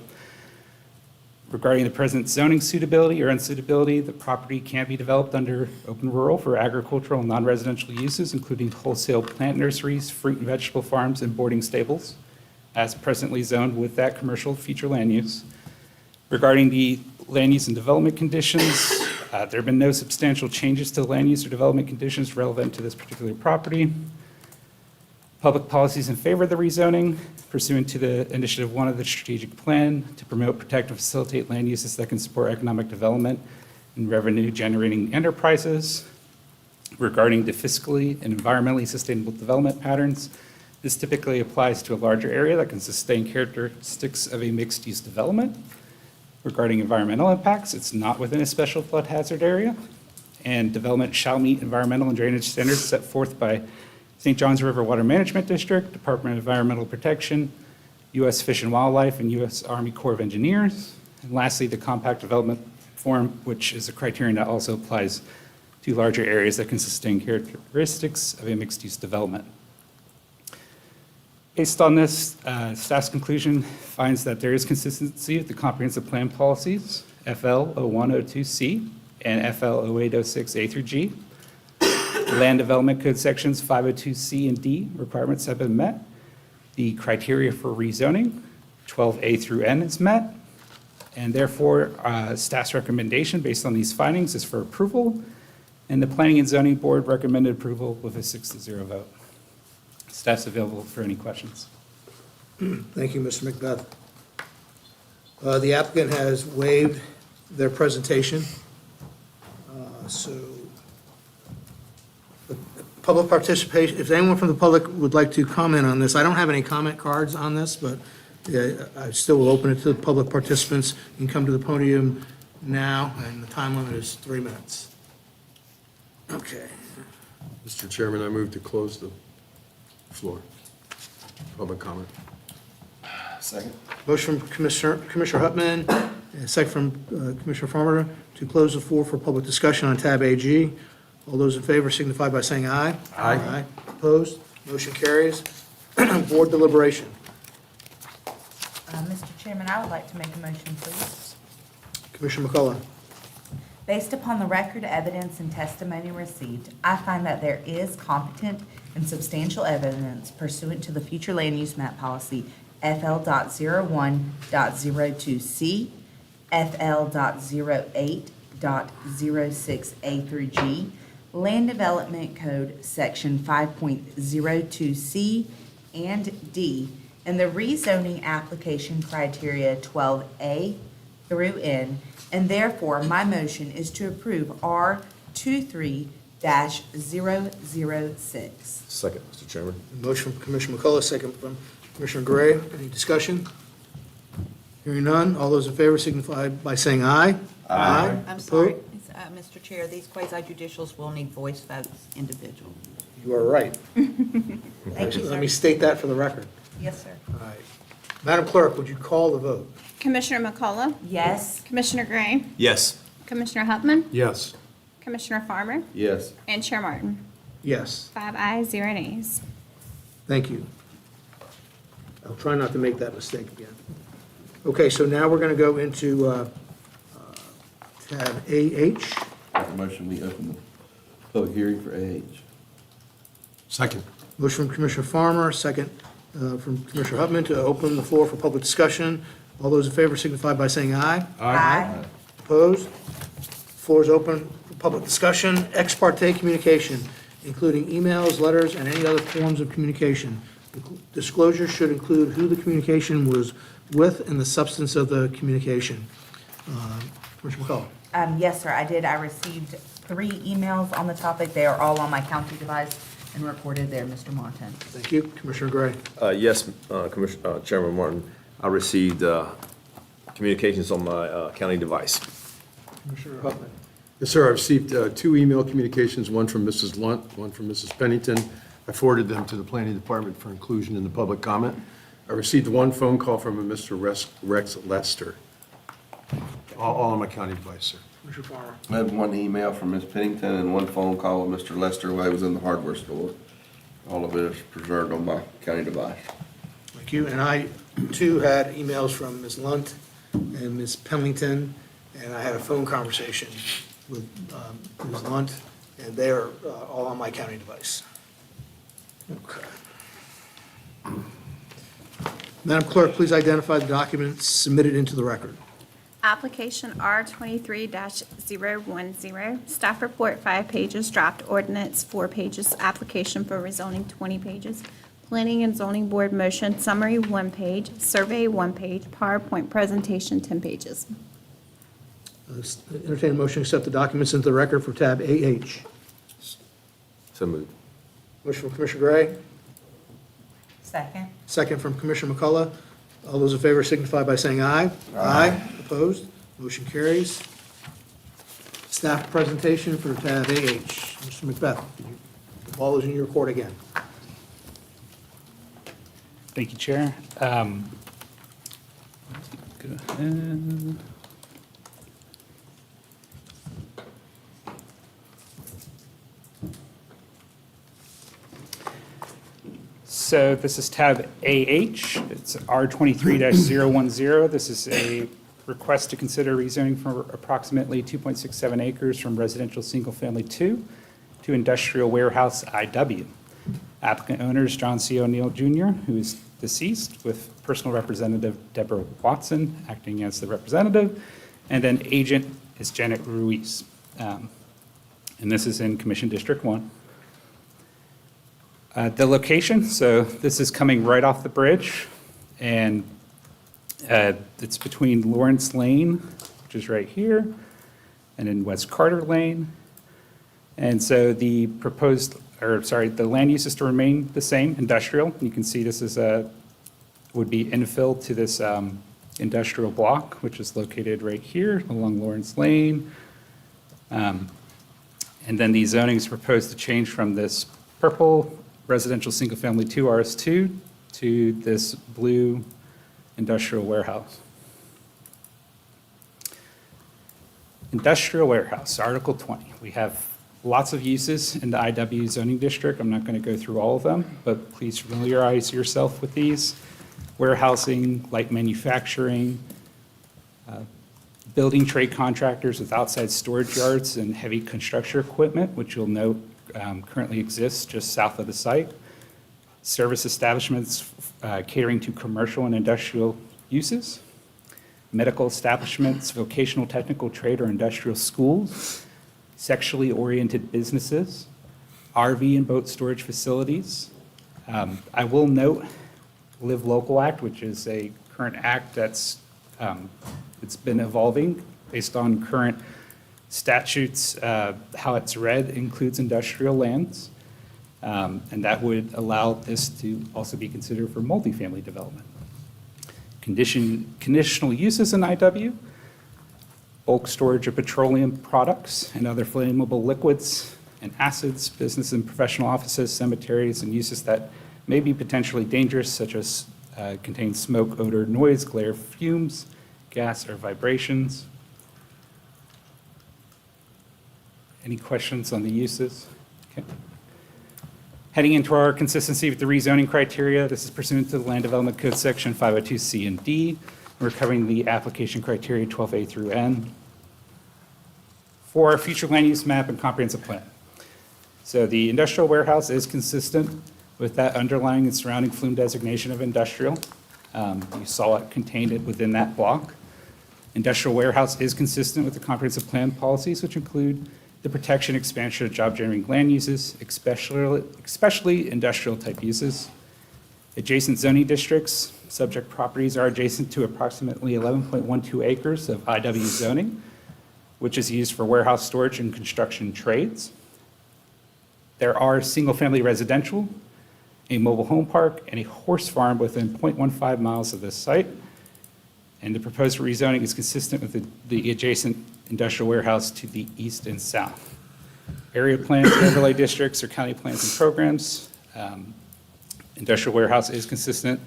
Regarding the present zoning suitability or unsuitability, the property can't be developed under open rural for agricultural and non-residential uses, including wholesale plant nurseries, fruit and vegetable farms, and boarding stables, as presently zoned with that commercial feature land use. Regarding the land use and development conditions, there have been no substantial changes to land use or development conditions relevant to this particular property. Public policies in favor of the rezoning pursuant to the Initiative 1 of the strategic plan to promote, protect, and facilitate land uses that can support economic development and revenue-generating enterprises. Regarding the fiscally and environmentally sustainable development patterns, this typically applies to a larger area that can sustain characteristics of a mixed-use development. Regarding environmental impacts, it's not within a special flood hazard area, and development shall meet environmental and drainage standards set forth by St. Johns River Water Management District, Department of Environmental Protection, U.S. Fish and Wildlife, and U.S. Army Corps of Engineers. And lastly, the compact development form, which is a criterion that also applies to larger areas that can sustain characteristics of a mixed-use development. Based on this, staff's conclusion finds that there is consistency with the comprehensive plan policies, FL 0102C and FL 0806A through G. Land Development Code sections 502C and D requirements have been met. The criteria for rezoning, 12A through N, is met. And therefore, staff's recommendation based on these findings is for approval. And the Planning and Zoning Board recommended approval with a 6-0 vote. Staff's available for any questions. Thank you, Mr. Macbeth. The applicant has waived their presentation. So public participation, if anyone from the public would like to comment on this, I don't have any comment cards on this, but I still will open it to the public participants. You can come to the podium now, and the time limit is 3 minutes. Okay. Mr. Chairman, I move to close the floor. Public comment. Second. Motion from Commissioner Huttman, and second from Commissioner Farmer to close the floor for public discussion on tab AG. All those in favor signify by saying aye. Aye. Opposed? Motion carries. Board deliberation. Mr. Chairman, I would like to make a motion, please. Commissioner McCullough. Based upon the record, evidence, and testimony received, I find that there is competent and substantial evidence pursuant to the future land use map policy FL.01.02C, FL.08.06A through G, Land Development Code Section 5.02C and D, and the rezoning application criteria 12A through N, and therefore my motion is to approve R23-006. Second, Mr. Chairman. Motion from Commissioner McCullough, second from Commissioner Gray. Any discussion? Hearing none. All those in favor signify by saying aye. Aye. I'm sorry, Mr. Chair, these quasi-judicials will need voice votes individual. You are right. Thank you, Let sir. me state that for the record. Yes, sir. All right. Madam Clerk, would you call the vote? Commissioner McCullough? Yes. Commissioner Gray? Yes. Commissioner Huttman? Yes. Commissioner Farmer? Yes. And Chair Martin? Yes. 5 ayes, 0 nays. Thank you. I'll try not to make that mistake again. Okay, so now we're going to go into tab AH. Make a motion, we open the public hearing for AH. Second. Motion from Commissioner Farmer, second from Commissioner Huttman to open the floor for public discussion. All those in favor signify by saying aye. Aye. Opposed? Floor is open for public discussion. Ex parte communication. including emails, letters, and any other forms of communication. Disclosure should include who the communication was with and the substance of the communication. Commissioner McCullough. Yes, sir, I did. I received 3 emails on the topic. They are all on my county device and recorded there, Mr. Martin. Thank you. Commissioner Gray. Yes, Chairman Martin, I received communications on my county device. Commissioner Huffman. Yes, sir, I received 2 email communications, one from Mrs. Lunt, one from Mrs. Pennington. I forwarded them to the planning department for inclusion in the public comment. I received 1 phone call from a Mr. Rex Lester, all on my county device, sir. Commissioner Farmer. I had 1 email from Ms. Pennington and 1 phone call with Mr. Lester while he was in the hardware store. All of it is preserved on my county device. Thank you. And I, too, had emails from Ms. Lunt and Ms. Pennington, and I had a phone conversation with Ms. Lunt, and they are all on my county device. Okay. Madam Clerk, please identify the documents submitted into the record. Application R23-010, staff report 5 pages, draft ordinance 4 pages, application for rezoning 20 pages, planning and zoning board motion summary 1 page, survey 1 page, PowerPoint presentation 10 pages. Entertain a motion to accept the documents into the record for tab AH. So moved. Motion from Commissioner Gray, Second. second from Commissioner McCullough. All those in favor signify by saying aye. Aye. Opposed? Motion carries. Staff presentation for tab AH. Mr. Macbeth, the ball is in your court again. Thank you, Chair. Go ahead. So this is tab AH. It's R23-010. This is a request to consider rezoning for approximately 2.67 acres from residential single-family 2 to industrial warehouse IW. Applicant owners John C. O'Neill Jr., who is deceased, with personal representative Deborah Watson acting as the representative, and then agent is Janet Ruiz. And this is in Commission District 1. The location, so this is coming right off the bridge, and it's between Lawrence Lane, which is right here, and in West Carter Lane. And so the the land use is to remain the same, industrial. You can see this is would be infill to this industrial block, which is located right here along Lawrence Lane. And then the zoning is proposed to change from this purple residential single-family 2 RS2 to this blue industrial warehouse. Industrial warehouse, Article 20. We have lots of uses in the IW zoning district. I'm not going to go through all of them, but please familiarize yourself with these. Warehousing, light manufacturing, building trade contractors with outside storage yards and heavy construction equipment, which you'll note currently exists just south of the site. Service establishments catering to commercial and industrial uses. Medical establishments, vocational technical trade or industrial schools. Sexually oriented businesses. RV and boat storage facilities. I will note Live Local Act, which is a current act that's it's been evolving based on current statutes. How it's read includes industrial lands, and that would allow this to also be considered for multifamily development. Conditional uses in IW, bulk storage of petroleum products and other flammable liquids and acids, business and professional offices, cemeteries, and uses that may be potentially dangerous, such as contain smoke, odor, noise, glare, fumes, gas, or vibrations. Any questions on the uses? Okay. Heading into our consistency with the rezoning criteria, this is pursuant to the Land Development Code Section 502C and D. We're covering the application criteria 12A through N for our future land use map and comprehensive plan. So the industrial warehouse is consistent with that underlying and surrounding flume designation of industrial. You saw it contained it within that block. Industrial warehouse is consistent with the comprehensive plan policies, which include the protection, expansion of job-generating land uses, especially industrial-type uses. Adjacent zoning districts, subject properties are adjacent to approximately 11.12 acres of IW zoning, which is used for warehouse storage and construction trades. There are single-family residential, a mobile home park, and a horse farm within 0.15 miles of this site. And the proposed rezoning is consistent with the adjacent industrial warehouse to the east and south. Area plans, overlay districts, or county plans and programs. Industrial warehouse is consistent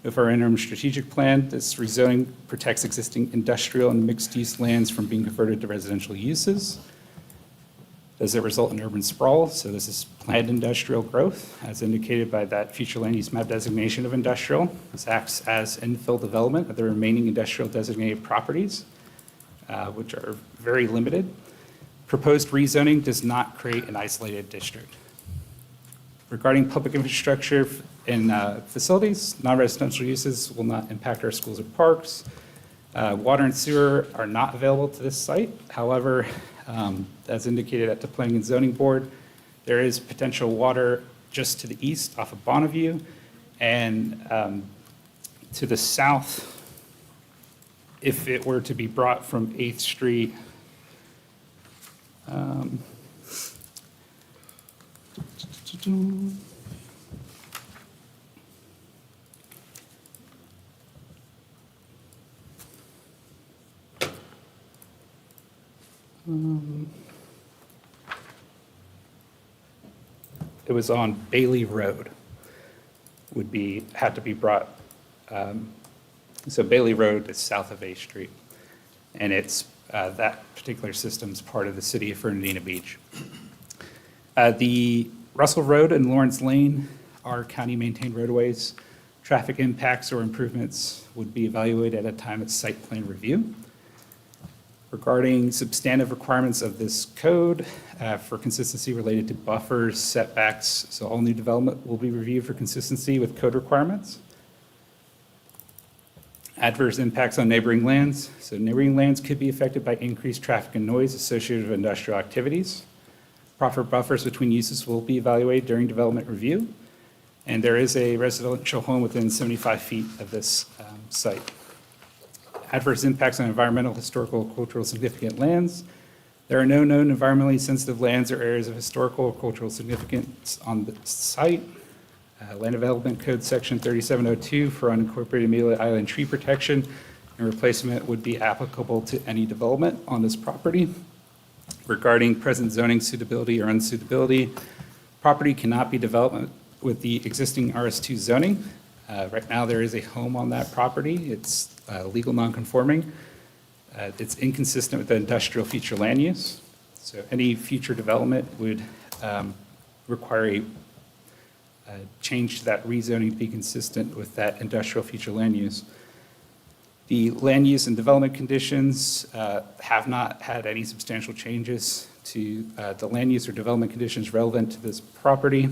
with our interim strategic plan. This rezoning protects existing industrial and mixed-use lands from being converted to residential uses. Does it result in urban sprawl? So this is planned industrial growth, as indicated by that future land use map designation of industrial. This acts as infill development of the remaining industrial designated properties, which are very limited. Proposed rezoning does not create an isolated district. Regarding public infrastructure and facilities, non-residential uses will not impact our schools or parks. Water and sewer are not available to this site. However, as indicated at the Planning and Zoning Board, there is potential water just to the east off of Bonneview, and to the south, if it were to be brought from 8th Street, it was on Bailey Road, had to be brought. So Bailey Road is south of 8th Street, and it's that particular system is part of the city of Fernandina Beach. The Russell Road and Lawrence Lane are county-maintained roadways. Traffic impacts or improvements would be evaluated at a time of site plan review. Regarding substantive requirements of this code for consistency related to buffers, setbacks, so all new development will be reviewed for consistency with code requirements. Adverse impacts on neighboring lands. So neighboring lands could be affected by increased traffic and noise associated with industrial activities. Proper buffers between uses will be evaluated during development review. And there is a residential home within 75 feet of this site. Adverse impacts on environmental, historical, cultural significant lands. There are no known environmentally sensitive lands or areas of historical or cultural significance on the site. Land Development Code Section 3702 for unincorporated immediate island tree protection and replacement would be applicable to any development on this property. Regarding present zoning suitability or unsuitability, property cannot be developed with the existing RS2 zoning. Right now, there is a home on that property. It's legal nonconforming. It's inconsistent with the industrial future land use. So any future development would require a change to that rezoning to be consistent with that industrial future land use. The land use and development conditions have not had any substantial changes to the land use or development conditions relevant to this property.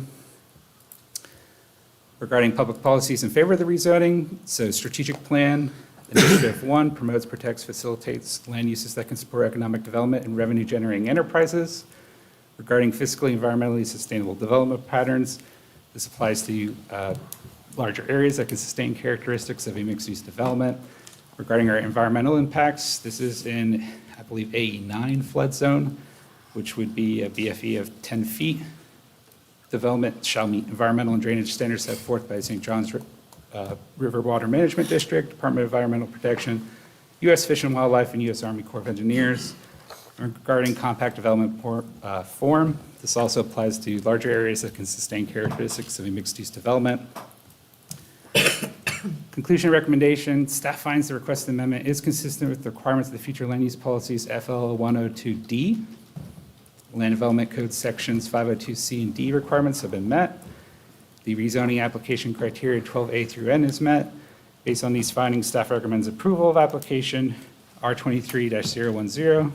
Regarding public policies in favor of the rezoning, so strategic plan, initiative 1 promotes, protects, facilitates land uses that can support economic development and revenue generating enterprises. Regarding fiscally, environmentally sustainable development patterns, this applies to larger areas that can sustain characteristics of a mixed-use development. Regarding our environmental impacts, this is in, I believe, AE9 flood zone, which would be a BFE of 10 feet. Development shall meet environmental and drainage standards set forth by the St. Johns River Water Management District, Department of Environmental Protection, U.S. Fish and Wildlife, and U.S. Army Corps of Engineers. Regarding compact development form, this also applies to larger areas that can sustain characteristics of a mixed-use development. Conclusion recommendation, staff finds the requested amendment is consistent with the requirements of the future land use policies FL 102D. Land Development Code sections 502C and D requirements have been met. The rezoning application criteria 12A through N is met. Based on these findings, staff recommends approval of application R23-010,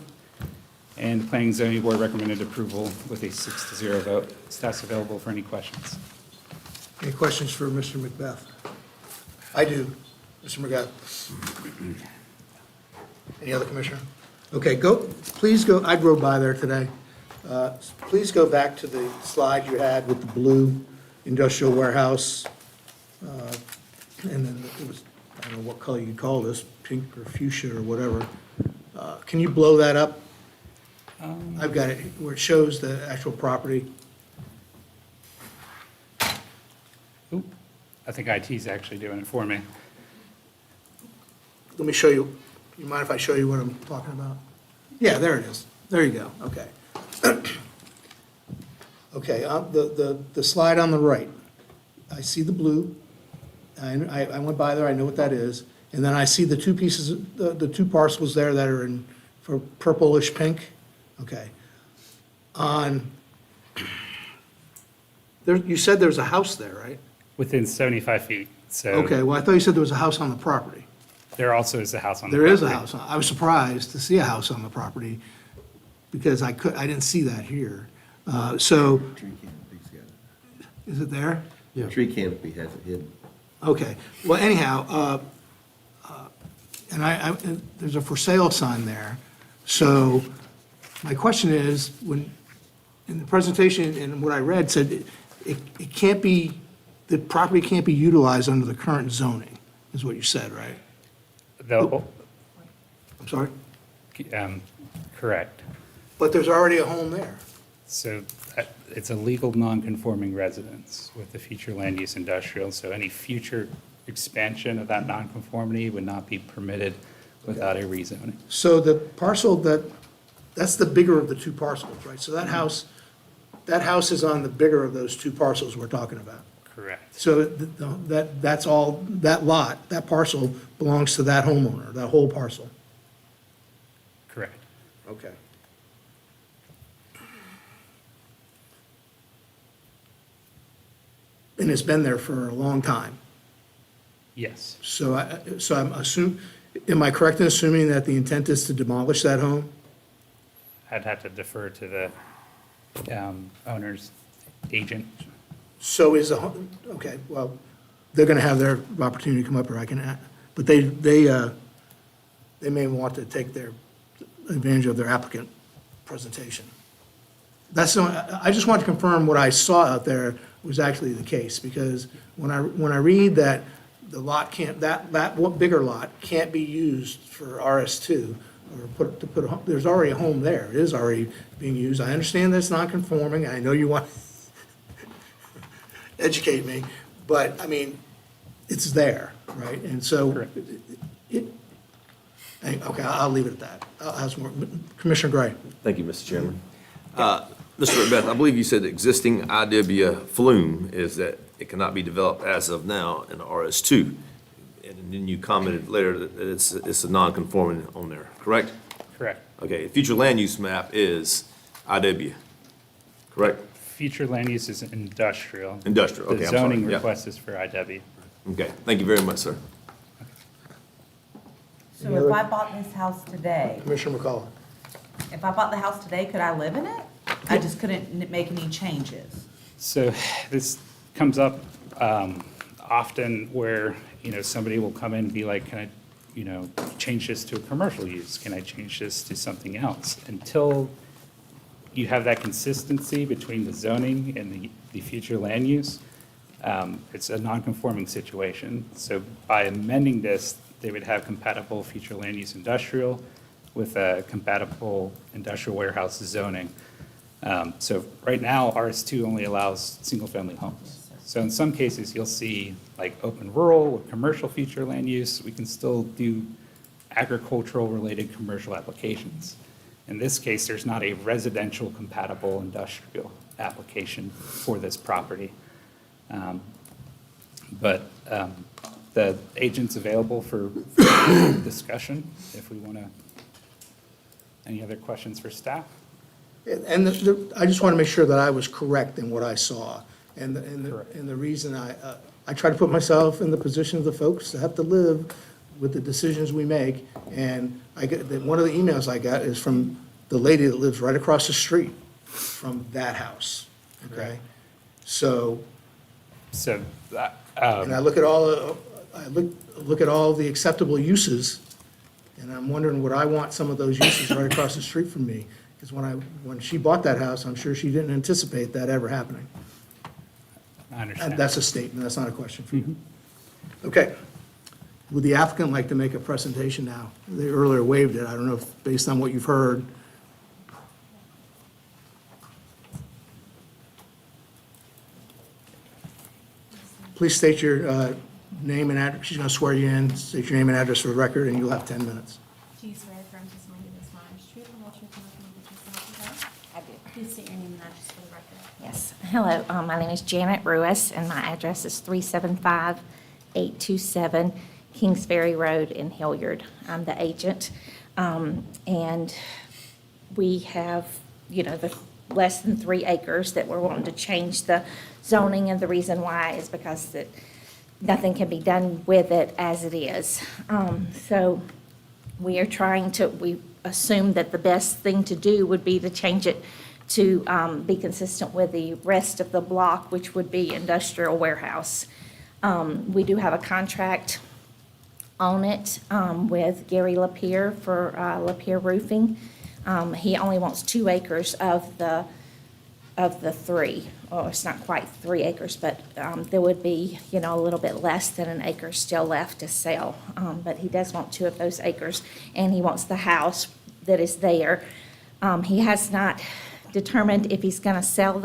and the Planning and Zoning Board recommended approval with a 6-0 vote. Staff's available for any questions. Any questions for Mr. Macbeth? I do, Mr. McGrath. Any other commissioner? Okay, please go, I drove by there today. Please go back to the slide you had with the blue industrial warehouse. And then it was, I don't know what color you call this, pink or fuchsia or whatever. Can you blow that up? I've got it where it shows the actual property. Oop, I think IT's actually doing it for me. Let me show you. You mind if I show you what I'm talking about? Yeah, there it is. There you go. Okay. Okay, the slide on the right, I see the blue. I went by there, I know what that is. And then I see the two pieces, the two parcels there that are in for purplish pink. Okay. You said there's a house there, right? Within 75 feet, so. Okay, well, I thought you said there was a house on the property. There also is a house on the There property. is a house. I was surprised to see a house on the property because I didn't see that here. So, is it there? The tree canopy has it hidden. Okay, well anyhow, and there's a for sale sign there. So my question is, when, in the presentation and what I read said it can't be, the property can't be utilized under the current zoning, is what you said, right? I'm sorry? Correct. But there's already a home there. So it's a legal non-conforming residence with the future land use industrial, so any future expansion of that nonconformity would not be permitted without a rezoning. So the parcel that's the bigger of the two parcels, right? So that house is on the bigger of those two parcels we're talking about. Correct. So that's all, that lot, that parcel belongs to that homeowner, that whole parcel? Correct. Okay. And it's been there for a long time? Yes. So am I correct in assuming that the intent is to demolish that home? I'd have to defer to the owner's agent. So okay, well, they're gonna have their opportunity to come up here, but they may want to take their advantage of their applicant presentation. I just want to confirm what I saw out there was actually the case, because when I read that the lot can't, that bigger lot can't be used for RS2, or there's already a home there, it is already being used. I understand that it's non-conforming, I know you want educate me, but, I mean, it's there, right? And so, okay, I'll leave it at that. I'll ask more. Commissioner Gray. Thank you, Mr. Chairman. Mr. Beth, I believe you said the existing IW flume is that it cannot be developed as of now in RS2. And then you commented later that it's a non-conforming on there, correct? Correct. Okay, future land use map is IW, correct? Future land use is industrial. Industrial, okay, The I'm sorry, zoning yeah. request is for IW. Okay, thank you very much, sir. So if I bought this house today, Commissioner McCullough. if I bought the house today, could I live in it? I just couldn't make any changes. So this comes up often where, somebody will come in and be like, can I, change this to a commercial use? Can I change this to something else? Until you have that consistency between the zoning and the future land use, it's a non-conforming situation. So by amending this, they would have compatible future land use industrial with a compatible industrial warehouse zoning. So right now, RS2 only allows single-family homes. So in some cases, you'll see like open rural with commercial future land use, we can still do agricultural-related commercial applications. In this case, there's not a residential compatible industrial application for this property. But the agent's available for discussion if we want to. Any other questions for staff? And I just want to make sure that I was correct in what I saw. And the reason I try to put myself in the position of the folks that have to live with the decisions we make. And one of the emails I got is from the lady that lives right across the street from that house, okay? So. And I look at look at all the acceptable uses, and I'm wondering, would I want some of those uses right across the street from me? Because when she bought that house, I'm sure she didn't anticipate that ever happening. I understand. And that's a statement, that's not a question for you. Okay. Would the applicant like to make a presentation now? They earlier waived it. I don't know if, based on what you've heard. Please state your name and address. She's going to swear you in. State your name and address for the record, and you'll have 10 minutes. Do you swear affirm testimony you give this matter is true, the whole truth, and nothing but the truth, so help you God? I do. Please state your name and address for the record. Yes. Hello, my name is Janet Ruiz, and my address is 375-827 Kingsbury Road in Hilliard. I'm the agent. And we have, the less than 3 acres that we're wanting to change the zoning, and the reason why is because that nothing can be done with it as it is. So we are we assume that the best thing to do would be to change it to be consistent with the rest of the block, which would be industrial warehouse. We do have a contract on it with Gary Lapierre for Lapierre Roofing. He only wants 2 acres of the 3. Well, it's not quite 3 acres, but there would be, a little bit less than an acre still left to sell. But he does want 2 of those acres, and he wants the house that is there. He has not determined if he's going to sell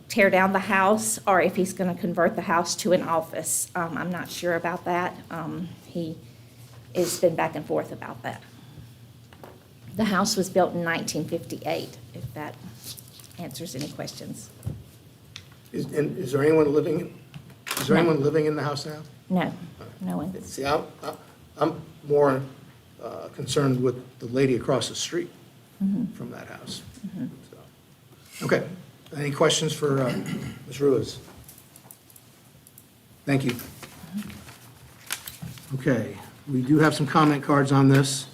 tear down the house, or if he's going to convert the house to an office. I'm not sure about that. He has been back and forth about that. The house was built in 1958, if that answers any questions. Is there anyone living in the house now? No, no one. See, I'm more concerned with the lady across the street from that house. So, okay. Any questions for Ms. Ruiz? Thank you. Okay, we do have some comment cards on this.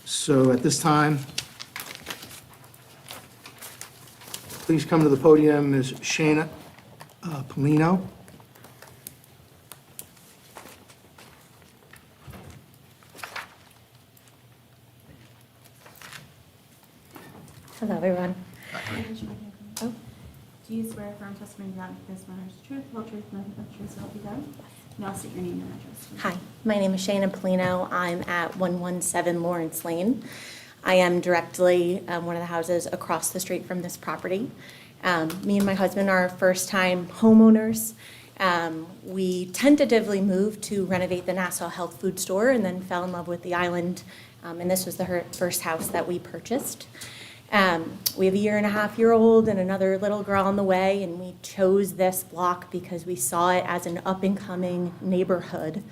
So at this time, please come to the podium, Ms. Shana Polino. Hello, everyone. Oh. Do you swear affirm testimony you give this matter is true, the whole truth, and nothing but the truth, so help you God? Now state your name and address. Hi, my name is Shana Polino. I'm at 117 Lawrence Lane. I am directly one of the houses across the street from this property. Me and my husband are first-time homeowners. We tentatively moved to renovate the Nassau Health Food Store and then fell in love with the island. And this was the first house that we purchased. We have a 1.5-year-old and another little girl on the way, and we chose this block because we saw it as an up-and-coming neighborhood.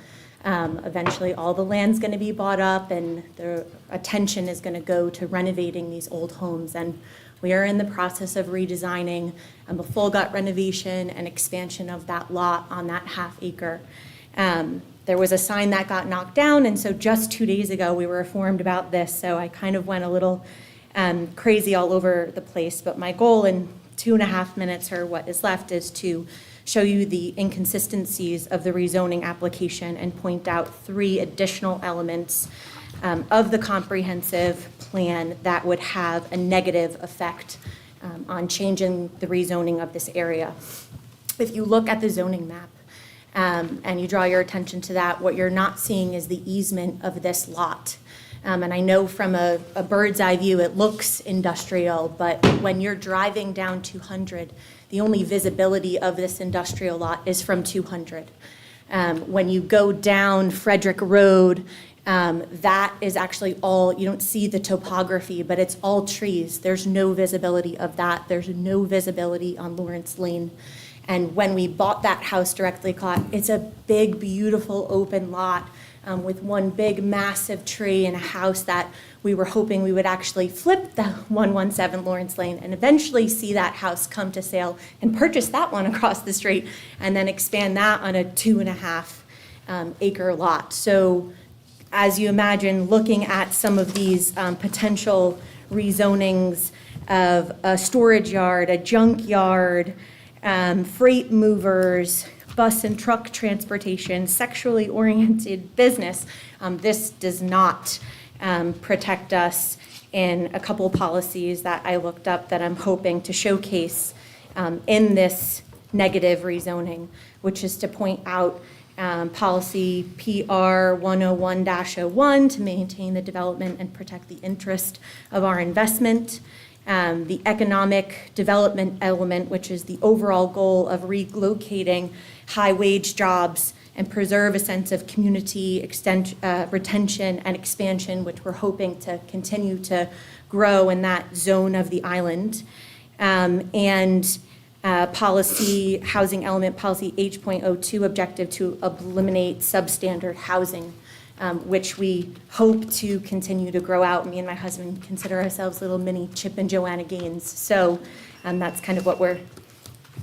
Eventually, all the land's going to be bought up, and the attention is going to go to renovating these old homes. And we are in the process of redesigning a full gut renovation and expansion of that lot on that ½ acre. There was a sign that got knocked down, and so just 2 days ago, we were informed about this. So I kind of went a little crazy all over the place. But my goal in 2.5 minutes, or what is left, is to show you the inconsistencies of the rezoning application and point out 3 additional elements of the comprehensive plan that would have a negative effect on changing the rezoning of this area. If you look at the zoning map and you draw your attention to that, what you're not seeing is the easement of this lot. And I know from a bird's eye view it looks industrial, but when you're driving down 200, the only visibility of this industrial lot is from 200. When you go down Frederick Road, that is actually all, you don't see the topography, but it's all trees. There's no visibility of that. There's no visibility on Lawrence Lane. And when we bought that house directly caught, it's a big, beautiful open lot with one big, massive tree and a house that we were hoping we would actually flip the 117 Lawrence Lane and eventually see that house come to sale and purchase that one across the street and then expand that on a 2.5 acre lot. So as you imagine, looking at some of these potential rezonings of a storage yard, a junk yard, freight movers, bus and truck transportation, sexually oriented business, this does not protect us in a couple policies that I looked up that I'm hoping to showcase in this negative rezoning, which is to point out policy PR 101-01 to maintain the development and protect the interest of our investment. The economic development element, which is the overall goal of relocating high-wage jobs and preserve a sense of community retention and expansion, which we're hoping to continue to grow in that zone of the island. Policy, housing element, policy H.02, objective to eliminate substandard housing, which we hope to continue to grow out. Me and my husband consider ourselves little mini Chip and Joanna Gaines. So that's kind of what we're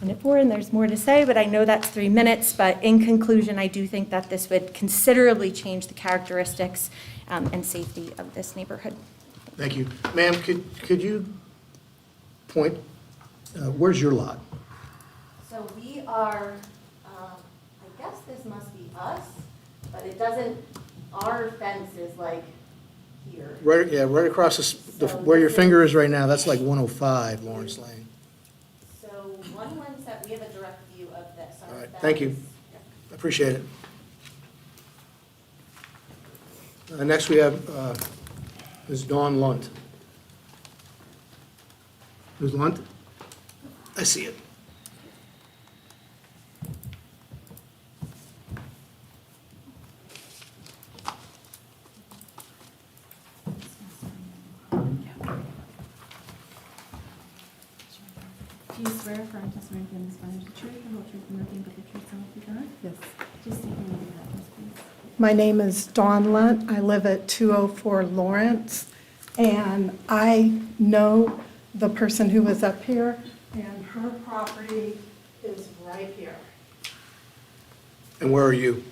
in it for, and there's more to say, but I know that's 3 minutes. But in conclusion, I do think that this would considerably change the characteristics and safety of this neighborhood. Thank you. Ma'am, could you point, where's your lot? So we are, I guess this must be us, but it doesn't, our fence is like here. Right, yeah, right across where your finger is right now, that's like 105 Lawrence Lane. So 117, we have a direct view of this. All right, thank you. Appreciate it. Next, we have Ms. Dawn Lunt. Ms. Lunt? I see it. Do you swear affirm testimony given this matter is the truth, the whole truth, and nothing but the truth, so help you God? Yes. Just state your name and address, please. My name is Dawn Lunt. I live at 204 Lawrence, and I know the person who was up here, and her property is right here. And where are you?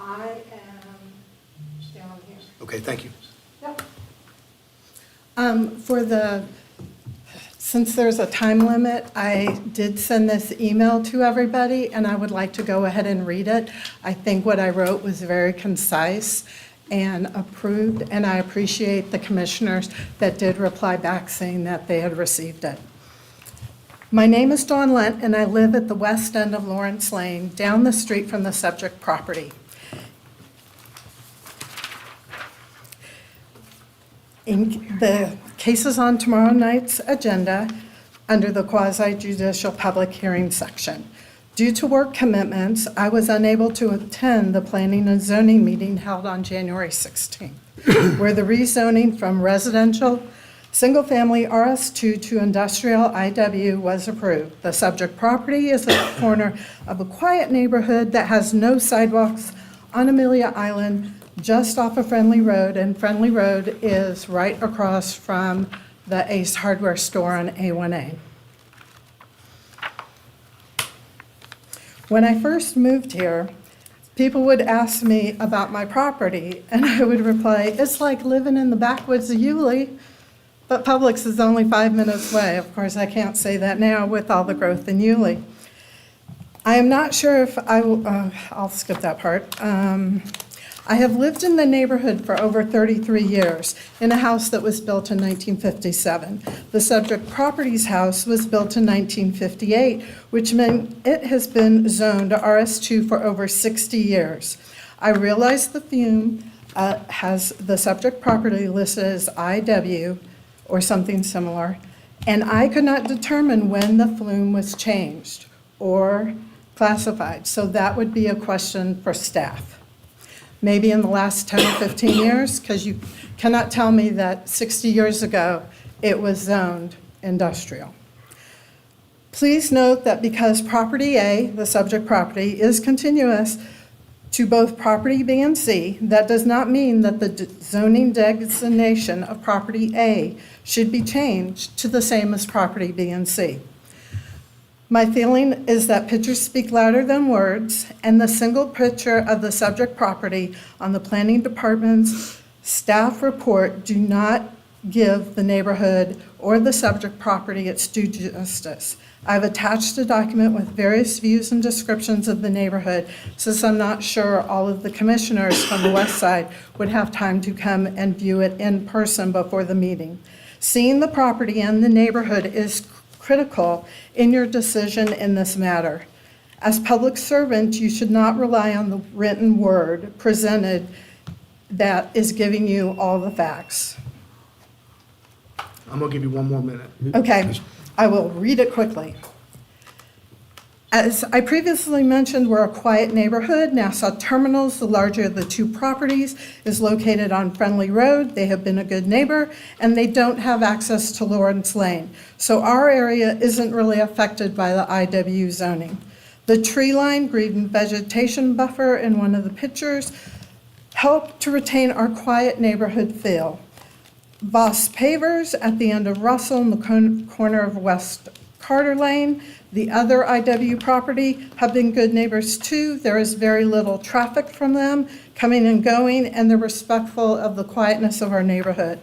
I am down here. Okay, thank you. Yep. Since there's a time limit, I did send this email to everybody, and I would like to go ahead and read it. I think what I wrote was very concise and approved, and I appreciate the commissioners that did reply back saying that they had received it. My name is Dawn Lunt, and I live at the west end of Lawrence Lane, down the street from the subject property. The case is on tomorrow night's agenda under the quasi-judicial public hearing section. Due to work commitments, I was unable to attend the planning and zoning meeting held on January 16th, where the rezoning from residential single-family RS2 to industrial IW was approved. The subject property is at the corner of a quiet neighborhood that has no sidewalks on Amelia Island, just off of Friendly Road, and Friendly Road is right across from the Ace Hardware store on A1A. When I first moved here, people would ask me about my property, and I would reply, it's like living in the backwoods of Yulee, but Publix is only 5 minutes away. Of course, I can't say that now with all the growth in Yulee. I am not sure if I'll skip that part. I have lived in the neighborhood for over 33 years in a house that was built in 1957. The subject property's house was built in 1958, which meant it has been zoned RS2 for over 60 years. I realize the FUME has the subject property listed as IW or something similar, and I could not determine when the FLUME was changed or classified, so that would be a question for staff. Maybe in the last 10 or 15 years, because you cannot tell me that 60 years ago it was zoned industrial. Please note that because property A, the subject property, is continuous to both property B and C, that does not mean that the zoning designation of property A should be changed to the same as property B and C. My feeling is that pictures speak louder than words, and the single picture of the subject property on the planning department's staff report do not give the neighborhood or the subject property its due justice. I've attached a document with various views and descriptions of the neighborhood, since I'm not sure all of the commissioners from the west side would have time to come and view it in person before the meeting. Seeing the property and the neighborhood is critical in your decision in this matter. As public servant, you should not rely on the written word presented that is giving you all the facts. I'm going to give you one more minute. Okay, I will read it quickly. As I previously mentioned, we're a quiet neighborhood. Nassau Terminals, the larger of the two properties, is located on Friendly Road. They have been a good neighbor, and they don't have access to Lawrence Lane. So our area isn't really affected by the IW zoning. The tree line, green vegetation buffer in one of the pictures help to retain our quiet neighborhood feel. Voss Pavers at the end of Russell in the corner of West Carter Lane, the other IW property, have been good neighbors too. There is very little traffic from them coming and going, and they're respectful of the quietness of our neighborhood.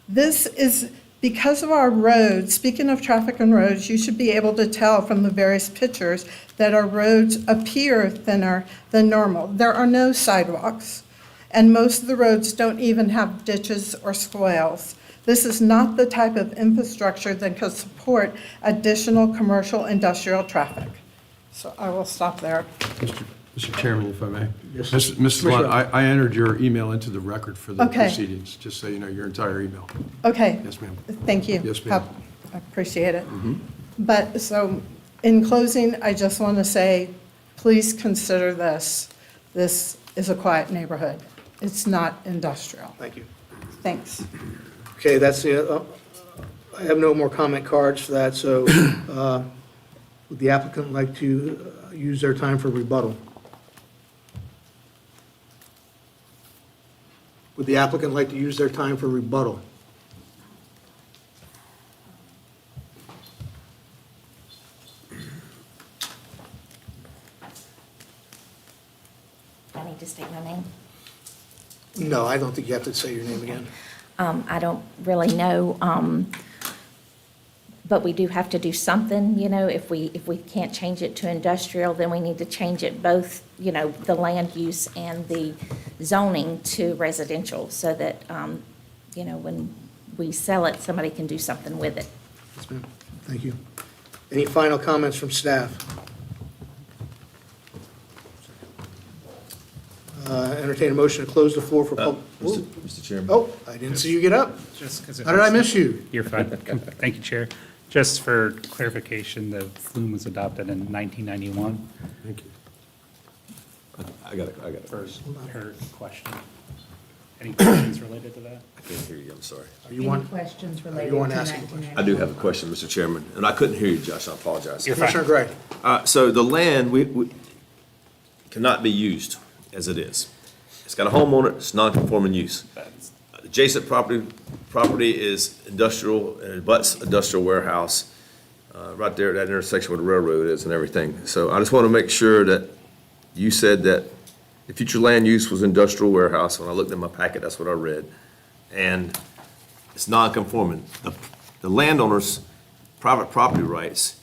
This is because of our roads. Speaking of traffic and roads, you should be able to tell from the various pictures that our roads appear thinner than normal. There are no sidewalks, and most of the roads don't even have ditches or swales. This is not the type of infrastructure that could support additional commercial industrial traffic. So I will stop there. Mr. Chairman, if I may. Yes. Mrs. Lunt, I entered your email into the record for the Okay. proceedings, just so you know, your entire email. Okay. Yes, ma'am. Thank you. Yes, ma'am. I appreciate it. But so in closing, I just want to say, please consider this. This is a quiet neighborhood. It's not industrial. Thank you. Thanks. Okay, that's the, I have no more comment cards for that, so would the applicant like to use their time for rebuttal? Would the applicant like to use their time for rebuttal? I need to state my name. No, I don't think you have to say your name again. I don't really know, but we do have to do something, you know, if we can't change it to industrial, then we need to change it both, you know, the land use and the zoning to residential, so that, you know, when we sell it, somebody can do something with it. Yes, ma'am. Thank you. Any final comments from staff? Entertain a motion to close the floor for public. Mr. Chairman. Oh, I didn't see you get up. Just 'cause it How did I was- miss you? You're fine. Thank you, Chair. Just for clarification, the flume was adopted in 1991. Thank you. I got it. For her question. Any questions related to that? I can't hear you, I'm sorry. You want, questions related you want to to ask a question? 1990? I do have a question, Mr. Chairman, and I couldn't hear you, Josh, I apologize. You're fine. Commissioner Gray. So the land, we cannot be used as it is. It's got a home on it, it's non-conforming use. Adjacent property is industrial, and it butts industrial warehouse, right there at that intersection where the railroad is and everything. So I just want to make sure that you said that the future land use was industrial warehouse. When I looked at my packet, that's what I read. And it's non-conforming. The landowner's private property rights,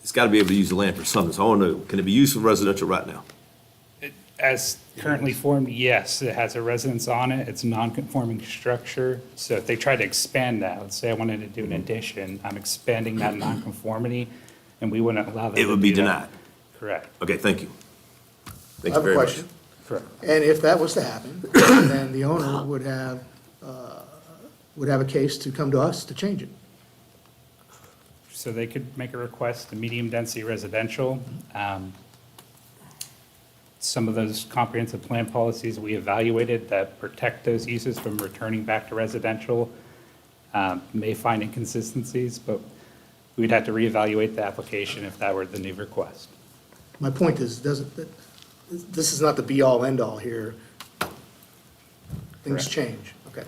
it's got to be able to use the land for something. So I want to know, can it be used for residential right now? As currently formed, yes, it has a residence on it. It's a non-conforming structure. So if they try to expand that, let's say I wanted to do an addition, I'm expanding that non-conformity, and we wouldn't allow them to It would be do that. denied. Correct. Okay, thank you. I Thank you have a very much. question. Correct. And if that was to happen, then the owner would have a case to come to us to change it. So they could make a request to medium-density residential. Some of those comprehensive plan policies we evaluated that protect those uses from returning back to residential may find inconsistencies, but we'd have to reevaluate the application if that were the new request. My point is, this is not the be-all, end-all here. Things Correct. change. Okay.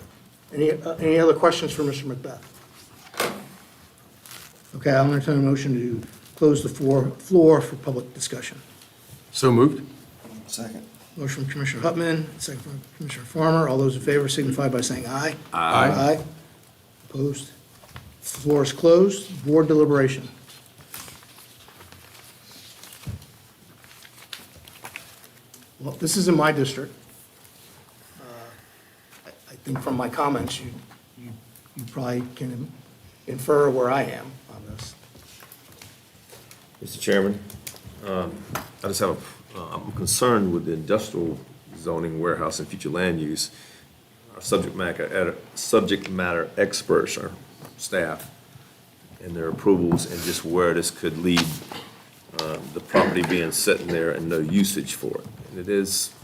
Any other questions for Mr. Macbeth? Okay, I'll entertain a motion to close the floor for public discussion. So moved? Second. Motion from Commissioner Hutman, second from Commissioner Farmer. All those in favor signify by saying aye. Aye. Aye. Opposed? Floor is closed. Board deliberation. Well, this is in my district. I think from my comments, you probably can infer where I am on this. Mr. Chairman, I just have I'm concerned with the industrial zoning, warehouse, and future land use. Our subject matter experts, our staff, and their approvals, and just where this could lead, the property being sitting there and no usage for it. And it is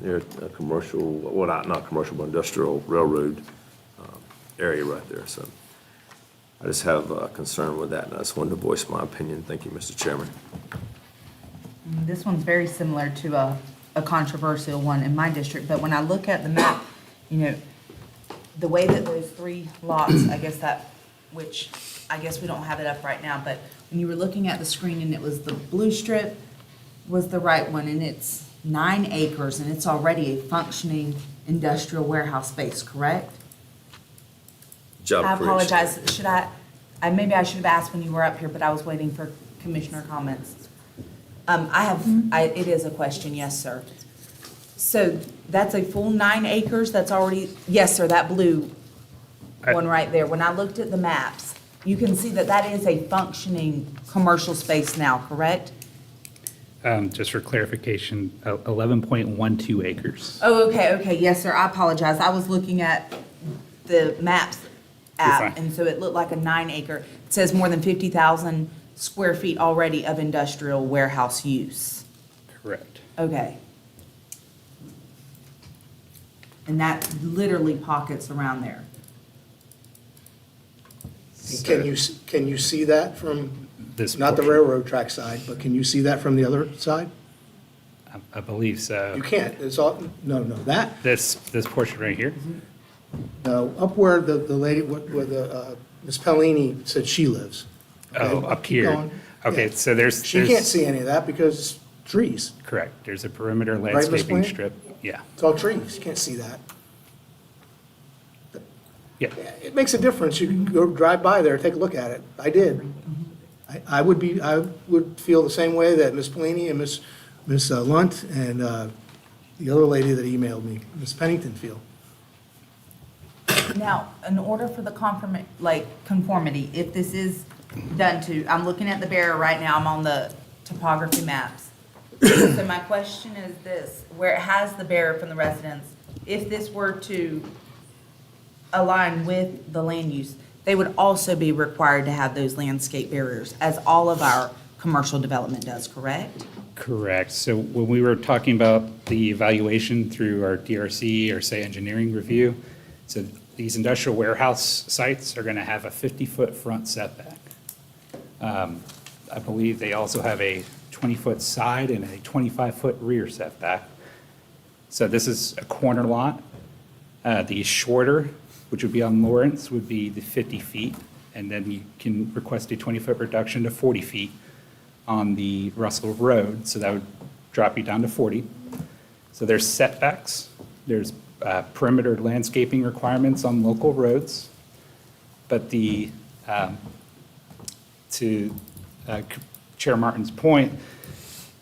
near a commercial, well, not commercial, but industrial railroad area right there. So I just have a concern with that, and I just wanted to voice my opinion. Thank you, Mr. Chairman. This one's very similar to a controversial one in my district, but when I look at the map, you know, the way that those 3 lots, which I guess we don't have it up right now, but when you were looking at the screen and it was the blue strip was the right one, and it's 9 acres, and it's already a functioning industrial warehouse space, correct? Job I creation. apologize, maybe I should have asked when you were up here, but I was waiting for commissioner comments. It is a question, yes, sir. So that's a full 9 acres, that's already, yes, sir, that blue one right there. When I looked at the maps, you can see that that is a functioning commercial space now, correct? Just for clarification, 11.12 acres. Oh, okay, yes, sir, I apologize. I was looking at the maps app, You're fine. and so it looked like a 9 acre. It says more than 50,000 square feet already of industrial warehouse use. Correct. Okay. And that literally pockets around there. And can you see that from, This not the portion. railroad track side, but can you see that from the other side? I believe so. You can't, it's all, no, that, This portion right here? no, up where the lady, where the, Ms. Pellini said she lives. Oh, Okay, up keep here. going. Okay, Yeah. so there's. She can't see any of that because it's trees. Correct. There's a perimeter Right, Ms. landscaping Blaine? strip. Yeah. It's all trees, you can't see that. Yeah. It makes a difference, you can go drive by there, take a look at it, I did. I would feel the same way that Ms. Pellini and Ms. Lunt and the other lady that emailed me, Ms. Pennington feel. Now, in order for the conformity, if this is done to, I'm looking at the barrier right now, I'm on the topography maps. So my question is this, where it has the barrier from the residents, if this were to align with the land use, they would also be required to have those landscape barriers, as all of our commercial development does, correct? Correct. So when we were talking about the evaluation through our DRC or say engineering review, so these industrial warehouse sites are going to have a 50-foot front setback. I believe they also have a 20-foot side and a 25-foot rear setback. So this is a corner lot. The shorter, which would be on Lawrence, would be the 50 feet, and then you can request a 20-foot reduction to 40 feet on the Russell Road, so that would drop you down to 40. So there's setbacks, there's perimeter landscaping requirements on local roads, but to Chair Martin's point,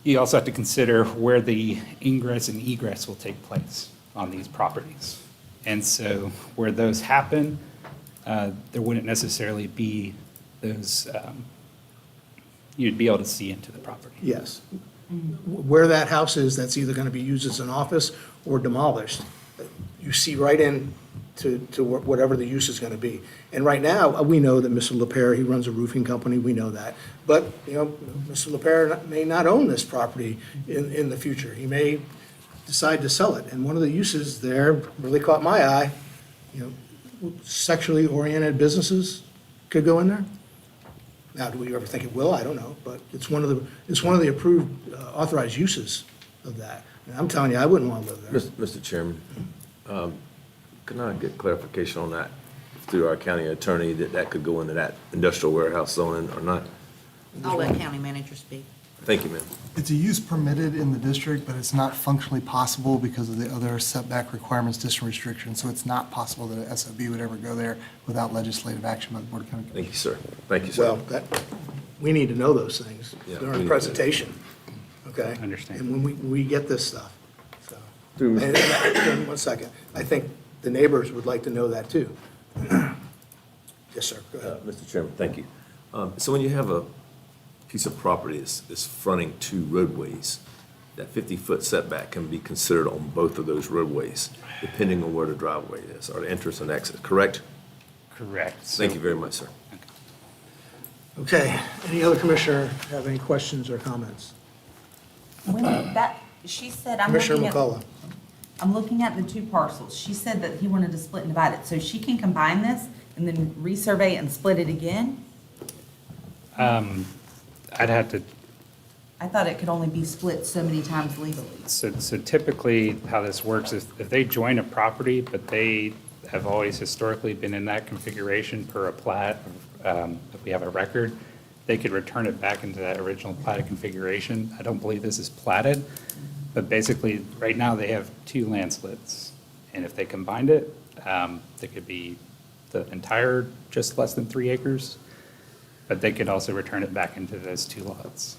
you also have to consider where the ingress and egress will take place on these properties. And so where those happen, there wouldn't necessarily be those, you'd be able to see into the property. Yes. Where that house is, that's either going to be used as an office or demolished. You see right in to whatever the use is going to be. And right now, we know that Mr. LaPere, he runs a roofing company, we know that. But, Mr. LaPere may not own this property in the future. He may decide to sell it. And one of the uses there really caught my eye, sexually oriented businesses could go in there. Now, do we ever think it will? I don't know, but it's one of the approved, authorized uses of that. And I'm telling you, I wouldn't want to live there. Mr. Chairman, can I get clarification on that through our county attorney, that could go into that industrial warehouse zoning or not? I'll let county manager speak. Thank you, ma'am. It's a use permitted in the district, but it's not functionally possible because of the other setback requirements, distance restrictions. So it's not possible that a SOB would ever go there without legislative action by the Board of County Commissioners. Thank you, sir. Thank you, sir. Well, we need to know those things Yeah, we during need the to. presentation, okay? Understand. And when we get this stuff, so. Through- And 1 second, I think the neighbors would like to know that too. Yes, sir, go ahead. Mr. Chairman, thank you. So when you have a piece of property that's fronting two roadways, that 50-foot setback can be considered on both of those roadways, depending on where the driveway is, or the entrance and exit, correct? Correct. Thank you very much, sir. Okay, any other commissioner have any questions or comments? She said, I'm Commissioner looking at, McCullough. I'm looking at the two parcels. She said that he wanted to split and divide it, so she can combine this and then resurvey and split it again? I'd have to, I thought it could only be split so many times legally. so typically how this works is if they join a property, but they have always historically been in that configuration per a plat, if we have a record, they could return it back into that original platted configuration. I don't believe this is platted, but basically, right now, they have two land splits. And if they combined it, they could be the entire, just less than 3 acres, but they could also return it back into those two lots.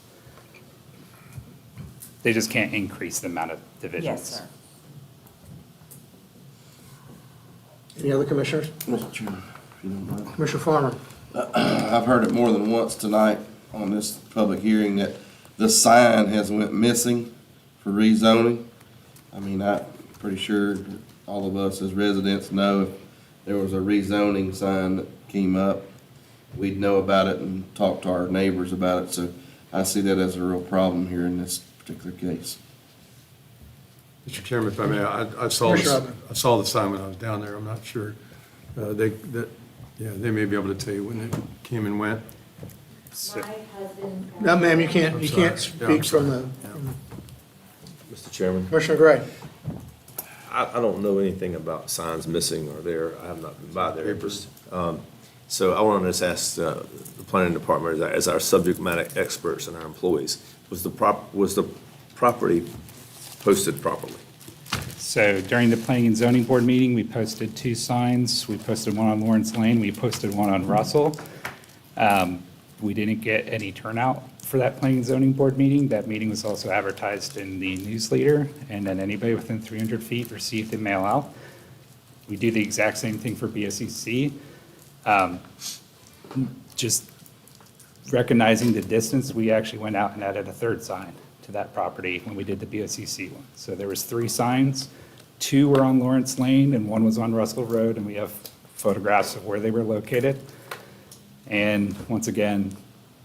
They just can't increase the amount of divisions. Yes, sir. Any other commissioners? Mr. Chairman, if you don't mind. Commissioner Farmer? I've heard it more than once tonight on this public hearing that the sign has went missing for rezoning. I mean, I'm pretty sure all of us as residents know if there was a rezoning sign that came up, we'd know about it and talk to our neighbors about it. So I see that as a real problem here in this particular case. Mr. Chairman, if I may, I saw Commissioner this, Upton. I saw the sign when I was down there. I'm not sure. They may be able to tell you when it came and went. No, ma'am, you can't I'm sorry. speak Yeah, I'm from sorry. the, Mr. Chairman, Commissioner Gray. I don't know anything about signs missing or there. I have not been by there. So I want to just ask the planning department, as our subject matter experts and our employees, was the property posted properly? So during the planning and zoning board meeting, we posted 2 signs. We posted one on Lawrence Lane, we posted one on Russell. We didn't get any turnout for that planning and zoning board meeting. That meeting was also advertised in the newsletter, and then anybody within 300 feet received a mail out. We do the exact same thing for BSEC. Just recognizing the distance, we actually went out and added a 3rd sign to that property when we did the BOCC one. So there was 3 signs, 2 were on Lawrence Lane and 1 was on Russell Road, and we have photographs of where they were located. And once again,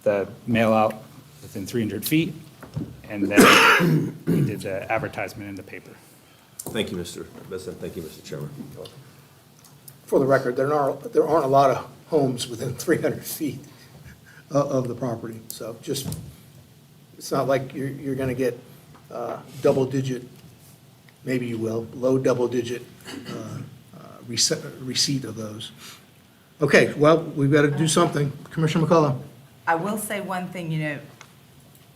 the mail out within 300 feet, and then we did the advertisement in the paper. Thank you, Mr. Besson. Thank you, Mr. Chairman. For the record, there aren't a lot of homes within 300 feet of the property. So just, it's not like you're going to get double-digit, maybe you will, low double-digit receipt of those. Okay, well, we've got to do something. Commissioner McCullough? I will say one thing,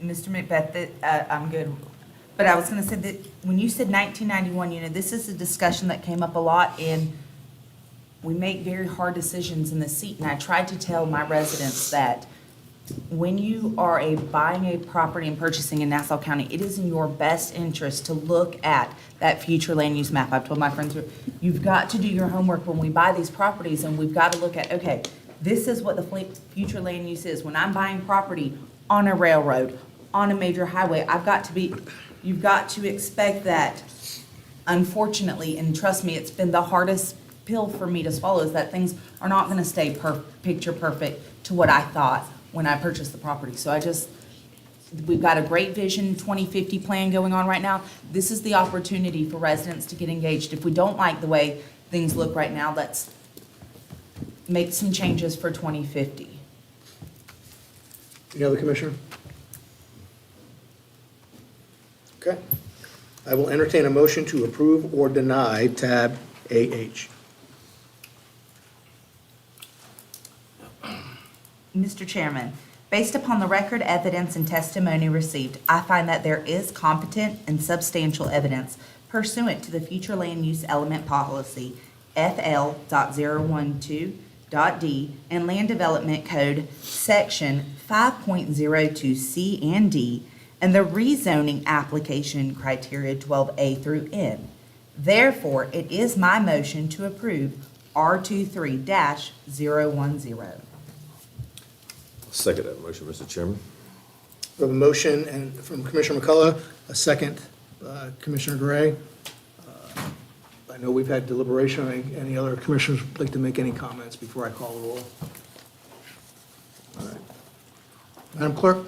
Mr. Macbeth, that I'm good. But I was going to say that when you said 1991, this is a discussion that came up a lot, and we make very hard decisions in the seat. And I tried to tell my residents that when you are buying a property and purchasing in Nassau County, it is in your best interest to look at that future land use map. I've told my friends, you've got to do your homework when we buy these properties, and we've got to look at, okay, this is what the future land use is. When I'm buying property on a railroad, on a major highway, you've got to expect that, unfortunately, and trust me, it's been the hardest pill for me to swallow, is that things are not going to stay picture perfect to what I thought when I purchased the property. So we've got a great Vision 2050 plan going on right now. This is the opportunity for residents to get engaged. If we don't like the way things look right now, let's make some changes for 2050. Any other commissioner? Okay. I will entertain a motion to approve or deny tab AH. Mr. Chairman, Based upon the record evidence and testimony received, I find that there is competent and substantial evidence pursuant to the Future Land Use Element Policy, FL.012.d, and Land Development Code, Section 5.02C and D, and the rezoning application criteria 12A through N. Therefore, it is my motion to approve R23-010. Second that motion, Mr. Chairman. We have a motion and from Commissioner McCullough, a second, Commissioner Gray. I know we've had deliberation. Any other commissioners would like to make any comments before I call the roll? All right. Madam Clerk,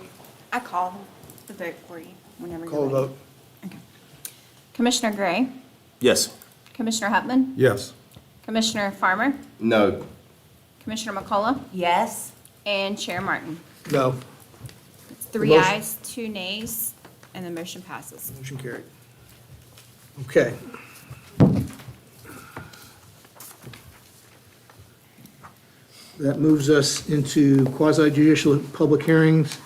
I call the vote for you whenever you're call the ready. vote. Commissioner Gray, Yes. Commissioner Hupman, Yes. Commissioner Farmer, No. Commissioner McCullough, Yes? and Chair Martin. No. It's 3 motion- ayes, 2 nays, and the motion passes. Motion carried. Okay. That moves us into quasi-judicial public hearings,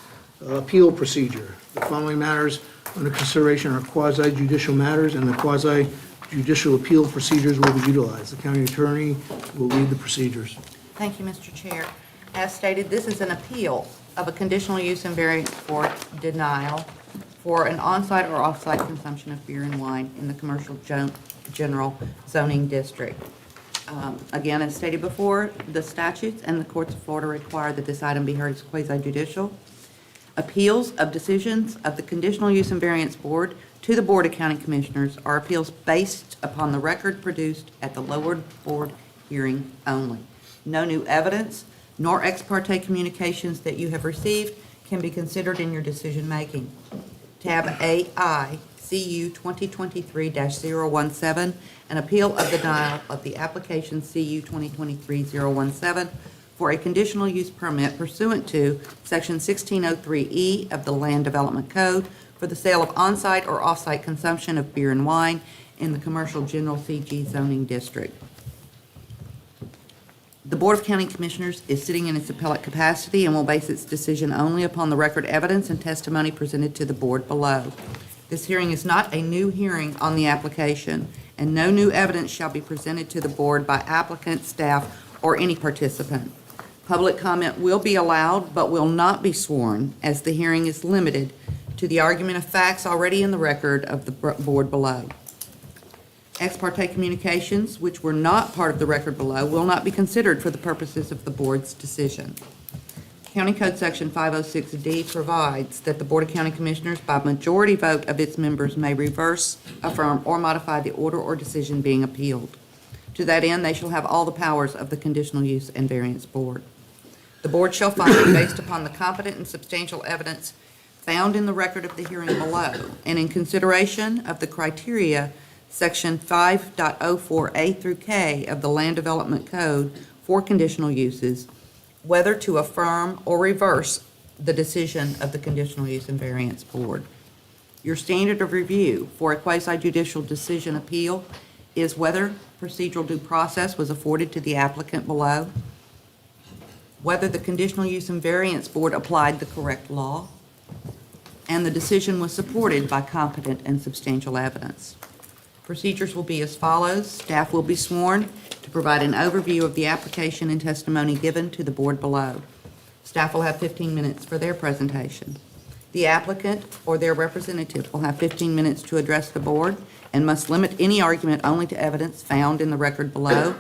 appeal procedure. The following matters under consideration are quasi-judicial matters, and the quasi-judicial appeal procedures will be utilized. The county attorney will lead the procedures. Thank you, Mr. Chair. As stated, this is an appeal of a conditional use and variance for denial for an on-site or off-site consumption of beer and wine in the commercial general zoning district. Again, as stated before, the statutes and the courts of Florida require that this item be heard as quasi-judicial. Appeals of decisions of the Conditional Use and Variance Board to the Board of County Commissioners are appeals based upon the record produced at the lower board hearing only. No new evidence nor ex parte communications that you have received can be considered in your decision-making. Tab AI, CU 2023-017, an appeal of the denial of the application CU 2023-017 for a conditional use permit pursuant to Section 1603E of the Land Development Code for the sale of on-site or off-site consumption of beer and wine in the commercial general CG zoning district. The Board of County Commissioners is sitting in its appellate capacity and will base its decision only upon the record evidence and testimony presented to the board below. This hearing is not a new hearing on the application, and no new evidence shall be presented to the board by applicant, staff, or any participant. Public comment will be allowed but will not be sworn, as the hearing is limited to the argument of facts already in the record of the board below. Ex parte communications, which were not part of the record below, will not be considered for the purposes of the board's decision. County Code Section 506D provides that the Board of County Commissioners, by majority vote of its members, may reverse, affirm, or modify the order or decision being appealed. To that end, they shall have all the powers of the Conditional Use and Variance Board. The board shall find, based upon the competent and substantial evidence found in the record of the hearing below, and in consideration of the criteria Section 5.04A through K of the Land Development Code for conditional uses, whether to affirm or reverse the decision of the Conditional Use and Variance Board. Your standard of review for a quasi-judicial decision appeal is whether procedural due process was afforded to the applicant below, whether the Conditional Use and Variance Board applied the correct law, and the decision was supported by competent and substantial evidence. Procedures will be as follows. Staff will be sworn to provide an overview of the application and testimony given to the board below. Staff will have 15 minutes for their presentation. The applicant or their representative will have 15 minutes to address the board and must limit any argument only to evidence found in the record below.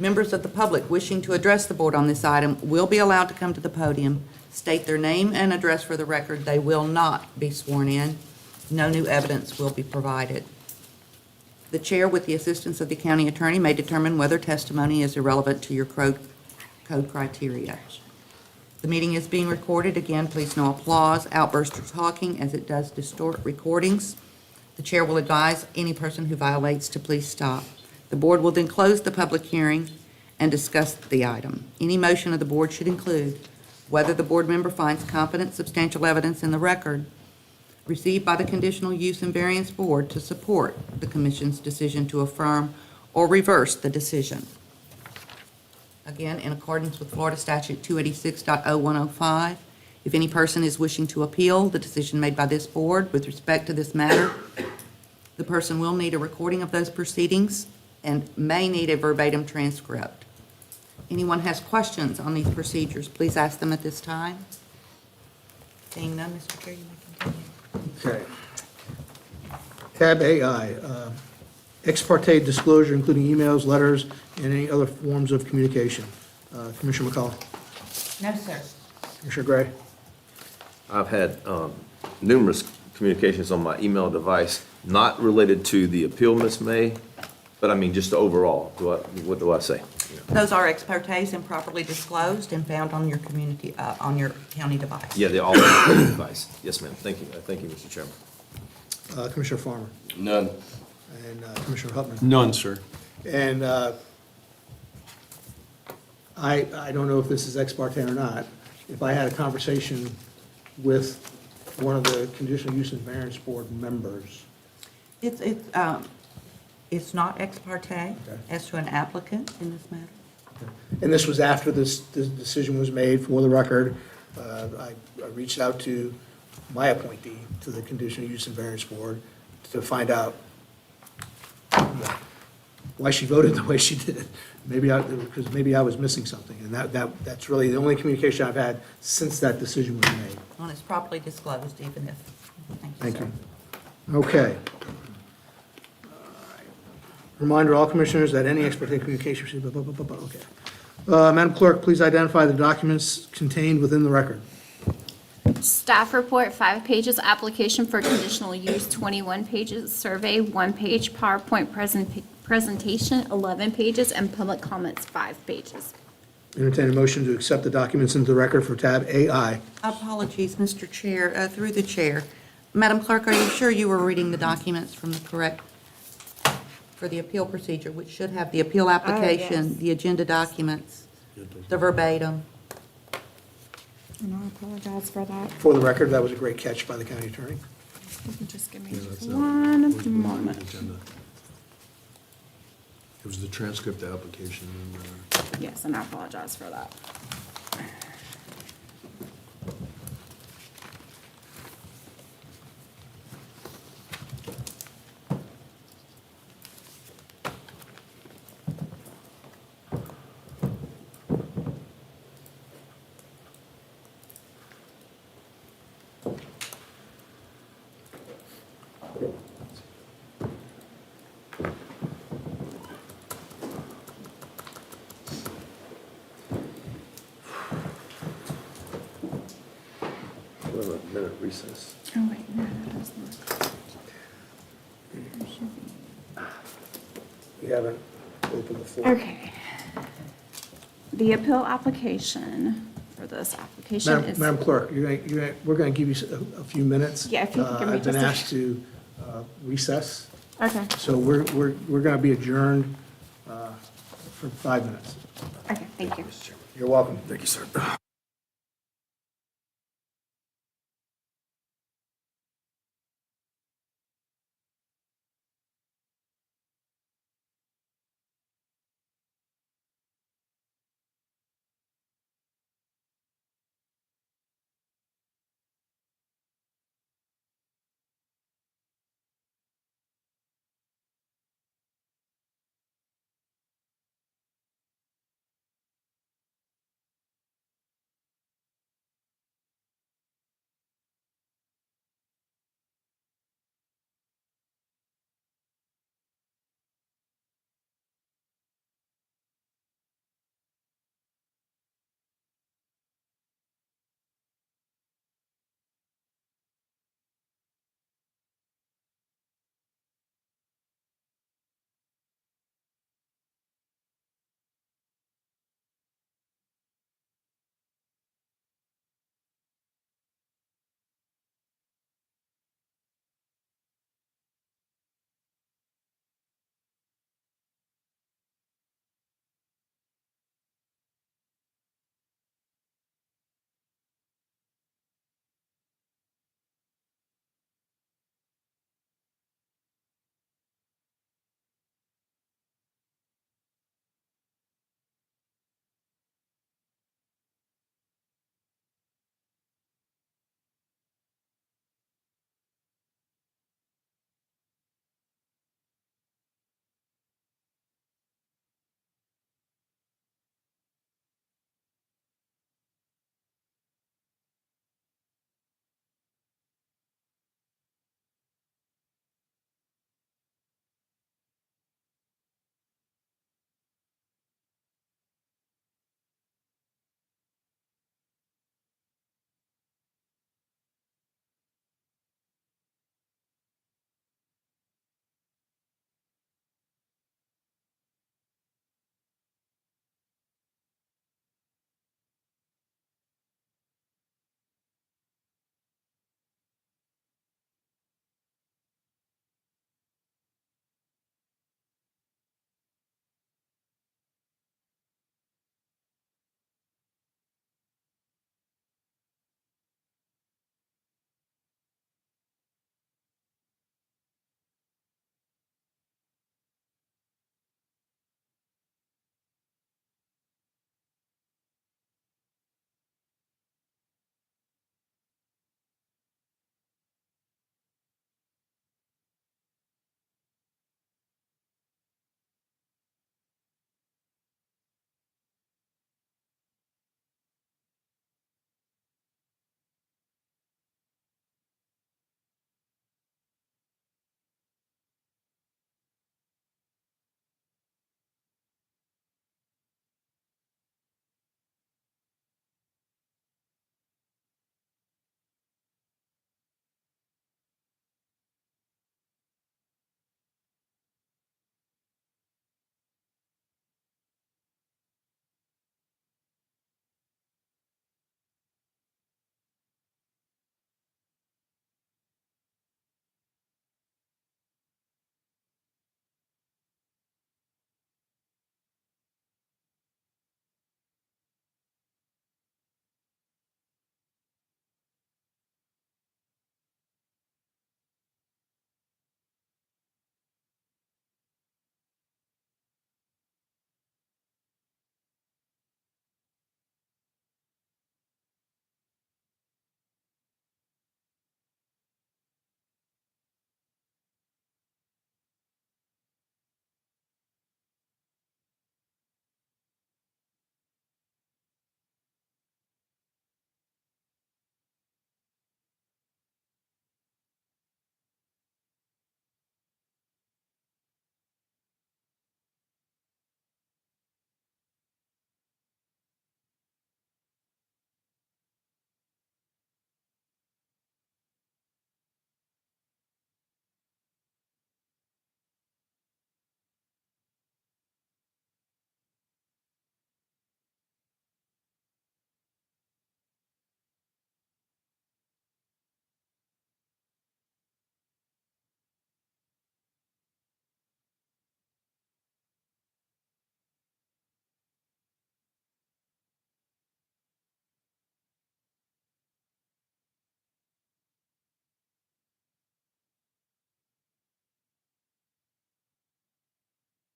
Members of the public wishing to address the board on this item will be allowed to come to the podium, state their name and address for the record. They will not be sworn in. No new evidence will be provided. The chair, with the assistance of the county attorney, may determine whether testimony is irrelevant to your code criteria. The meeting is being recorded. Again, please no applause, outbursts, or talking, as it does distort recordings. The chair will advise any person who violates to please stop. The board will then close the public hearing and discuss the item. Any motion of the board should include whether the board member finds competent, substantial evidence in the record received by the Conditional Use and Variance Board to support the Commission's decision to affirm or reverse the decision. Again, in accordance with Florida Statute 286.0105 If any person is wishing to appeal the decision made by this board with respect to this matter, the person will need a recording of those proceedings and may need a verbatim transcript. Anyone has questions on these procedures, please ask them at this time. Seeing none, Mr. Chair, you may continue. Okay. Tab AI, ex parte disclosure, including emails, letters, and any other forms of communication. Commissioner McCullough. No, sir. Commissioner Gray. I've had numerous communications on my email device, not related to the appeal, Ms. May, but I mean just overall. What do I say? Those are ex partes and properly disclosed and found on your county device. Yeah, they're all on the device. Yes, ma'am. Thank you. Thank you, Mr. Chairman. Commissioner Farmer. None. And Commissioner Hupman. None, sir. And I don't know if this is ex parte or not. If I had a conversation with one of the conditional use and variance board members. It's not ex parte as to an applicant in this matter. And this was after this decision was made, for the record. I reached out to my appointee to the conditional use and variance board to find out why she voted the way she did. Because maybe I was missing something. And that's really the only communication I've had since that decision was made. Well, it's properly disclosed, even if, Thank you. Okay. Reminder to all commissioners that any ex parte communication received, okay. Madam Clerk, please identify the documents contained within the record. Staff report, 5 pages. Application for conditional use, 21 pages. Survey, 1 page. PowerPoint presentation, 11 pages. And public comments, 5 pages. Entertain a motion to accept the documents into the record for tab AI. apologies, Mr. Chair, through the chair. Madam Clerk, are you sure you were reading the documents from the correct, for the appeal procedure, which should have the appeal application, yes. the agenda documents, the verbatim? And I apologize for that. For the record, that was a great catch by the county attorney. Just give me one moment. It was the transcript application. Yes, and I apologize for that. We'll have a minute recess. Oh, wait, no, that does not. We haven't opened the floor. Okay. The appeal application for this application is. Madam Clerk, we're going to give you a few minutes. Yeah, if you could give me I've been just a- asked to recess, Okay, so we're going to be adjourned for 5 minutes. okay, thank you. You're welcome. Thank you, sir.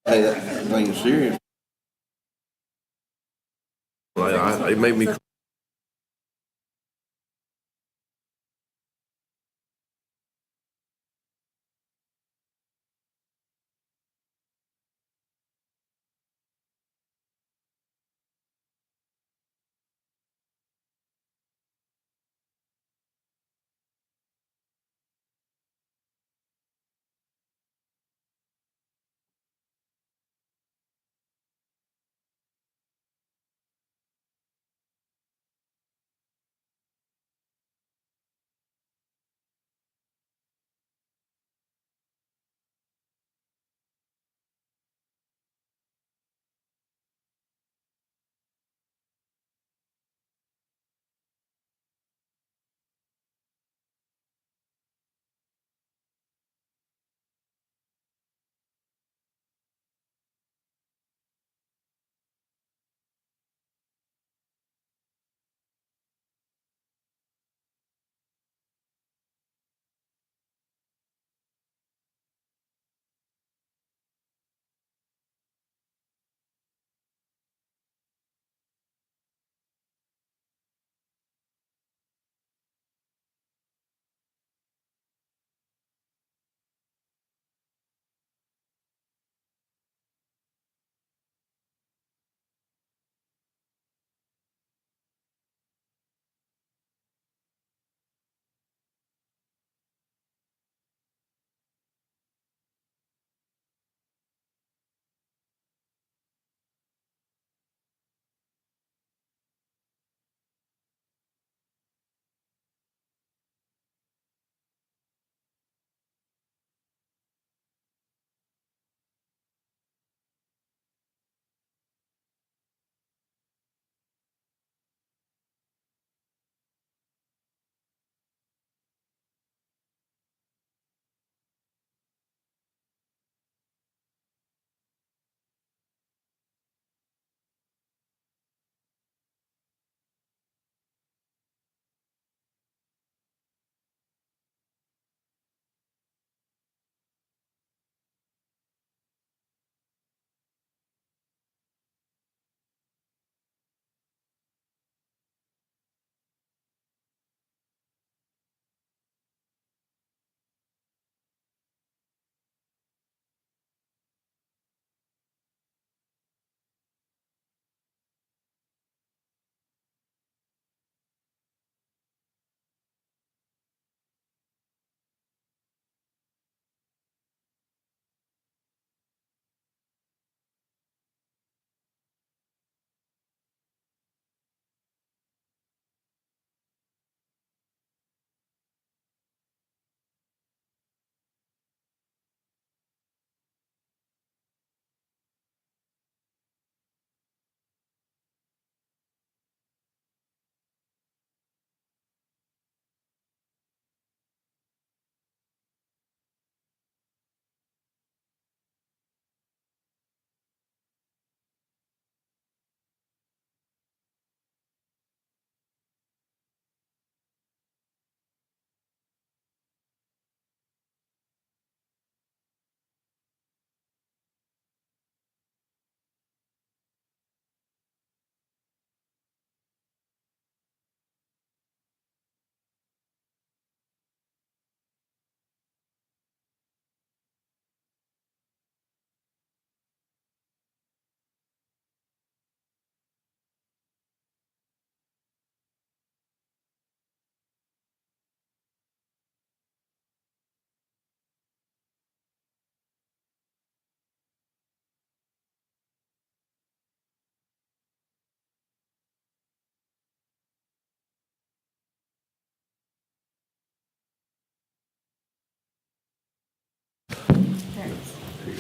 Hey, that thing is serious. It made me.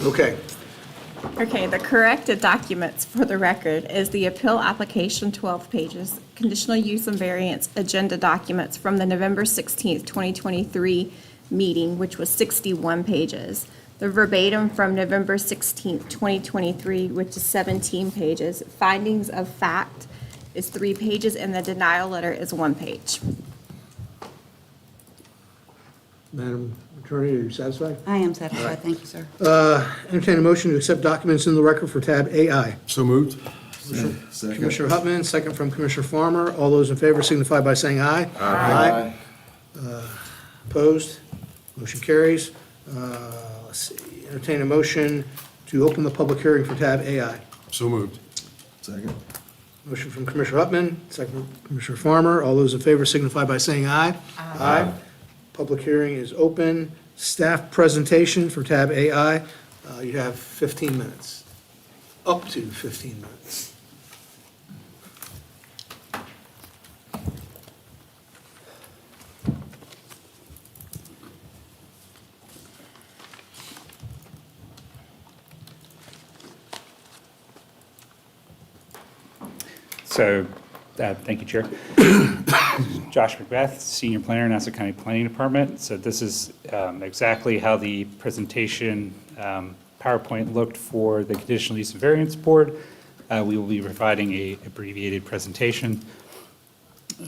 Okay. Okay, the corrected documents for the record is the appeal application, 12 pages, conditional use and variance agenda documents from the November 16th, 2023 meeting, which was 61 pages. The verbatim from November 16th, 2023, which is 17 pages. Findings of fact is 3 pages, and the denial letter is 1 page. Madam Attorney, are you satisfied? I am satisfied, thank you, sir. Entertain a motion to accept documents in the record for tab AI. So moved. Second. Commissioner Hutman, second from Commissioner Farmer. All those in favor signify by saying aye. Aye. Opposed? Motion carries. Let's see, entertain a motion to open the public hearing for tab AI. So moved. Second. Motion from Commissioner Hutman, second from Commissioner Farmer. All those in favor signify by saying aye. Aye. Public hearing is open. Staff presentation for tab AI. You have 15 minutes, up to 15 minutes. So, thank you, Chair. Josh Macbeth, Senior Planner, Nassau County Planning Department. So this is exactly how the presentation PowerPoint looked for the Conditional Use and Variance Board. We will be providing a abbreviated presentation,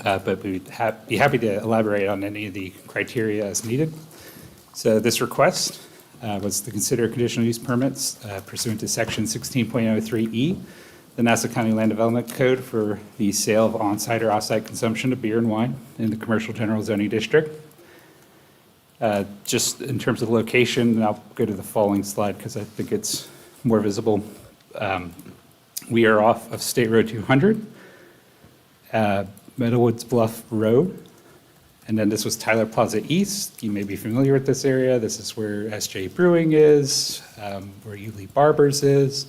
but we'd be happy to elaborate on any of the criteria as needed. So this request was to consider conditional use permits pursuant to Section 16.03E, the Nassau County Land Development Code, for the sale of on-site or off-site consumption of beer and wine in the Commercial General Zoning District. Just in terms of location, and I'll go to the following slide because I think it's more visible. We are off of State Road 200, Meadowwoods Bluff Road, and then this was Tyler Plaza East. You may be familiar with this area. This is where SJ Brewing is, where Yulee Barbers is.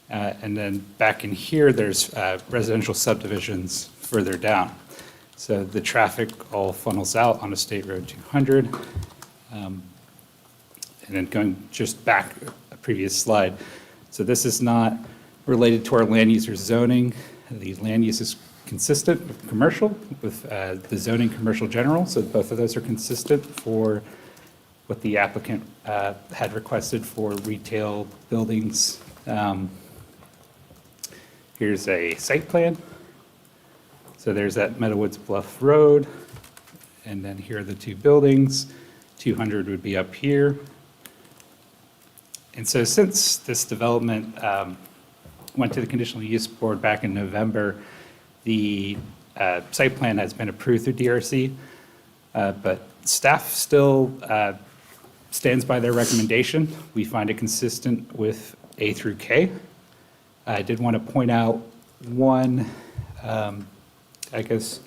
And then back in here, there's residential subdivisions further down. So the traffic all funnels out on State Road 200. And then going just back a previous slide. So this is not related to our land use or zoning. The land use is consistent with commercial, with the zoning commercial general. So both of those are consistent for what the applicant had requested for retail buildings. Here's a site plan. So there's that Meadowwoods Bluff Road, and then here are the two buildings. 200 would be up here. And so since this development went to the Conditional Use Board back in November, the site plan has been approved through DRC, but staff still stands by their recommendation. We find it consistent with A through K. I did want to point out one, I guess,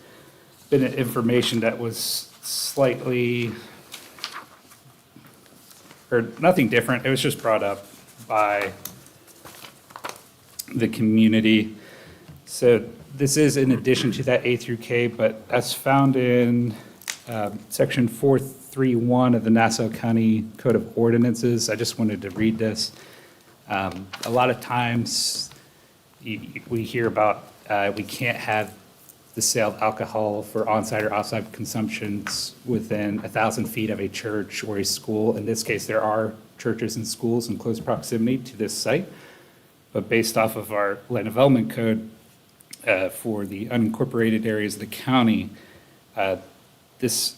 bit of information that was slightly, or nothing different. It was just brought up by the community. So this is in addition to that A through K, but as found in Section 431 of the Nassau County Code of Ordinances. I just wanted to read this. A lot of times we hear about we can't have the sale of alcohol for on-site or off-site consumptions within 1,000 feet of a church or a school. In this case, there are churches and schools in close proximity to this site. But based off of our land development code for the unincorporated areas of the county, this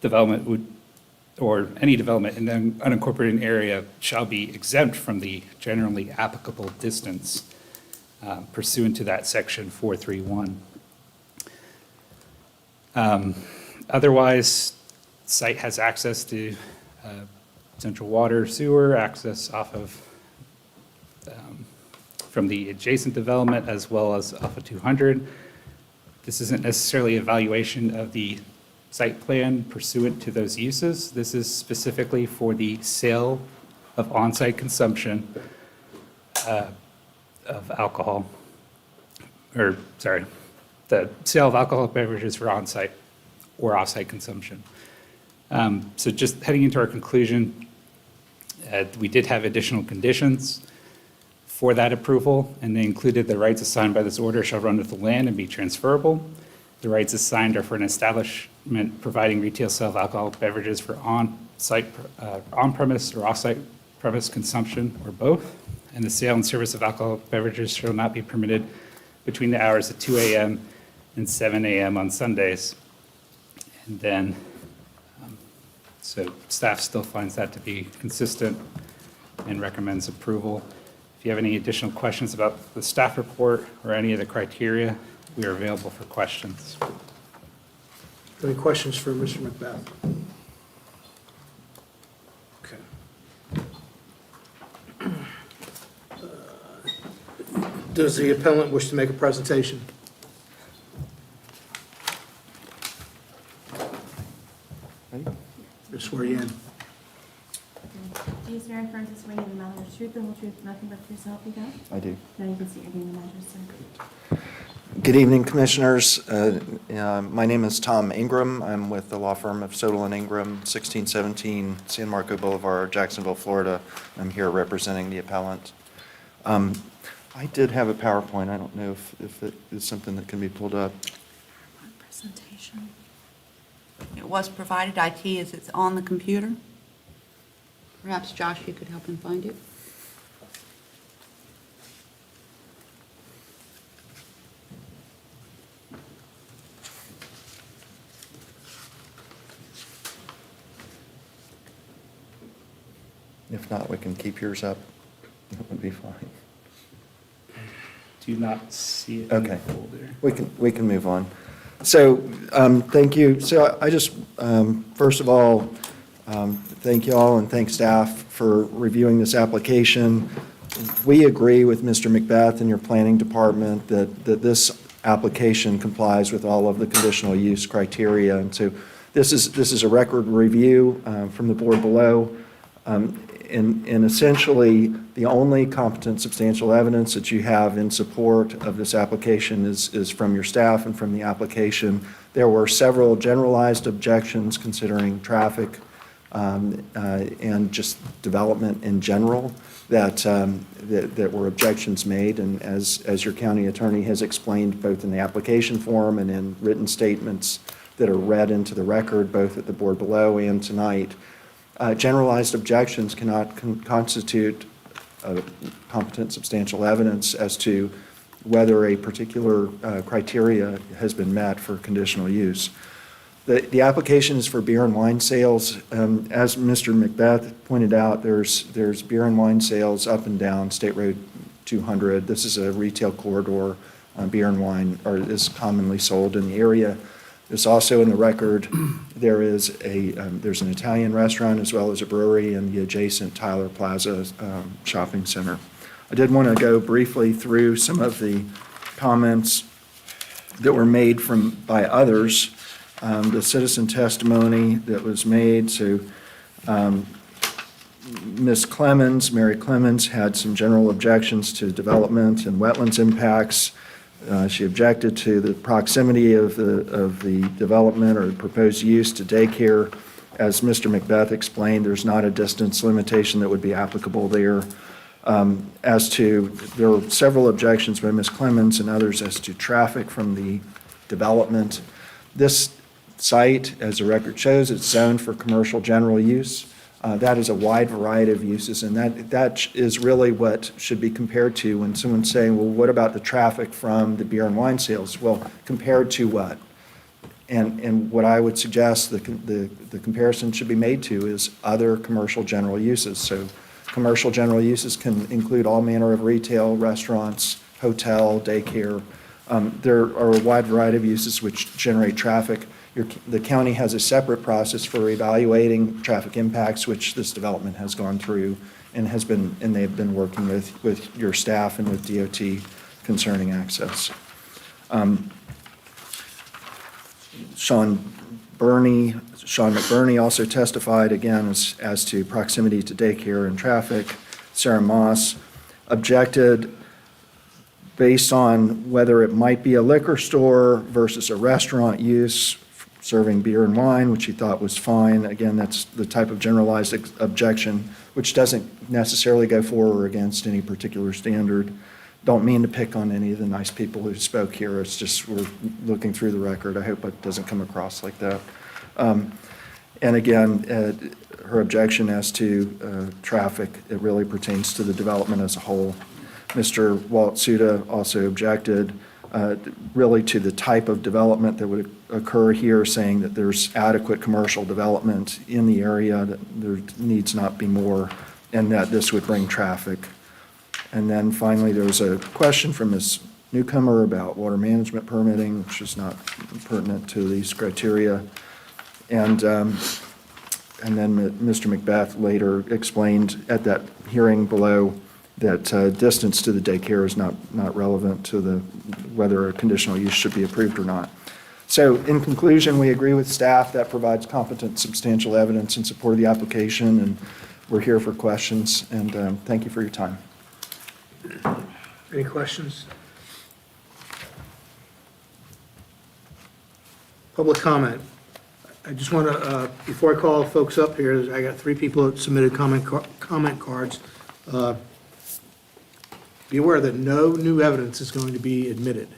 development would, or any development in an unincorporated area shall be exempt from the generally applicable distance pursuant to that section 431. Otherwise, site has access to central water, sewer, access off of from the adjacent development as well as off of 200. This isn't necessarily evaluation of the site plan pursuant to those uses. This is specifically for the sale of on-site consumption of alcohol, or sorry, the sale of alcoholic beverages for on-site or off-site consumption. So just heading into our conclusion, we did have additional conditions for that approval, and they included the rights assigned by this order shall run with the land and be transferable. The rights assigned are for an establishment providing retail sale of alcoholic beverages for on-site, on-premise or off-site premise consumption, or both. And the sale and service of alcoholic beverages shall not be permitted between the hours of 2 a.m. and 7 a.m. on Sundays. And then So staff still finds that to be consistent and recommends approval. If you have any additional questions about the staff report or any of the criteria, we are available for questions. Any questions for Mr. Macbeth? Okay. Does the appellant wish to make a presentation? Or swear you in? Do you swear affirm testimony in the matter of truth, the whole truth, nothing but the truth, so help you God? I do. Now you can see your name and address, sir. Good evening, Commissioners. My name is Tom Ingram. I'm with the law firm of Sodal and Ingram, 1617 San Marco Boulevard, Jacksonville, Florida. I'm here representing the appellant. I did have a PowerPoint. I don't know if it is something that can be pulled up. Presentation. It was provided, IT, is it's on the computer? Perhaps Josh, you could help him find it? If not, we can keep yours up. It would be fine. Do not see it in the Okay. folder. We can move on. So, thank you. So I just, first of all, thank you all and thank staff for reviewing this application. We agree with Mr. Macbeth and your planning department that this application complies with all of the conditional use criteria. And so this is a record review from the board below. And essentially, the only competent substantial evidence that you have in support of this application is from your staff and from the application. There were several generalized objections considering traffic and just development in general that were objections made. And as your county attorney has explained both in the application form and in written statements that are read into the record, both at the board below and tonight, generalized objections cannot constitute competent substantial evidence as to whether a particular criteria has been met for conditional use. The application is for beer and wine sales. As Mr. Macbeth pointed out, there's beer and wine sales up and down State Road 200. This is a retail corridor. Beer and wine is commonly sold in the area. There's also in the record, there's an Italian restaurant as well as a brewery in the adjacent Tyler Plaza shopping center. I did want to go briefly through some of the comments that were made by others. The citizen testimony that was made, so Ms. Clemens, Mary Clemens, had some general objections to development and wetlands impacts. She objected to the proximity of the development or proposed use to daycare. As Mr. Macbeth explained, there's not a distance limitation that would be applicable there. There were several objections by Ms. Clemens and others as to traffic from the development. This site, as the record shows, it's zoned for commercial general use. That is a wide variety of uses, and that is really what should be compared to when someone's saying, well, what about the traffic from the beer and wine sales? Well, compared to what? And what I would suggest the comparison should be made to is other commercial general uses. So commercial general uses can include all manner of retail, restaurants, hotel, daycare. There are a wide variety of uses which generate traffic. The county has a separate process for evaluating traffic impacts, which this development has gone through and they've been working with your staff and with DOT concerning access. Sean McBurney also testified again as to proximity to daycare and traffic. Sarah Moss objected based on whether it might be a liquor store versus a restaurant use serving beer and wine, which he thought was fine. Again, that's the type of generalized objection, which doesn't necessarily go for or against any particular standard. Don't mean to pick on any of the nice people who spoke here. It's just we're looking through the record. I hope it doesn't come across like that. And again, her objection as to traffic, it really pertains to the development as a whole. Mr. Walt Suda also objected really to the type of development that would occur here, saying that there's adequate commercial development in the area, that there needs not be more, and that this would bring traffic. And then finally, there was a question from Ms. Newcomer about water management permitting, which is not pertinent to these criteria. And then Mr. Macbeth later explained at that hearing below that distance to the daycare is not relevant to whether a conditional use should be approved or not. So in conclusion, we agree with staff that provides competent, substantial evidence in support of the application, and we're here for questions, and thank you for your time. Any questions? Public comment. I just want to, before I call folks up here, I got 3 people that submitted comment cards. Be aware that no new evidence is going to be admitted.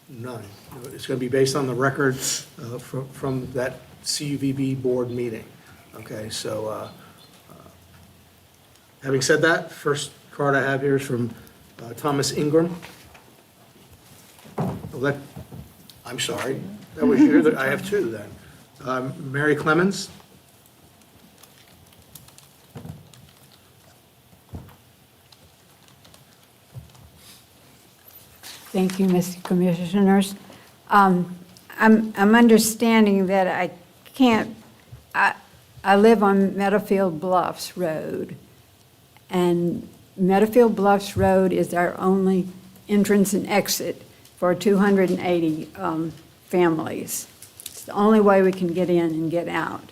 None. It's going to be based on the records from that CUVB board meeting. Okay, so having said that, first card I have here is from Thomas Ingram. Oh, I'm sorry, that was you. I have 2 then. Mary Clemens. Thank you, Mr. Commissioners. I'm understanding that I live on Meadowfield Bluffs Road, and Meadowfield Bluffs Road is our only entrance and exit for 280 families. It's the only way we can get in and get out.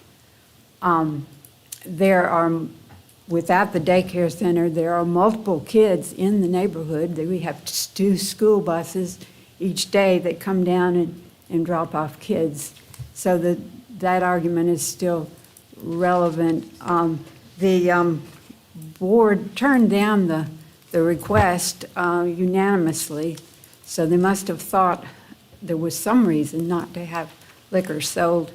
Without the daycare center, there are multiple kids in the neighborhood. We have 2 school buses each day that come down and drop off kids. So that argument is still relevant. The board turned down the request unanimously, so they must have thought there was some reason not to have liquor sold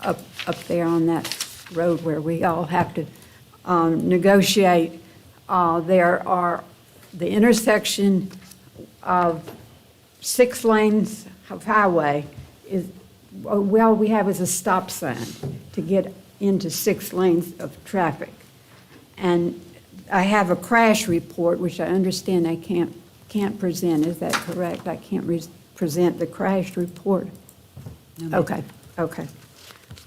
up there on that road where we all have to negotiate. There are the intersection of 6 lanes of highway we have is a stop sign to get into 6 lanes of traffic. And I have a crash report, which I understand I can't present. Is that correct? I can't present the crash report? No. Okay.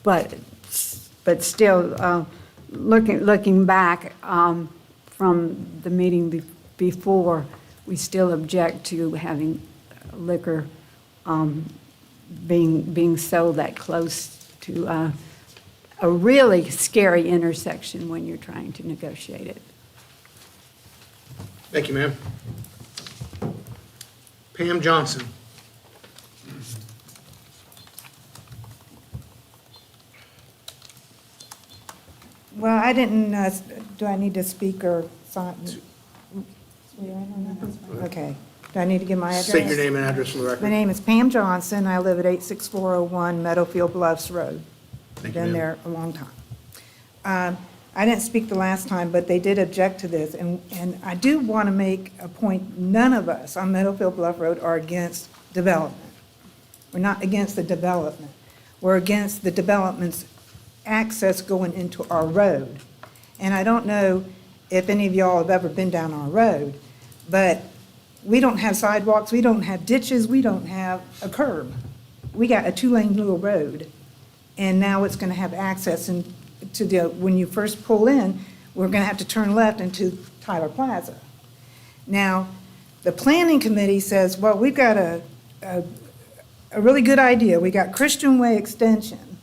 But still, looking back from the meeting before, we still object to having liquor being sold that close to a really scary intersection when you're trying to negotiate it. Thank you, ma'am. Pam Johnson. Well, I didn't, do I need to speak or sign? Okay. Do I need to give my address? State your name and address for the record. My name is Pam Johnson. I live at 86401 Meadowfield Bluffs Road. Thank you, Been ma'am. there a long time. I didn't speak the last time, but they did object to this, and I do want to make a point. None of us on Meadowfield Bluff Road are against development. We're not against the development. We're against the development's access going into our road. And I don't know if any of y'all have ever been down our road, but we don't have sidewalks, we don't have ditches, we don't have a curb. We got a 2-lane little road, and now it's going to have access when you first pull in, we're going to have to turn left into Tyler Plaza. Now, the planning committee says, well, we've got a really good idea. We got Christian Way Extension,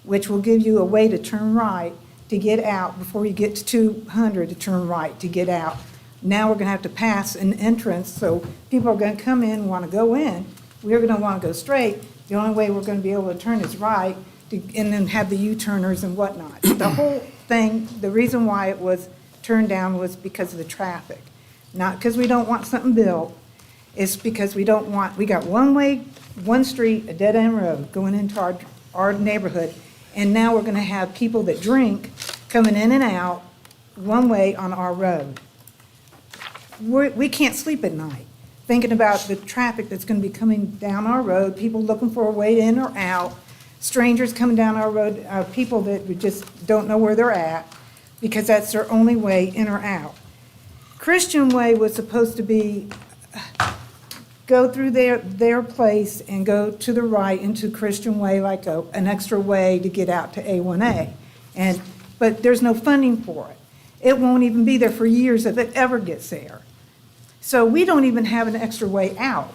which will give you a way to turn right to get out before you get to 200 to turn right to get out. Now we're going to have to pass an entrance, so people are going to come in, want to go in. We're going to want to go straight. The only way we're going to be able to turn is right, and then have the U-turners and whatnot. The whole thing, the reason why it was turned down was because of the traffic. Not because we don't want something built, it's because we got one way, one street, a dead-end road going into our neighborhood, and now we're going to have people that drink coming in and out one way on our road. We can't sleep at night thinking about the traffic that's going to be coming down our road, people looking for a way in or out, strangers coming down our road, people that we just don't know where they're at, because that's their only way in or out. Christian Way was supposed to be, go through their place and go to the right into Christian Way, like an extra way to get out to A1A. But there's no funding for it. It won't even be there for years if it ever gets there. So we don't even have an extra way out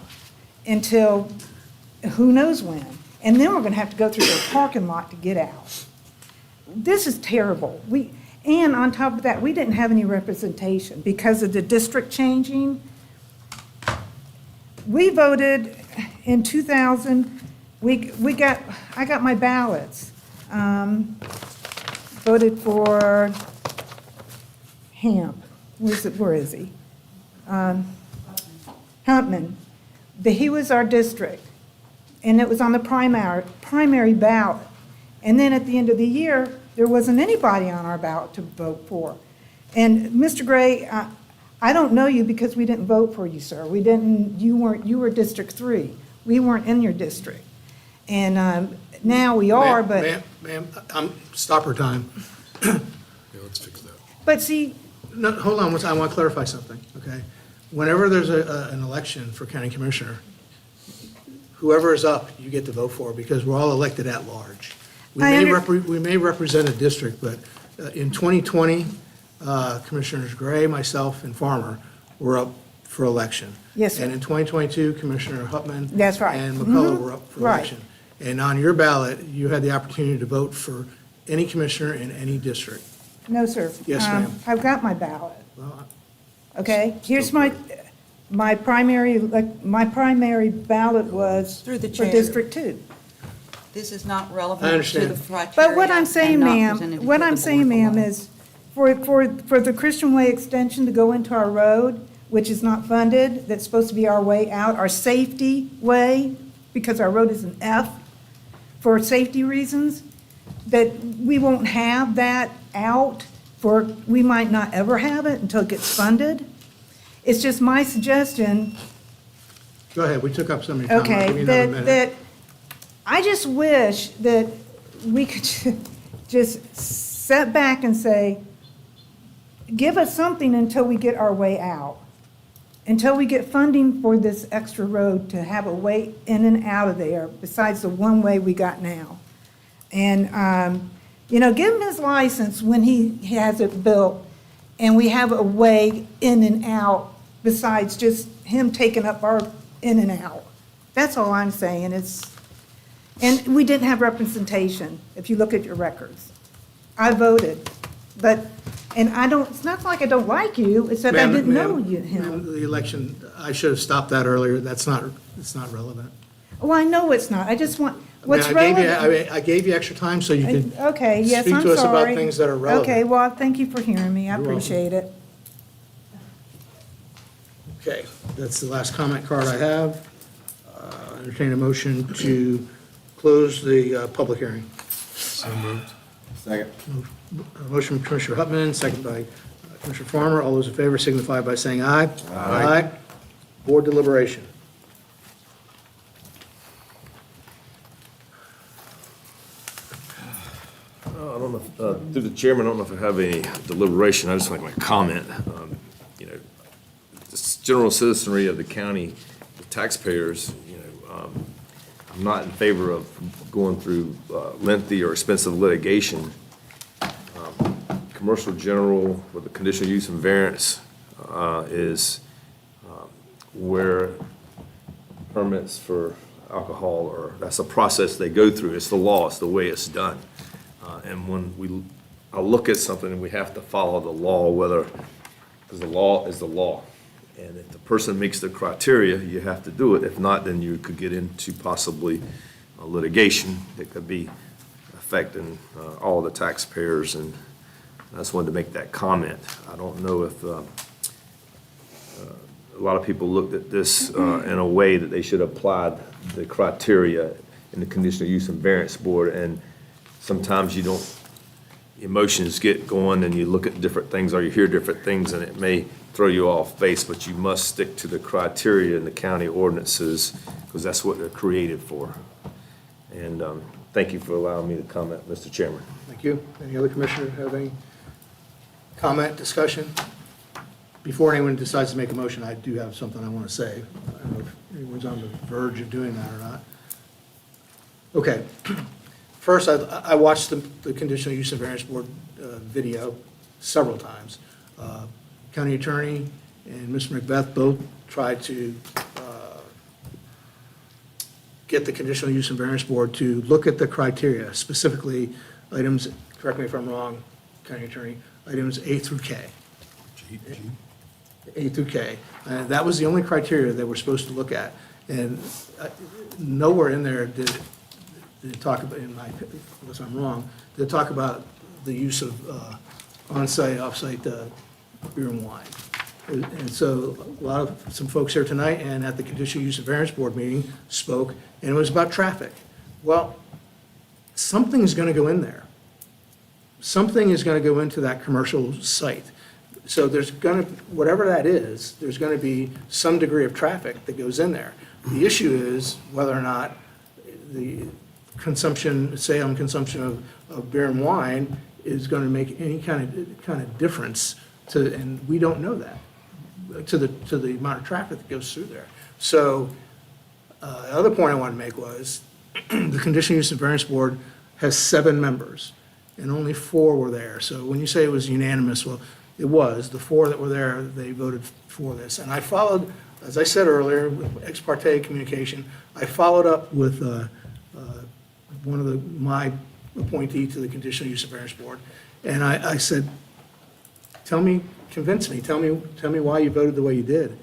until who knows when. And then we're going to have to go through their parking lot to get out. This is terrible. And on top of that, we didn't have any representation because of the district changing. We voted in 2000, I got my ballots. Voted for Hamp. Where is he? Huntman. He was our district, and it was on the primary ballot. And then at the end of the year, there wasn't anybody on our ballot to vote for. And Mr. Gray, I don't know you because we didn't vote for you, sir. You were District 3. We weren't in your district. And now we are, but. Ma'am, stop her time. Yeah, let's fix that. But see. No, hold on, I want to clarify something, okay? Whenever there's an election for county commissioner, whoever is up, you get to vote for, because we're all elected at large. We may represent a district, but in 2020, Commissioners Gray, myself, and Farmer were up for election. Yes, sir. And in 2022, Commissioner Huttman. That's right. And McCullough were up for Right. election. And on your ballot, you had the opportunity to vote for any commissioner in any district. No, sir. Yes, ma'am. I've got my ballot. Well, Okay, here's my primary ballot was Through the for chair. District 2. This is not I relevant understand. to the criteria. But what I'm saying, and not ma'am, presented what before I'm the saying, board ma'am, below. is for the Christian Way extension to go into our road, which is not funded, that's supposed to be our way out, our safety way, because our road is an F, for safety reasons, that we won't have that out we might not ever have it until it gets funded. It's just my suggestion, Go ahead, we took up some of your time. I'll okay, give you another minute. that I just wish that we could just sit back and say, give us something until we get our way out, until we get funding for this extra road to have a way in and out of there besides the one way we got now. And, give him his license when he has it built and we have a way in and out besides just him taking up our in and out. That's all I'm saying. And we didn't have representation, if you look at your records. I voted, and it's not like I don't like you, it's that I didn't know him. Ma'am, the election, I should have stopped that earlier. It's not relevant. Well, I know it's not. I just want, I what's mean, relevant. I gave you extra time so you could Okay, yes, speak I'm to us about sorry. things that are relevant. Okay, well, thank you for hearing me. I You're welcome. appreciate it. Okay, that's the last comment card I have. Entertain a motion to close the public hearing. So moved. Second. Motion from Commissioner Huttman, second by Commissioner Farmer. All those in favor signify by saying aye. Aye. Board deliberation. I don't know, through the chairman, I don't know if I have any deliberation, I just like my comment. This general citizenry of the county, the taxpayers, I'm not in favor of going through lengthy or expensive litigation. Commercial general with the conditional use and variance is where permits for alcohol, or that's a process they go through. It's the law, it's the way it's done. And when I look at something and we have to follow the law, because the law is the law. And if the person makes the criteria, you have to do it. If not, then you could get into possibly litigation that could be affecting all the taxpayers. And I just wanted to make that comment. I don't know if a lot of people looked at this in a way that they should apply the criteria in the conditional use and variance board. And sometimes you don't emotions get going and you look at different things or you hear different things and it may throw you off base, but you must stick to the criteria in the county ordinances because that's what they're created for. And thank you for allowing me to comment, Mr. Chairman. Thank you. Any other commissioner have any comment, discussion? Before anyone decides to make a motion, I do have something I want to say. I don't know if anyone's on the verge of doing that or not. Okay. First, I watched the Conditional Use and Variance Board video several times. County Attorney and Mr. Macbeth both tried to get the Conditional Use and Variance Board to look at the criteria, specifically items, correct me if I'm wrong, County Attorney, items A through K. A through K. That was the only criteria they were supposed to look at. And nowhere in there did it talk about, unless I'm wrong, did it talk about the use of on-site, off-site beer and wine. And so some folks here tonight and at the Conditional Use and Variance Board meeting spoke, and it was about traffic. Well, something's going to go in there. Something is going to go into that commercial site. So there's going to, whatever that is, there's going to be some degree of traffic that goes in there. The issue is whether or not the consumption, sale and consumption of beer and wine is going to make any kind of difference to, and we don't know that, to the amount of traffic that goes through there. So the other point I wanted to make was the Conditional Use and Variance Board has 7 members, and only 4 were there. So when you say it was unanimous, well, it was. The 4 that were there, they voted for this. And I followed, as I said earlier, with ex parte communication, I followed up with one of my appointee to the Conditional Use and Variance Board, and I said, convince me, tell me why you voted the way you did.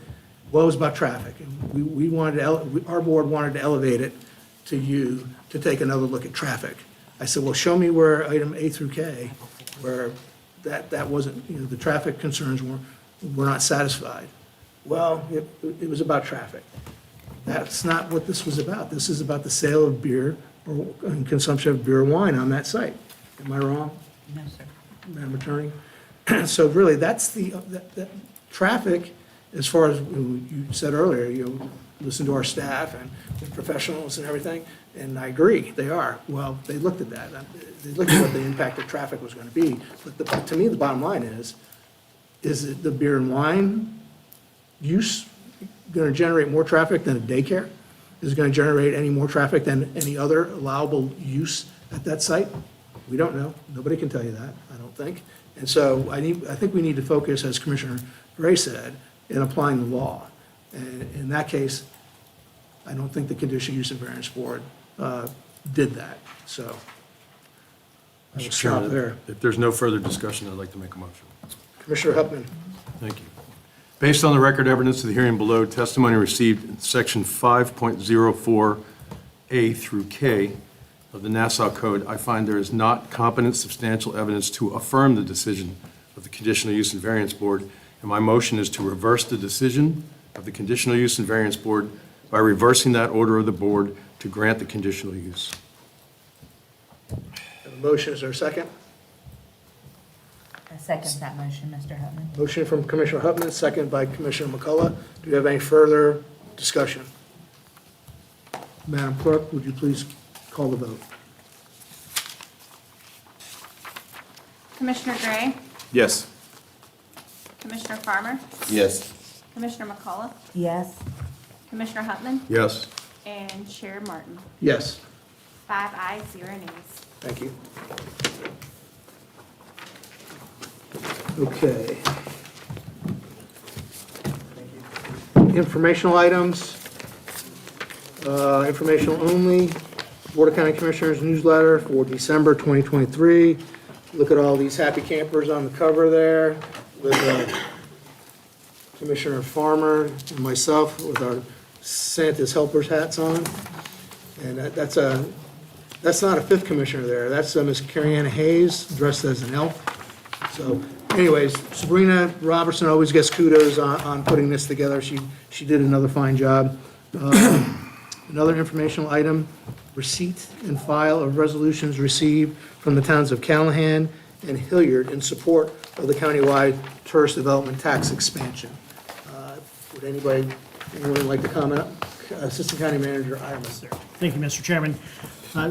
Well, it was about traffic. And we wanted to, our board wanted to elevate it to you to take another look at traffic. I said, well, show me where item A through K, where that wasn't, the traffic concerns were not satisfied. Well, it was about traffic. That's not what this was about. This is about the sale of beer or consumption of beer and wine on that site. Am I wrong? No, sir. Madam Attorney? So really, that's that traffic, as far as you said earlier, listen to our staff and the professionals and everything, and I agree, they are. Well, they looked at that. They looked at what the impact of traffic was going to be. But to me, the bottom line is it the beer and wine use going to generate more traffic than a daycare? Is it going to generate any more traffic than any other allowable use at that site? We don't know. Nobody can tell you that, I don't think. And so I think we need to focus, as Commissioner Gray said, in applying the law. And in that case, I don't think the Conditional Use and Variance Board did that. So I will Mr. stop Chairman, there. if there's no further discussion, I'd like to make a motion. Commissioner Huffman. Thank you. Based on the record evidence of the hearing below, testimony received in section 5.04A through K of the Nassau Code, I find there is not competent substantial evidence to affirm the decision of the Conditional Use and Variance Board, and my motion is to reverse the decision of the Conditional Use and Variance Board by reversing that order of the board to grant the conditional use. Have a motion, is there a second? I second that motion, Mr. Hutman. Motion from Commissioner Huffman, second by Commissioner McCullough. Do you have any further discussion? Madam Clerk, would you please call the vote? Commissioner Gray, Yes. Commissioner Farmer, Yes. Commissioner McCullough, Yes. Commissioner Huffman, Yes. and Chair Martin. Yes. 5 ayes, 0 nays. Thank you. Okay. Informational items. Informational only. Board of County Commissioners newsletter for December 2023. Look at all these happy campers on the cover there with Commissioner Farmer and myself with our Santa's helpers hats on. And that's not a fifth commissioner there. That's Miss Carrie Ann Hayes dressed as an elf. So anyways, Sabrina Robertson always gets kudos on putting this together. She did another fine job. Another informational item, receipt and file of resolutions received from the towns of Callahan and Hilliard in support of the countywide tourist development tax expansion. Would anyone like to comment? Assistant County Manager Ireland. Thank you, Mr. Chairman.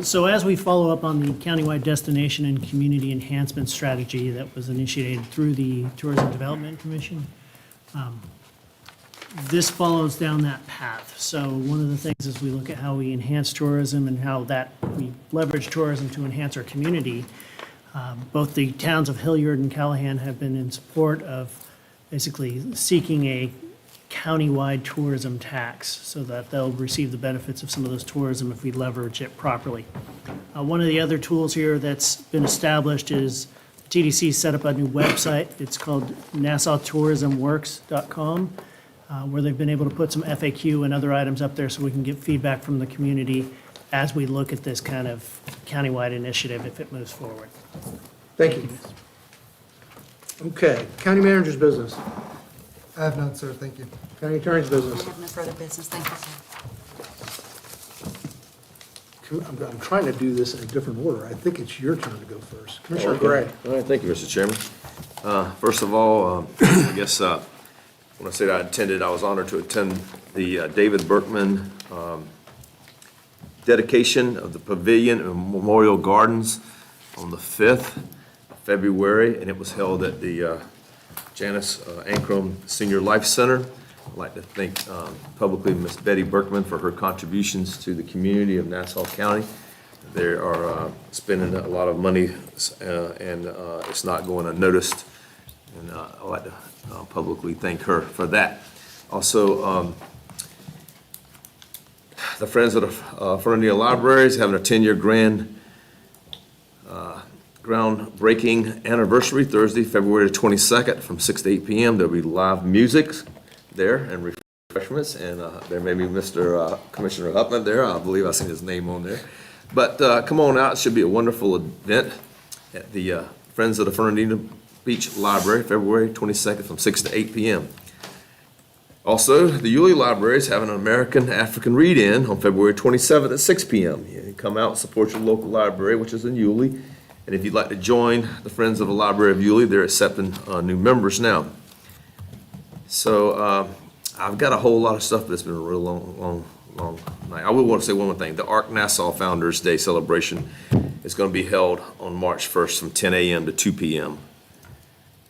So as we follow up on the countywide destination and community enhancement strategy that was initiated through the Tourism Development Commission, this follows down that path. So one of the things is we look at how we enhance tourism and how that we leverage tourism to enhance our community. Both the towns of Hilliard and Callahan have been in support of basically seeking a countywide tourism tax so that they'll receive the benefits of some of those tourism if we leverage it properly. One of the other tools here that's been established is TDC set up a new website. It's called NassauTourismWorks.com, where they've been able to put some FAQ and other items up there so we can get feedback from the community as we look at this kind of countywide initiative if it moves forward. Thank you. Okay, County Manager's business. I have none, sir, thank you. County Attorney's I business. have no further business, thank you, sir. I'm trying to do this in a different order. I think it's your turn to go first. Commissioner Gray. All right, thank you, Mr. Chairman. First of all, I guess when I said I was honored to attend the David Berkman dedication of the Pavilion and Memorial Gardens on the 5th of February, and it was held at the Janice Ankrum Senior Life Center. I'd like to thank publicly Ms. Betty Berkman for her contributions to the community of Nassau County. They are spending a lot of money, and it's not going unnoticed. And I'd like to publicly thank her for that. Also, the Friends of the Fernandina Library is having a 10-year groundbreaking anniversary, Thursday, February the 22nd, from 6 to 8 p.m. There'll be live music there and refreshments, and there may be Mr. Commissioner Huffman there. I believe I seen his name on there. But come on out. It should be a wonderful event at the Friends of the Fernandina Beach Library, February 22nd, from 6 to 8 p.m. Also, the Yulee Library is having an American African Read-In on February 27th at 6 p.m. You can come out and support your local library, which is in Yulee. And if you'd like to join the Friends of the Library of Yulee, they're accepting new members now. So I've got a whole lot of stuff, but it's been a real long night. I would want to say one more thing. The ARC Nassau Founders Day celebration is going to be held on March 1st from 10 a.m. to 2 p.m.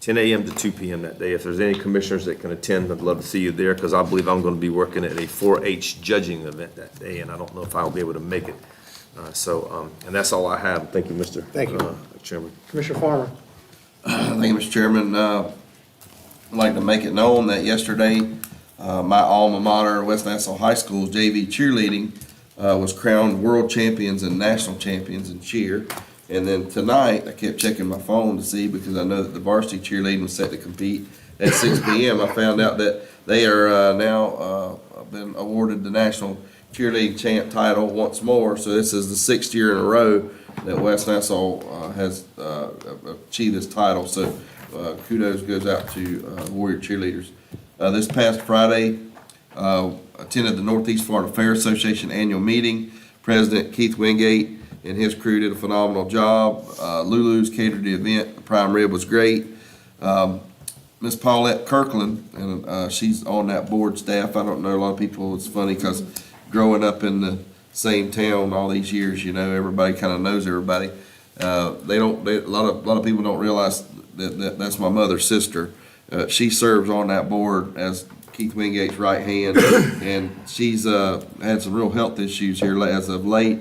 10 a.m. to 2 p.m. that day. If there's any commissioners that can attend, I'd love to see you there, because I believe I'm going to be working at a 4-H judging event that day, and I don't know if I'll be able to make it. And that's all I have. Thank you, Mr. Chairman. Commissioner Farmer. Thank you, Mr. Chairman. I'd like to make it known that yesterday, my alma mater, West Nassau High School's JV cheerleading was crowned world champions and national champions in cheer. And then tonight, I kept checking my phone to see, because I know that the varsity cheerleading was set to compete at 6 p.m. I found out that they are now been awarded the national cheerleading champ title once more. So this is the 6th year in a row that West Nassau has achieved this title. So kudos goes out to Warrior cheerleaders. This past Friday, attended the Northeast Florida Fair Association annual meeting. President Keith Wingate and his crew did a phenomenal job. Lulu's catered the event. The prime rib was great. Miss Paulette Kirkland, and she's on that board staff. I don't know a lot of people. It's funny because growing up in the same town all these years, you know, everybody kind of knows everybody. A lot of people don't realize that that's my mother's sister. She serves on that board as Keith Wingate's right hand, and she's had some real health issues here as of late.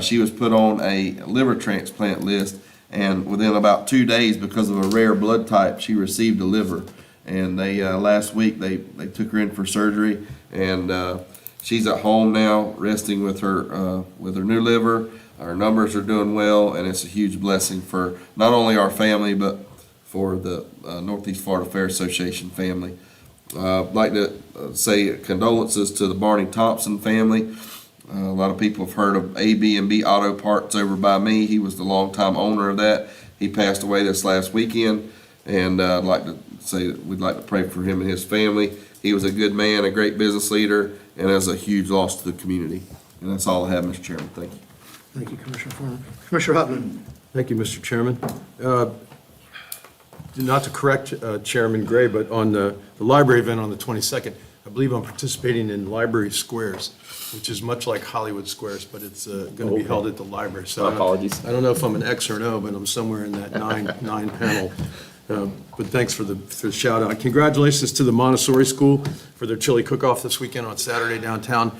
She was put on a liver transplant list, and within about 2 days, because of a rare blood type, she received a liver. And they last week they took her in for surgery, and she's at home now, resting with her new liver. Our numbers are doing well, and it's a huge blessing for not only our family but for the Northeast Florida Fair Association family. I'd like to say condolences to the Barney Thompson family. A lot of people have heard of AB&B Auto Parts over by me. He was the longtime owner of that. He passed away this last weekend, and I'd like to say that we'd like to pray for him and his family. He was a good man, a great business leader, and is a huge loss to the community. And that's all I have, Mr. Chairman. Thank you. Thank you, Commissioner Farmer. Commissioner Hutman. Thank you, Mr. Chairman. Not to correct Chairman Gray, but on the library event on the 22nd, I believe I'm participating in Library Squares, which is much like Hollywood Squares, but it's going to be held at the library. So Apologies. I don't know if I'm an X or an O, but I'm somewhere in that nine panel. But thanks for the shout out. Congratulations to the Montessori School for their chili cook-off this weekend on Saturday downtown.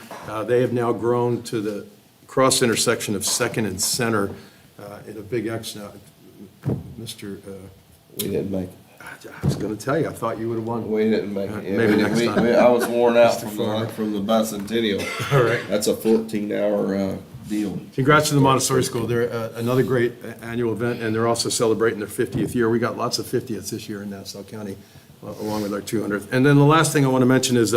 They have now grown to the cross intersection of Second and Center in a big X now. Mr. We didn't make it. I was going to tell you, I thought you would have won. We didn't make it. Maybe next time. I was worn out Mr. from Farmer. the bicentennial. All right. That's a 14-hour deal. Congrats to the Montessori School. They're another great annual event, and they're also celebrating their 50th year. We got lots of 50ths this year in Nassau County, along with our 200th. And then the last thing I want to mention is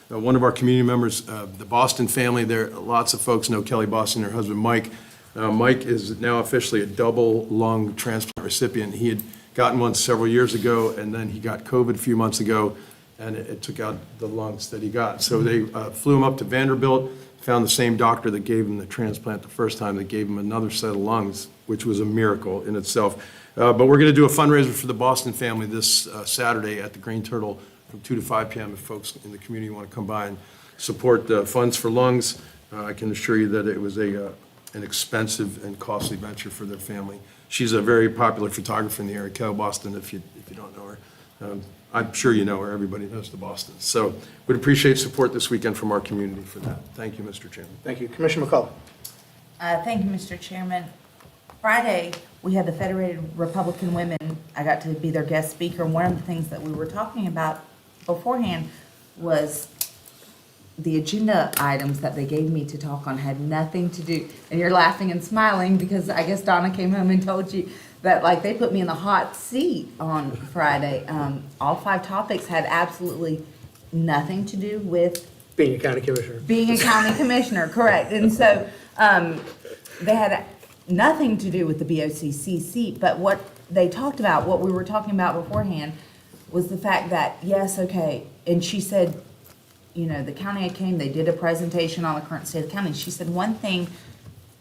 one of our community members, the Boston family. There, lots of folks know Kelly Boston and her husband, Mike. Mike is now officially a double lung transplant recipient. He had gotten one several years ago, and then he got COVID a few months ago, and it took out the lungs that he got. So they flew him up to Vanderbilt, found the same doctor that gave him the transplant the first time, that gave him another set of lungs, which was a miracle in itself. But we're going to do a fundraiser for the Boston family this Saturday at the Green Turtle from 2 to 5 p.m. if folks in the community want to come by and support Funds for Lungs. I can assure you that it was an expensive and costly venture for their family. She's a very popular photographer in the area, Kelly Boston, if you don't know her. I'm sure you know her. Everybody knows the Bostons. So we'd appreciate support this weekend from our community for that. Thank you, Mr. Chairman. Thank you. Commissioner McCullough. Thank you, Mr. Chairman. Friday, we had the Federated Republican Women. I got to be their guest speaker, and one of the things that we were talking about beforehand was the agenda items that they gave me to talk on had nothing to do, and you're laughing and smiling because I guess Donna came home and told you that, like, they put me in the hot seat on Friday. All 5 topics had absolutely nothing to do with Being a county commissioner. being a county commissioner, correct. And so they had nothing to do with the BOCC seat, but what they talked about, what we were talking about beforehand, was the fact that, yes, okay, and she said, you know, the county I came, they did a presentation on the current state of the county. She said one thing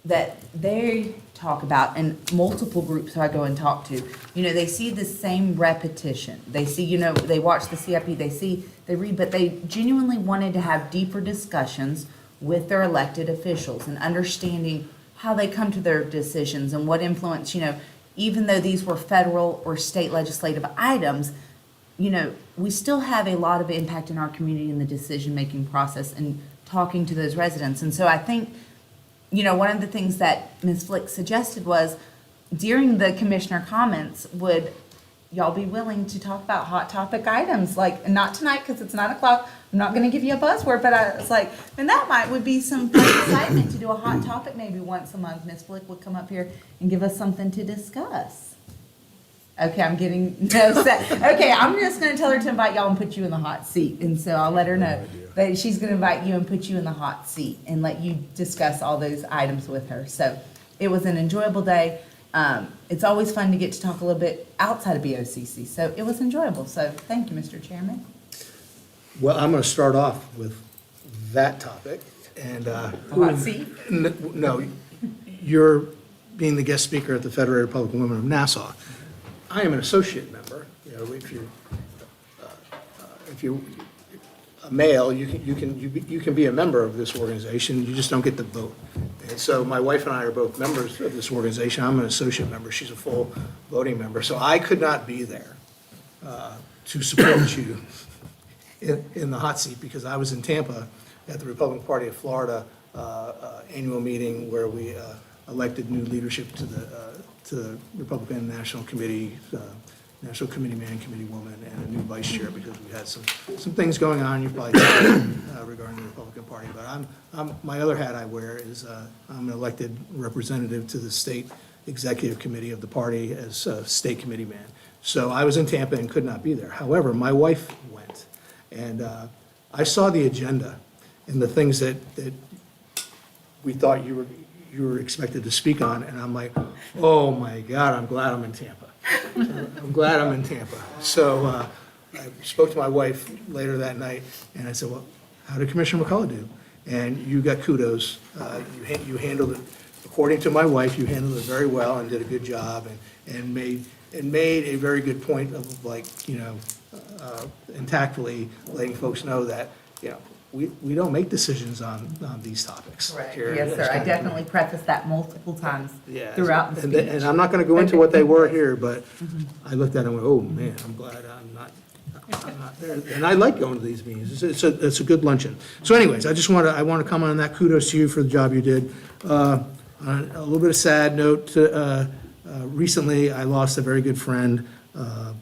that they talk about, and multiple groups I go and talk to, you know, they see the same repetition. They see, you know, they watch the CIP, they read, but they genuinely wanted to have deeper discussions with their elected officials and understanding how they come to their decisions and what influence, you know, even though these were federal or state legislative items, you know, we still have a lot of impact in our community in the decision-making process and talking to those residents. And so I think, you know, one of the things that Ms. Flick suggested was during the commissioner comments, would y'all be willing to talk about hot topic items? Like, not tonight because it's 9 o'clock. I'm not going to give you a buzzword, but I was like, and that would be some fun excitement to do a hot topic maybe once a month. Ms. Flick would come up here and give us something to discuss. Okay, I'm getting no set. Okay, I'm just going to tell her to invite y'all and put you in the hot seat. And so I'll let her know that she's going to invite you and put you in the hot seat and let you discuss all those items with her. So it was an enjoyable day. It's always fun to get to talk a little bit outside of BOCC. So it was enjoyable. So thank you, Mr. Chairman. Well, I'm going to start off with that topic. And hot seat? No, you're being the guest speaker at the Federated Republican Women of Nassau. I am an associate member. You know, if you're a male, you can be a member of this organization. You just don't get to vote. And so my wife and I are both members of this organization. I'm an associate member. She's a full voting member. So I could not be there to support you in the hot seat because I was in Tampa at the Republican Party of Florida annual meeting where we elected new leadership to the Republican National Committee, National Committee Man, Committee Woman, and a new vice chair because we had some things going on. You've probably heard regarding the Republican Party. But my other hat I wear is I'm an elected representative to the state executive committee of the party as state committee man. So I was in Tampa and could not be there. However, my wife went, and I saw the agenda and the things that we thought you were expected to speak on, and I'm like, oh my God, I'm glad I'm in Tampa. I'm glad I'm in Tampa. So I spoke to my wife later that night, and I said, well, how did Commissioner McCullough do? And you got kudos. You handled it according to my wife, you handled it very well and did a good job and made a very good point of like, and tactfully letting folks know that, we don't make decisions on these topics. Correct. here. Yes, sir. I definitely prefaced that multiple times Yeah. throughout the And speech. and I'm not going to go into what they were here, but I looked at it and went, oh, man, I'm glad I'm not there. And I like going to these meetings. It's a good luncheon. So anyways, I want to comment on that. Kudos to you for the job you did. On a little bit of sad note, recently I lost a very good friend.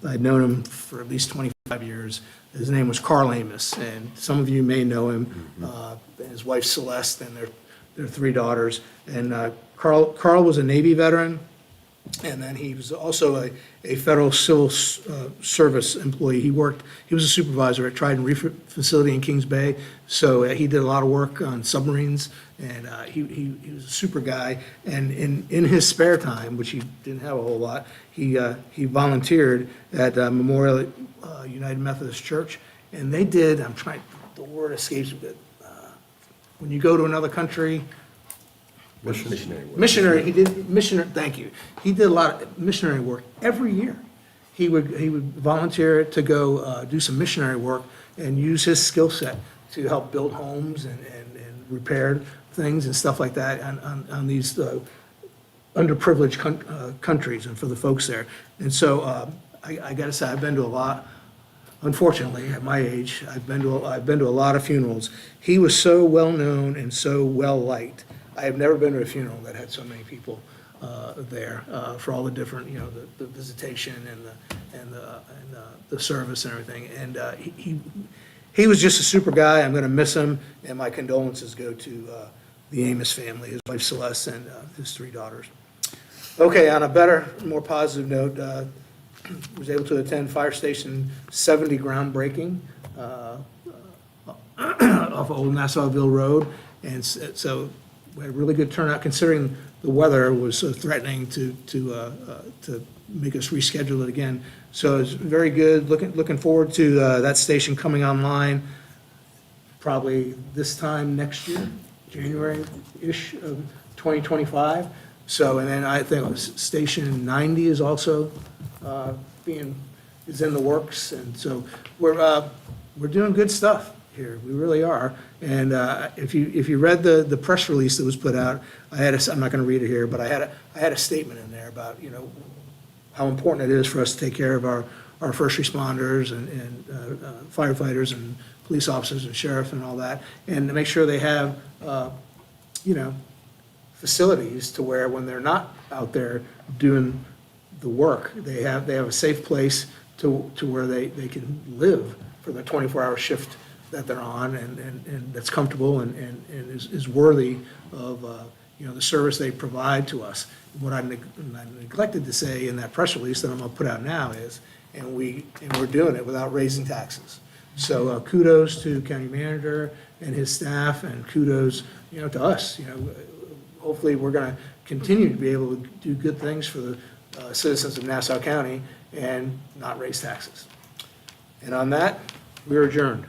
I'd known him for at least 25 years. His name was Carl Amos, and some of you may know him. His wife Celeste and their 3 daughters. And Carl was a Navy veteran, and then he was also a federal civil service employee. He was a supervisor at Trident Reef Facility in Kings Bay, so he did a lot of work on submarines, and he was a super guy. And in his spare time, which he didn't have a whole lot, he volunteered at Memorial United Methodist Church, and they did, the word escapes me, but when you go to another country, thank you. He did a lot of missionary work every year. He would volunteer to go do some missionary work and use his skill set to help build homes and repair things and stuff like that on these underprivileged countries and for the folks there. And so I got to say, I've been to a lot. Unfortunately, at my age, I've been to a lot of funerals. He was so well known and so well liked. I have never been to a funeral that had so many people there for all the different, the visitation and the service and everything. And he was just a super guy. I'm going to miss him, and my condolences go to the Amos family, his wife Celeste, and his 3 daughters. Okay, on a better, more positive note, was able to attend Fire Station 70 groundbreaking off of Old Nassauville Road, and so we had a really good turnout considering the weather was so threatening to make us reschedule it again. So it's very good. Looking forward to that station coming online probably this time next year, January-ish of 2025. So, and then I think Station 90 is also is in the works, and so we're doing good stuff here. We really are. And if you read the press release that was put out, I'm not going to read it here, but I had a statement in there about how important it is for us to take care of our first responders and firefighters and police officers and sheriff and all that, and to make sure they have facilities to where when they're not out there doing the work, they have a safe place to where they can live for the 24-hour shift that they're on, and that's comfortable and is worthy of the service they provide to us. What I neglected to say in that press release that I'm going to put out now is, and we're doing it without raising taxes. So kudos to county manager and his staff, and kudos to us. Hopefully we're going to continue to be able to do good things for the citizens of Nassau County and not raise taxes. And on that, we are adjourned.